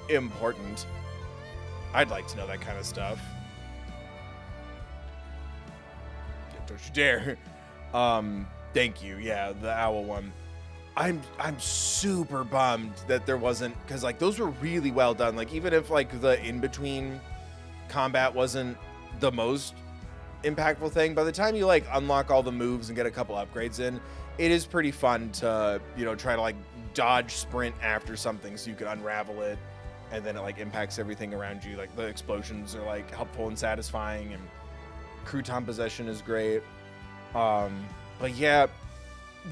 important. I'd like to know that kind of stuff. Don't you dare. Thank you. Yeah, the owl one. I'm super bummed that there wasn't, because like those were really well done. Like even if like the in-between combat wasn't the most impactful thing, by the time you like unlock all the moves and get a couple upgrades in, it is pretty fun to, you know, try to like dodge sprint after something so you can unravel it, and then it like impacts everything around you. Like the explosions are like helpful and satisfying, and crouton possession is great. But yeah,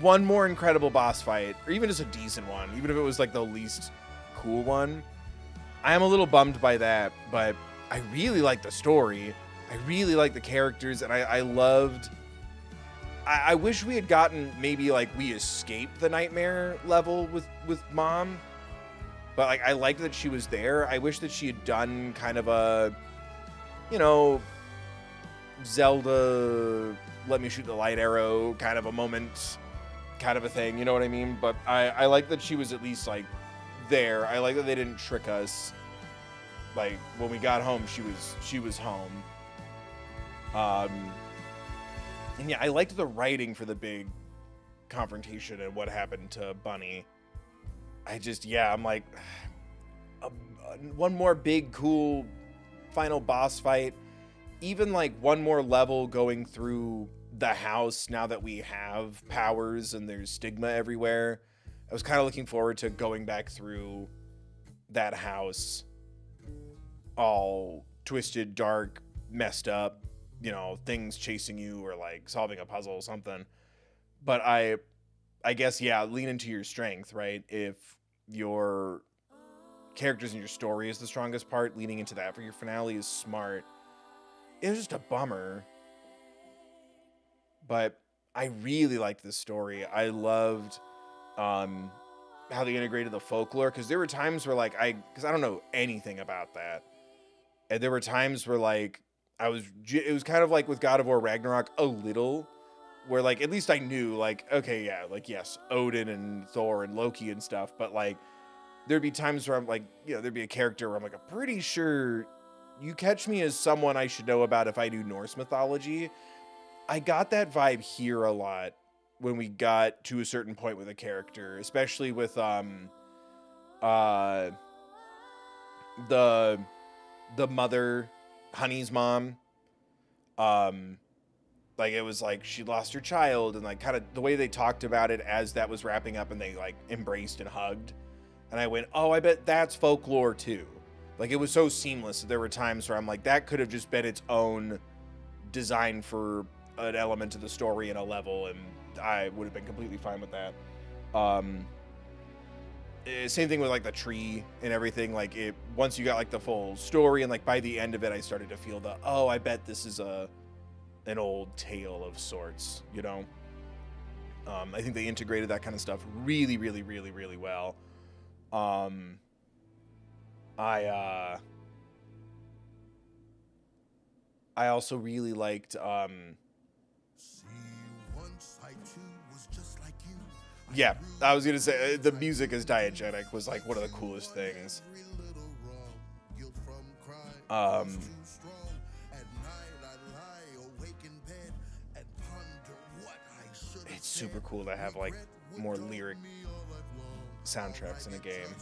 one more incredible boss fight, or even just a decent one, even if it was like the least cool one. I am a little bummed by that, but I really like the story. I really like the characters, and I loved... I wish we had gotten maybe like we escaped the nightmare level with Mom. But like, I liked that she was there. I wish that she had done kind of a, you know, Zelda, let me shoot the light arrow kind of a moment, kind of a thing. You know what I mean? But I like that she was at least like there. I like that they didn't trick us. Like when we got home, she was home. And yeah, I liked the writing for the big confrontation and what happened to Bunny. I'm like, one more big, cool final boss fight. Even like one more level going through the house now that we have powers and there's stigma everywhere. I was kind of looking forward to going back through that house. All twisted, dark, messed up, you know, things chasing you or like solving a puzzle or something. But I guess, yeah, lean into your strength, right? If your characters and your story is the strongest part, leaning into that for your finale is smart. It was just a bummer. But I really liked this story. I loved how they integrated the folklore, because there were times where like because I don't know anything about that. And there were times where like it was kind of like with God of War Ragnarok a little, where like at least I knew like, okay, yeah, like yes, Odin and Thor and Loki and stuff, but like there'd be times where I'm like, you know, there'd be a character where I'm like, I'm pretty sure you catch me as someone I should know about if I do Norse mythology. I got that vibe here a lot when we got to a certain point with a character, especially with the mother, Honey's mom. Like it was like she lost her child, and like kind of the way they talked about it as that was wrapping up and they like embraced and hugged. And I went, oh, I bet that's folklore too. Like it was so seamless that there were times where I'm like, that could have just been its own design for an element of the story and a level, and I would have been completely fine with that. Same thing with like the tree and everything. Like it, once you got like the full story and like by the end of it, I started to feel the, oh, I bet this is an old tale of sorts, you know? I think they integrated that kind of stuff really, really, really, really well. I also really liked, yeah, I was gonna say the music is diegetic was like one of the coolest things. It's super cool to have like more lyric soundtracks in a game.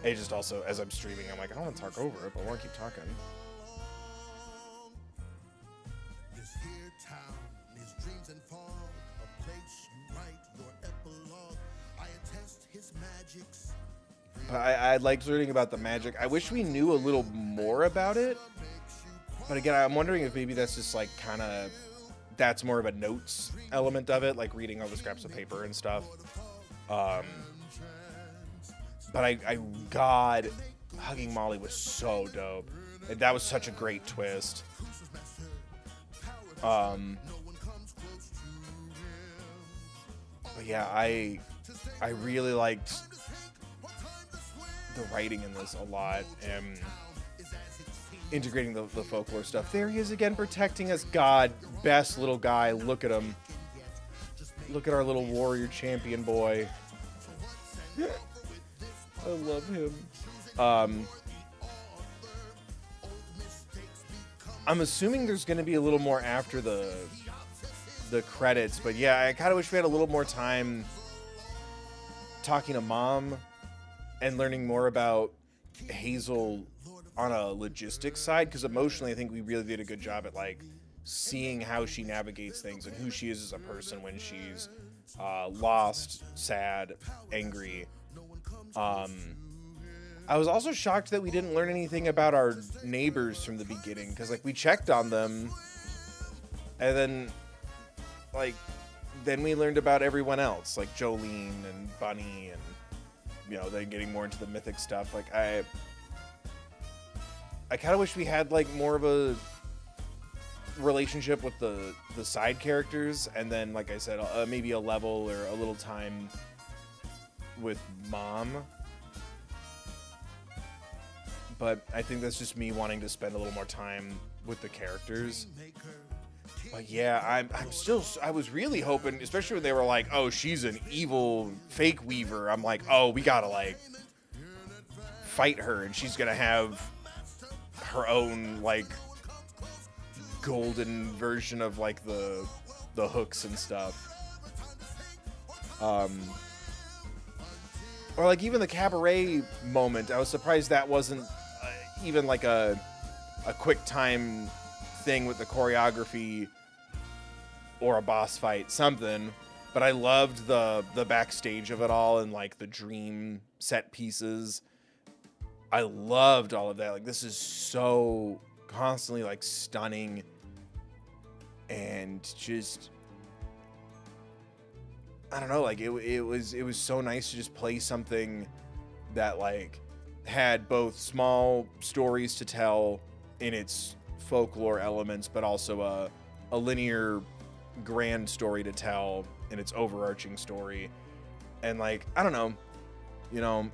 It just also, as I'm streaming, I'm like, I don't want to talk over it, but I want to keep talking. This here town is dreams and fog, a place you write your epilogue. I attest his magics. I liked learning about the magic. I wish we knew a little more about it. But again, I'm wondering if maybe that's just like kind of, that's more of a notes element of it, like reading all the scraps of paper and stuff. But God, hugging Molly was so dope. And that was such a great twist. But yeah, I really liked the writing in this a lot, and integrating the folklore stuff. There he is again, protecting us. God, best little guy. Look at him. Look at our little warrior champion boy. I love him. I'm assuming there's going to be a little more after the credits, but yeah, I kind of wish we had a little more time talking to Mom and learning more about Hazel on a logistics side, because emotionally I think we really did a good job at like seeing how she navigates things and who she is as a person when she's lost, sad, angry. I was also shocked that we didn't learn anything about our neighbors from the beginning, because like we checked on them and then we learned about everyone else, like Jolene and Bunny, and you know, then getting more into the mythic stuff. Like I kind of wish we had like more of a relationship with the side characters, and then like I said, maybe a level or a little time with Mom. but I think that's just me wanting to spend a little more time with the characters. But yeah, I was really hoping, especially when they were like, oh, she's an evil fake weaver. I'm like, oh, we gotta like fight her, and she's gonna have her own like golden version of like the hooks and stuff. Or like even the cabaret moment, I was surprised that wasn't even like a quick time thing with the choreography or a boss fight, something. But I loved the backstage of it all and like the dream set pieces. I loved all of that. Like, this is so constantly like stunning and just, I don't know, like it was so nice to just play something that like had both small stories to tell in its folklore elements, but also a linear grand story to tell in its overarching story. And like, I don't know, you know,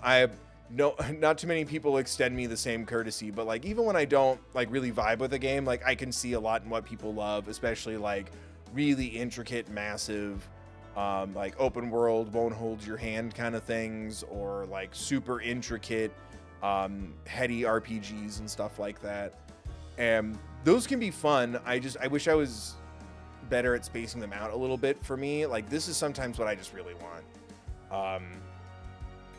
not too many people extend me the same courtesy, but like even when I don't like really vibe with a game, like I can see a lot in what people love, especially like really intricate, massive, like open world, won't hold your hand kind of things, or like super intricate, heady RPGs and stuff like that. And those can be fun. I wish I was better at spacing them out a little bit for me. Like, this is sometimes what I just really want.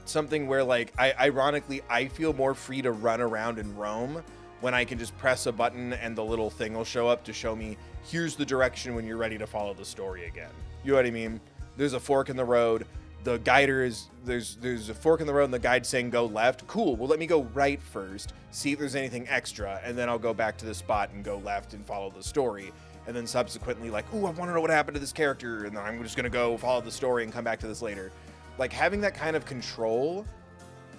Something where like ironically I feel more free to run around and roam when I can just press a button and the little thing will show up to show me here's the direction when you're ready to follow the story again. You know what I mean? There's a fork in the road. The guider is there's a fork in the road and the guide's saying go left. Cool. Well, let me go right first, see if there's anything extra, and then I'll go back to the spot and go left and follow the story. And then subsequently like, ooh, I want to know what happened to this character, and then I'm just gonna go follow the story and come back to this later. Like, having that kind of control,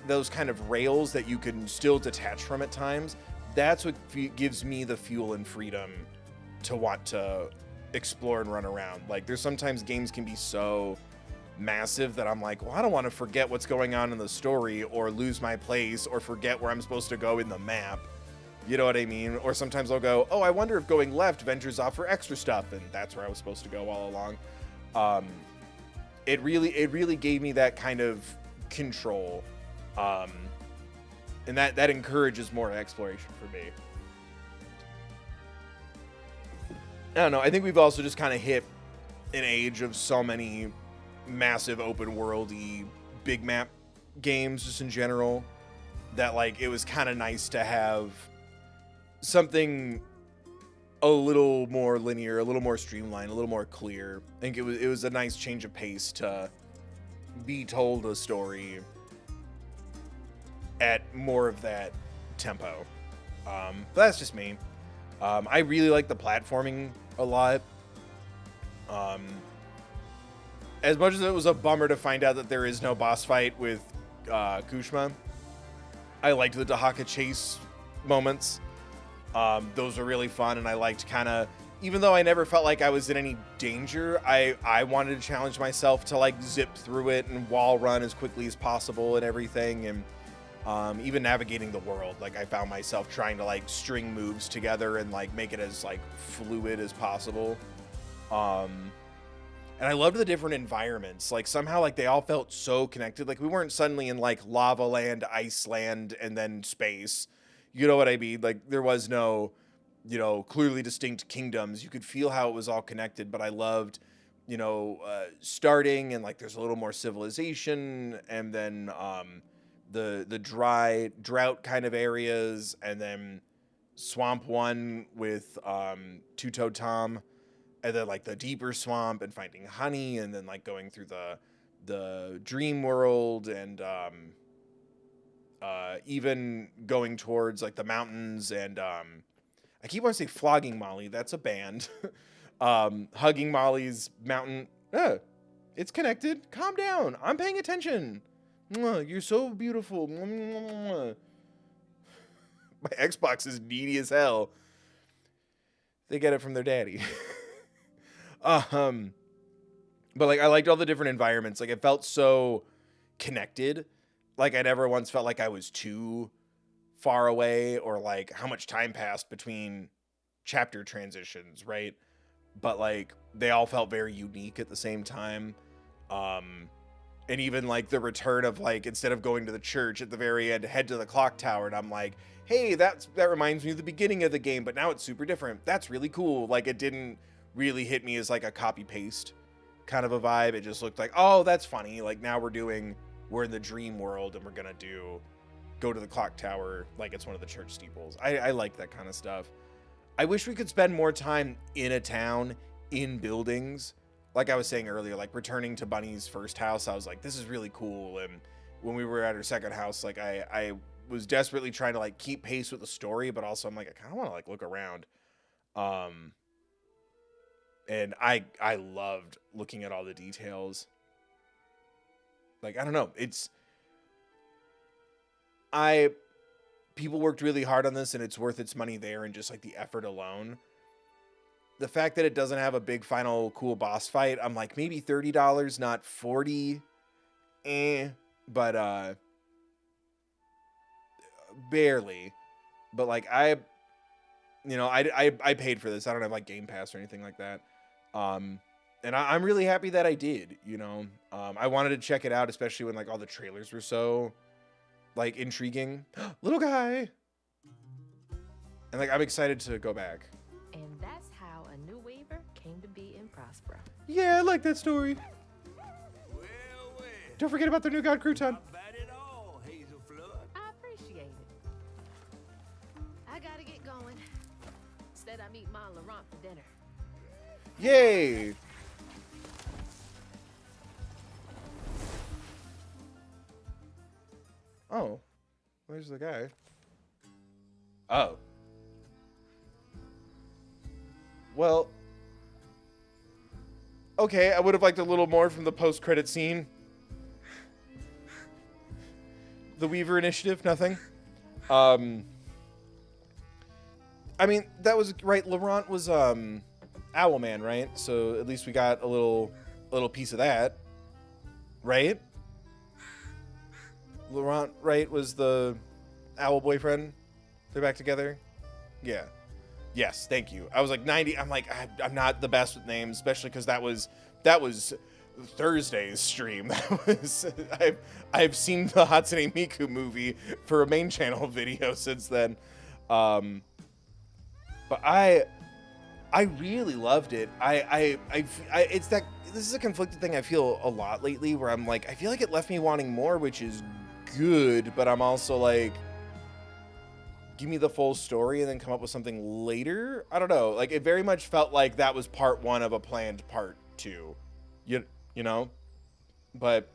those kind of rails that you can still detach from at times, that's what gives me the fuel and freedom to want to explore and run around. Like, there's sometimes games can be so massive that I'm like, well, I don't want to forget what's going on in the story or lose my place or forget where I'm supposed to go in the map. You know what I mean? Or sometimes I'll go, oh, I wonder if going left ventures off for extra stuff, and that's where I was supposed to go all along. It really gave me that kind of control, and that encourages more exploration for me. I don't know. I think we've also just kind of hit an age of so many massive open worldy big map games just in general that like it was kind of nice to have something a little more linear, a little more streamlined, a little more clear. I think it was a nice change of pace to be told a story at more of that tempo. But that's just me. I really like the platforming a lot. As much as it was a bummer to find out that there is no boss fight with Kushma, I liked the Dahaka chase moments. Those were really fun, and I liked kind of, even though I never felt like I was in any danger, I wanted to challenge myself to like zip through it and wall run as quickly as possible and everything. And even navigating the world, like I found myself trying to like string moves together and like make it as like fluid as possible. And I loved the different environments. Like somehow like they all felt so connected. Like we weren't suddenly in like lava land, ice land, and then space. You know what I mean? Like there was no, you know, clearly distinct kingdoms. You could feel how it was all connected, but I loved, you know, starting and like there's a little more civilization, and then the drought kind of areas, and then Swamp 1 with Two-Toed Tom, and then like the deeper swamp and finding honey, and then like going through the dream world, and even going towards like the mountains, and I keep wanting to say Flogging Molly. That's a band. Hugging Molly's mountain. It's connected. Calm down. I'm paying attention. Mwah, you're so beautiful. Mwah, mwah, mwah. My Xbox is needy as hell. They get it from their daddy. But like I liked all the different environments. Like it felt so connected. Like I never once felt like I was too far away or like how much time passed between chapter transitions, right? But like they all felt very unique at the same time. And even like the return of like, instead of going to the church at the very end, head to the clock tower, and I'm like, hey, that reminds me of the beginning of the game, but now it's super different. That's really cool. Like it didn't really hit me as like a copy paste kind of a vibe. It just looked like, oh, that's funny. Like now we're in the dream world and we're gonna go to the clock tower like it's one of the church steeples. I like that kind of stuff. I wish we could spend more time in a town, in buildings. Like I was saying earlier, like returning to Bunny's first house, I was like, this is really cool. And when we were at her second house, like I was desperately trying to like keep pace with the story, but also I'm like, I kind of want to like look around. And I loved looking at all the details. Like, I don't know. People worked really hard on this, and it's worth its money there, and just like the effort alone. The fact that it doesn't have a big final cool boss fight, I'm like, maybe $30, not $40. But barely. But like I paid for this. I don't have like Game Pass or anything like that. And I'm really happy that I did, you know. I wanted to check it out, especially when like all the trailers were so like intriguing. Little guy. And like I'm excited to go back. And that's how a new Weaver came to be in Prospero. Yeah, I like that story. Well, Don't forget about the new God Crouton. not bad at all, Hazel Flood. I appreciate it. I gotta get going. Instead, I meet Ma and Laurent for dinner. Yay! Oh, where's the guy? Oh. Well, okay, I would have liked a little more from the post-credit scene. The Weaver Initiative, nothing. I mean, that was right. Laurent was Owlman, right? So at least we got a little piece of that, right? Laurent, right, was the owl boyfriend. They're back together. Yeah. Yes, thank you. I was like 90. I'm like, I'm not the best with names, especially because that was Thursday's stream. That was I've seen the Hatsune Miku movie for a main channel video since then. But I really loved it. It's that this is a conflicted thing I feel a lot lately, where I'm like, I feel like it left me wanting more, which is good, but I'm also like, give me the full story and then come up with something later. I don't know. Like, it very much felt like that was part one of a planned part two. You know? But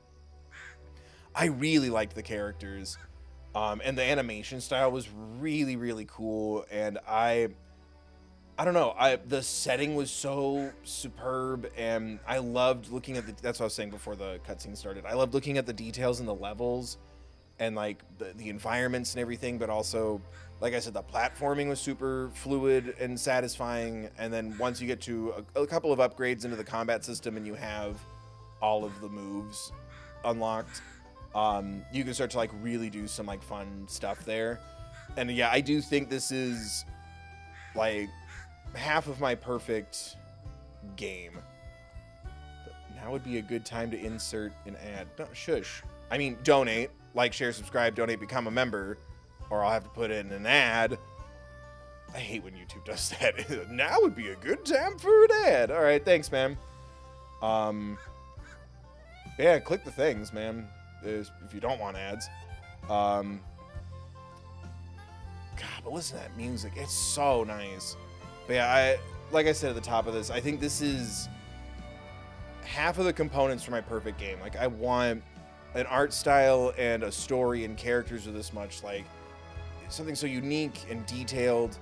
I really liked the characters. And the animation style was really, really cool. And I don't know. The setting was so superb, and I loved looking at that's what I was saying before the cutscene started. I loved looking at the details in the levels and like the environments and everything, but also, like I said, the platforming was super fluid and satisfying. And then once you get to a couple of upgrades into the combat system and you have all of the moves unlocked, you can start to like really do some like fun stuff there. And yeah, I do think this is like half of my perfect game. Now would be a good time to insert an ad. No, shush. I mean, donate. Like, share, subscribe, donate, become a member, or I'll have to put in an ad. I hate when YouTube does that. Now would be a good time for an ad. All right, thanks, man. Yeah, click the things, man, if you don't want ads. God, but listen to that music. It's so nice. But yeah, like I said at the top of this, I think this is half of the components for my perfect game. Like, I want an art style and a story and characters are this much, like something so unique and detailed.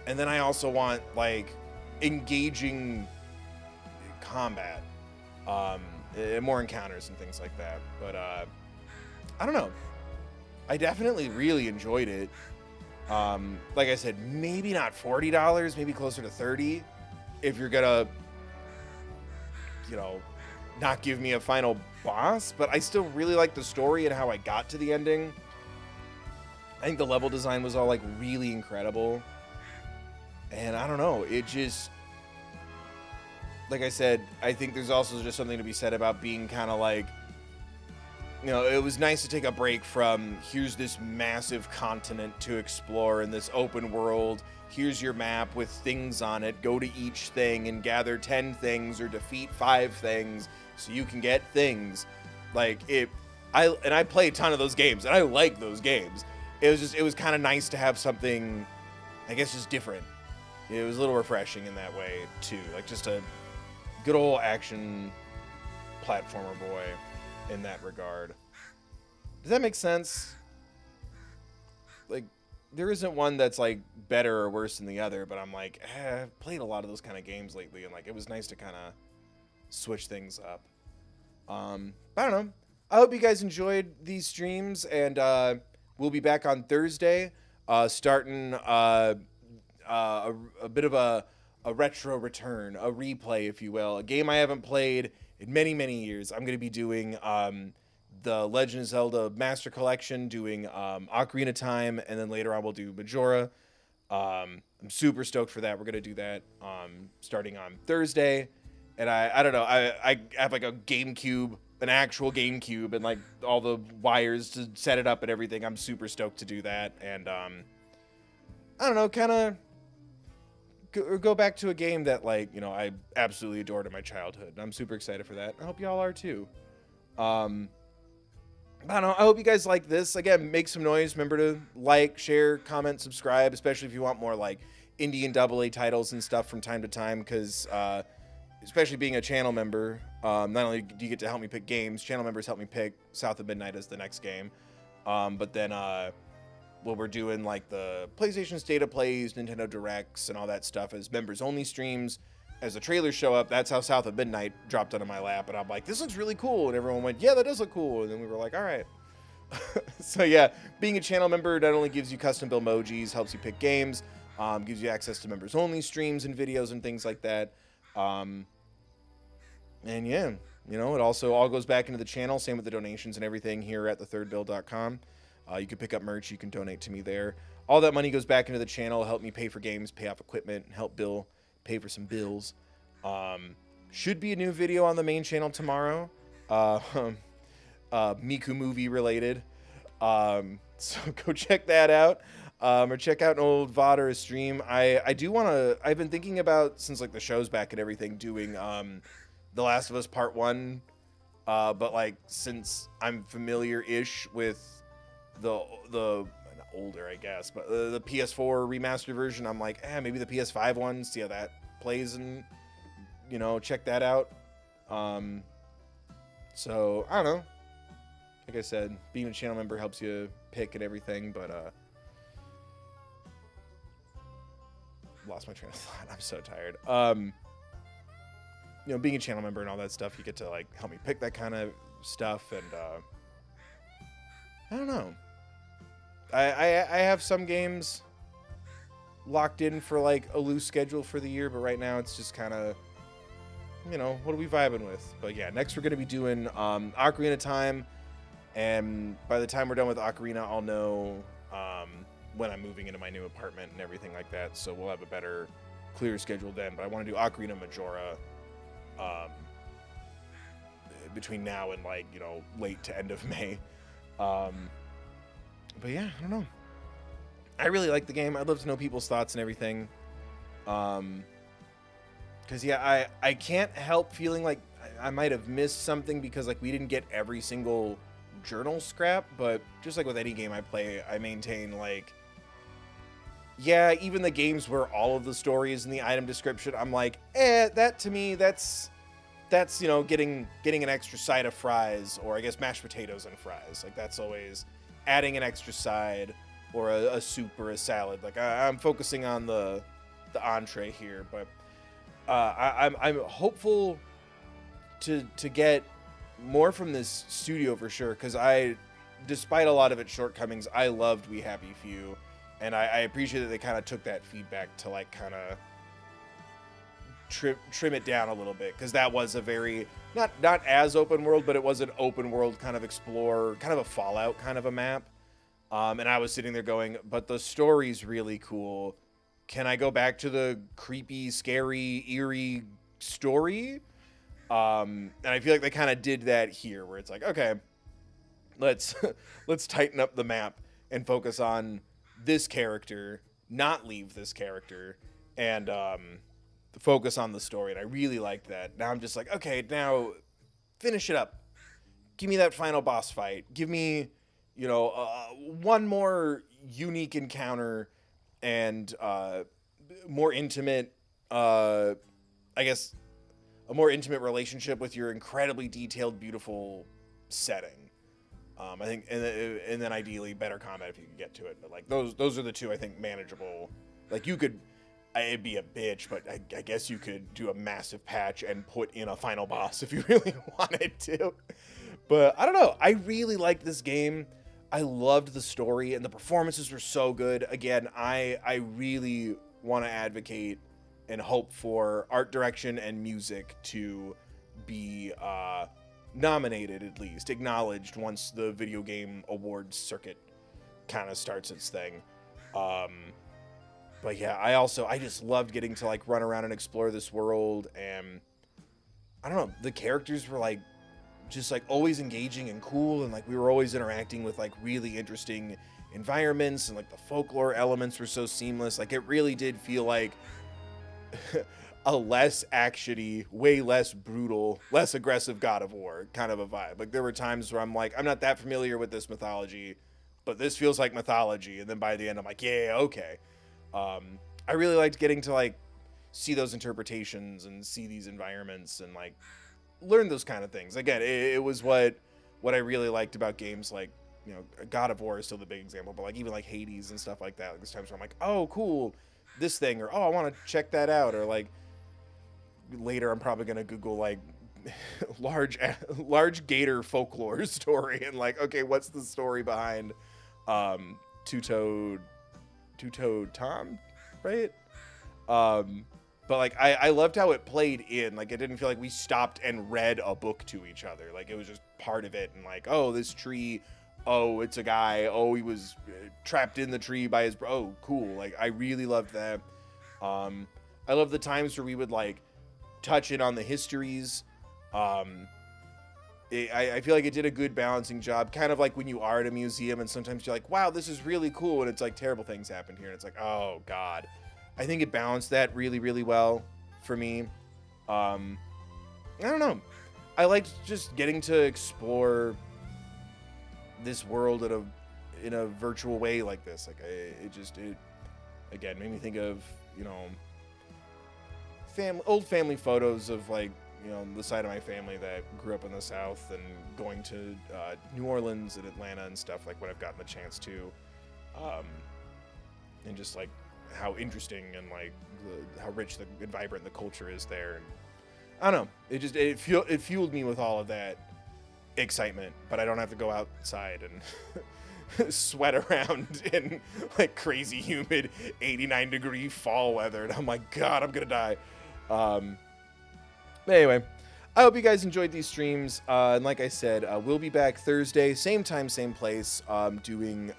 And then I also want like engaging combat, more encounters and things like that. But I don't know. I definitely really enjoyed it. Like I said, maybe not $40, maybe closer to $30 if you're gonna, you know, not give me a final boss. But I still really like the story and how I got to the ending. I think the level design was all like really incredible. And I don't know, it just, like I said, I think there's also just something to be said about being kind of like, you know, it was nice to take a break from here's this massive continent to explore in this open world. Here's your map with things on it. Go to each thing and gather 10 things or defeat 5 things so you can get things. Like I play a ton of those games and I like those games. It was kind of nice to have something, I guess, just different. It was a little refreshing in that way too. Like just a good old action platformer boy in that regard. Does that make sense? Like, there isn't one that's like better or worse than the other, but I'm like, I've played a lot of those kind of games lately, and like it was nice to kind of switch things up. I don't know. I hope you guys enjoyed these streams, and we'll be back on Thursday, starting a bit of a retro return, a replay, if you will, a game I haven't played in many years. I'm going to be doing the Legend of Zelda Master Collection, doing Ocarina of Time, and then later on we'll do Majora. I'm super stoked for that. We're going to do that starting on Thursday. And I don't know, I have like a GameCube, an actual GameCube, and like all the wires to set it up and everything. I'm super stoked to do that. And I don't know, kind of go back to a game that, like, you know, I absolutely adored in my childhood. I'm super excited for that. I hope y'all are too. I don't know. I hope you guys like this. Again, make some noise. Remember to like, share, comment, subscribe, especially if you want more like indie and AA titles and stuff from time to time, because especially being a channel member, not only do you get to help me pick games, channel members help me pick South of Midnight as the next game, but then well, we're doing like the PlayStation State of Plays, Nintendo Directs, and all that stuff as members only streams. As the trailers show up, that's how South of Midnight dropped onto my lap, and I'm like, this looks really cool, and everyone went, yeah, that does look cool, and then we were like, all right. So yeah, being a channel member not only gives you custom build emojis, helps you pick games, gives you access to members only streams and videos and things like that, and yeah, you know, it also all goes back into the channel. Same with the donations and everything here at thethirdbill.com. You can pick up merch, you can donate to me there. All that money goes back into the channel, help me pay for games, pay off equipment, help Bill pay for some bills. Should be a new video on the main channel tomorrow, Miku movie related, so go check that out, or check out an old VOD or a stream. I do want to, I've been thinking about, since like the show's back and everything, doing The Last of Us Part 1, but like since I'm familiar-ish with the older, I guess, but the PS4 remastered version, I'm like, maybe the PS5 one, see how that plays, and, you know, check that out. So I don't know, like I said, being a channel member helps you pick and everything, but lost my train of thought. I'm so tired. You know, being a channel member and all that stuff, you get to like help me pick that kind of stuff, and I don't know. I have some games locked in for like a loose schedule for the year, but right now it's just kind of, you know, what are we vibing with? But yeah, next we're going to be doing Ocarina of Time, and by the time we're done with Ocarina, I'll know when I'm moving into my new apartment and everything like that, so we'll have a better, clearer schedule then. But I want to do Ocarina Majora between now and, like, you know, late to end of May. But yeah, I don't know. I really like the game. I'd love to know people's thoughts and everything. Because, yeah, I can't help feeling like I might have missed something, because, like, we didn't get every single journal scrap. But just like with any game I play, I maintain, like, yeah, even the games where all of the story is in the item description, I'm like, that to me, that's you know, getting an extra side of fries, or I guess mashed potatoes and fries. Like, that's always adding an extra side, or a soup or a salad. Like, I'm focusing on the entree here, but I'm hopeful to get more from this studio for sure, because despite a lot of its shortcomings, I loved We Happy Few, and I appreciate that they kind of took that feedback to, like, kind of trim it down a little bit, because that was a very not as open world, but it was an open world kind of explore, kind of a Fallout kind of a map. And I was sitting there going, but the story's really cool. Can I go back to the creepy, scary, eerie story? And I feel like they kind of did that here, where it's like, okay, let's let's tighten up the map and focus on this character, not leave this character, and focus on the story. And I really liked that. Now I'm just like, okay, now finish it up. Give me that final boss fight. Give me, you know, one more unique encounter and more intimate, I guess, a more intimate relationship with your incredibly detailed, beautiful setting. I think, and then ideally better combat if you can get to it. But like those are the two I think manageable. Like you could, it'd be a bitch, but I guess you could do a massive patch and put in a final boss if you really wanted to. But I don't know. I really liked this game. I loved the story and the performances were so good. Again, I really want to advocate and hope for art direction and music to be nominated, at least acknowledged, once the video game awards circuit kind of starts its thing. But yeah, I just loved getting to like run around and explore this world, and I don't know, the characters were like just like always engaging and cool, and like we were always interacting with like really interesting environments, and like the folklore elements were so seamless. Like it really did feel like a less actiony, way less brutal, less aggressive God of War kind of a vibe. Like there were times where I'm like, I'm not that familiar with this mythology, but this feels like mythology. And then by the end, I'm like, yeah, okay. I really liked getting to like see those interpretations and see these environments and like learn those kind of things. Again, it was what I really liked about games like, you know, God of War is still the big example, but like even like Hades and stuff like that. Like there's times where I'm like, oh, cool, this thing, or oh, I want to check that out, or like later I'm probably gonna Google like large gator folklore story and like, okay, what's the story behind Two-Toed Tom, right? But like I loved how it played in. Like it didn't feel like we stopped and read a book to each other. Like it was just part of it. And like, oh, this tree, oh, it's a guy, oh, he was trapped in the tree by his oh, cool. Like I really loved that. I love the times where we would like touch in on the histories. I feel like it did a good balancing job, kind of like when you are at a museum and sometimes you're like, wow, this is really cool, and it's like terrible things happened here, and it's like, oh god. I think it balanced that really, really well for me. I don't know. I liked just getting to explore this world in a virtual way like this. Like it again made me think of, you know, old family photos of like, you know, the side of my family that grew up in the South and going to New Orleans and Atlanta and stuff, like when I've gotten the chance to, and just like how interesting and like how rich and vibrant the culture is there. And I don't know, it fueled me with all of that excitement, but I don't have to go outside and sweat around in like crazy humid 89-degree fall weather, and I'm like, god, I'm gonna die. But anyway, I hope you guys enjoyed these streams. And like I said, we'll be back Thursday, same time, same place, doing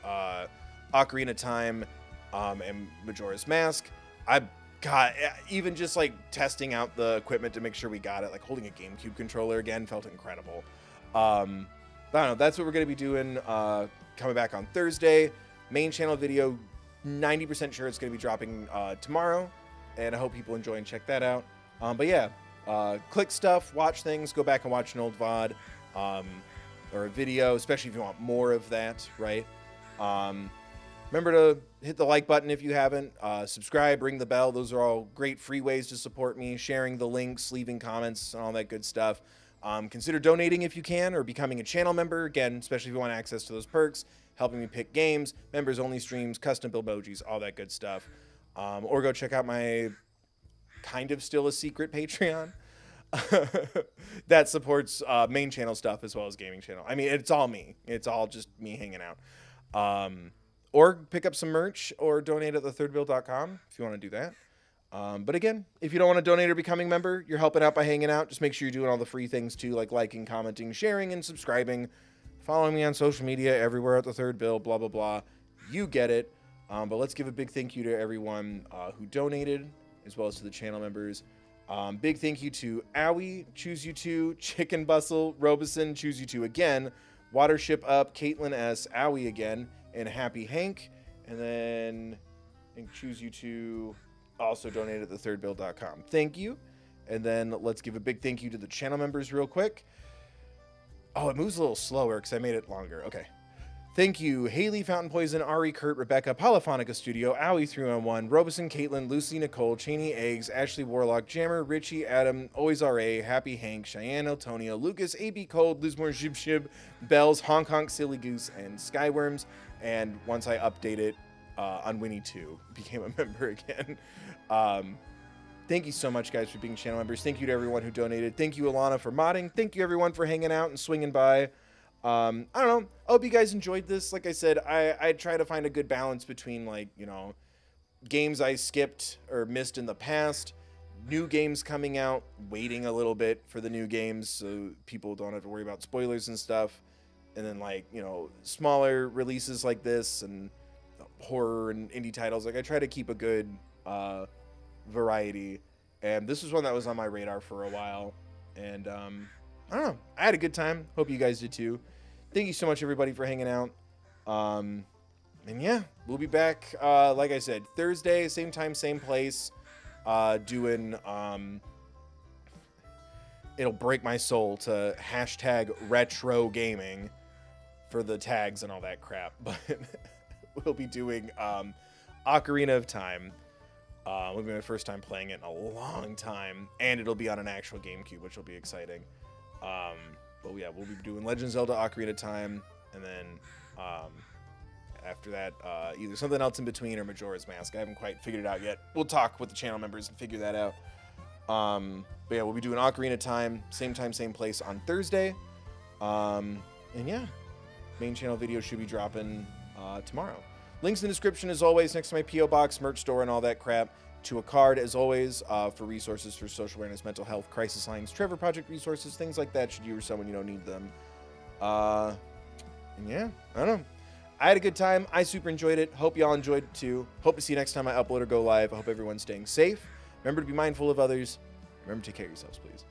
Ocarina of Time and Majora's Mask. I got, even just like testing out the equipment to make sure we got it, like holding a GameCube controller again felt incredible. But I don't know, that's what we're going to be doing coming back on Thursday. Main channel video, 90% sure it's going to be dropping tomorrow. And I hope people enjoy and check that out. But yeah, click stuff, watch things, go back and watch an old VOD or a video, especially if you want more of that, right? Remember to hit the like button if you haven't. Subscribe, ring the bell. Those are all great free ways to support me. Sharing the links, leaving comments, and all that good stuff. Consider donating if you can, or becoming a channel member. Again, especially if you want access to those perks, helping me pick games, members-only streams, custom Bilbojis, all that good stuff. Or go check out my kind of still a secret Patreon that supports main channel stuff as well as gaming channel. I mean, it's all me. It's all just me hanging out. Or pick up some merch or donate at thethirdbill.com if you want to do that. But again, if you don't want to donate or becoming a member, you're helping out by hanging out. Just make sure you're doing all the free things too, like liking, commenting, sharing, and subscribing following me on social media everywhere at the Third Bill, blah, blah, blah. You get it. But let's give a big thank you to everyone who donated, as well as to the channel members. Big thank you to Owie, Choose You Two, Chicken Bustle, Robeson, Choose You Two again, Watership Up, Caitlin S, Owie again, and Happy Hank. And then I think Choose You Two also donated at thethirdbill.com. Thank you. And then let's give a big thank you to the channel members real quick. Oh, it moves a little slower because I made it longer. Okay. Thank you, Haley, Fountain Poison, Ari, Kurt, Rebecca, Polyphonica Studio, Owie 311, Robeson, Caitlin, Lucy, Nicole, Cheney, Eggs, Ashley, Warlock, Jammer, Richie, Adam, Always RA, Happy Hank, Cheyenne, Eltonia, Lucas, AB Cold, Lizmore, Shib Shib, Bells, Honk Honk, Silly Goose, and Skyworms. And once I update it on Winnie 2, became a member again. Thank you so much, guys, for being channel members. Thank you to everyone who donated. Thank you, Alana, for modding. Thank you, everyone, for hanging out and swinging by. I don't know. I hope you guys enjoyed this. Like I said, I try to find a good balance between, like, you know, games I skipped or missed in the past, new games coming out, waiting a little bit for the new games so people don't have to worry about spoilers and stuff, and then, like, you know, smaller releases like this and horror and indie titles. Like, I try to keep a good variety, and this was one that was on my radar for a while, and I don't know. I had a good time. Hope you guys did too. Thank you so much, everybody, for hanging out. And yeah, we'll be back, like I said, Thursday, same time, same place, doing, it'll break my soul to hashtag retro gaming for the tags and all that crap, but we'll be doing Ocarina of Time. It'll be my first time playing it in a long time, and it'll be on an actual GameCube, which will be exciting. But yeah, we'll be doing Legend of Zelda Ocarina of Time, and then after that, either something else in between or Majora's Mask. I haven't quite figured it out yet. We'll talk with the channel members and figure that out. But yeah, we'll be doing Ocarina of Time, same place on Thursday. And yeah, main channel video should be dropping tomorrow. Links in the description, as always, next to my P.O. Box, merch store, and all that crap. To a card, as always, for resources for social awareness, mental health, crisis lines, Trevor Project resources, things like that, should you or someone you don't need them. And yeah, I don't know. I had a good time. I super enjoyed it. Hope y'all enjoyed it too. Hope to see you next time I upload or go live. I hope everyone's staying safe. Remember to be mindful of others. Remember to take care of yourselves, please.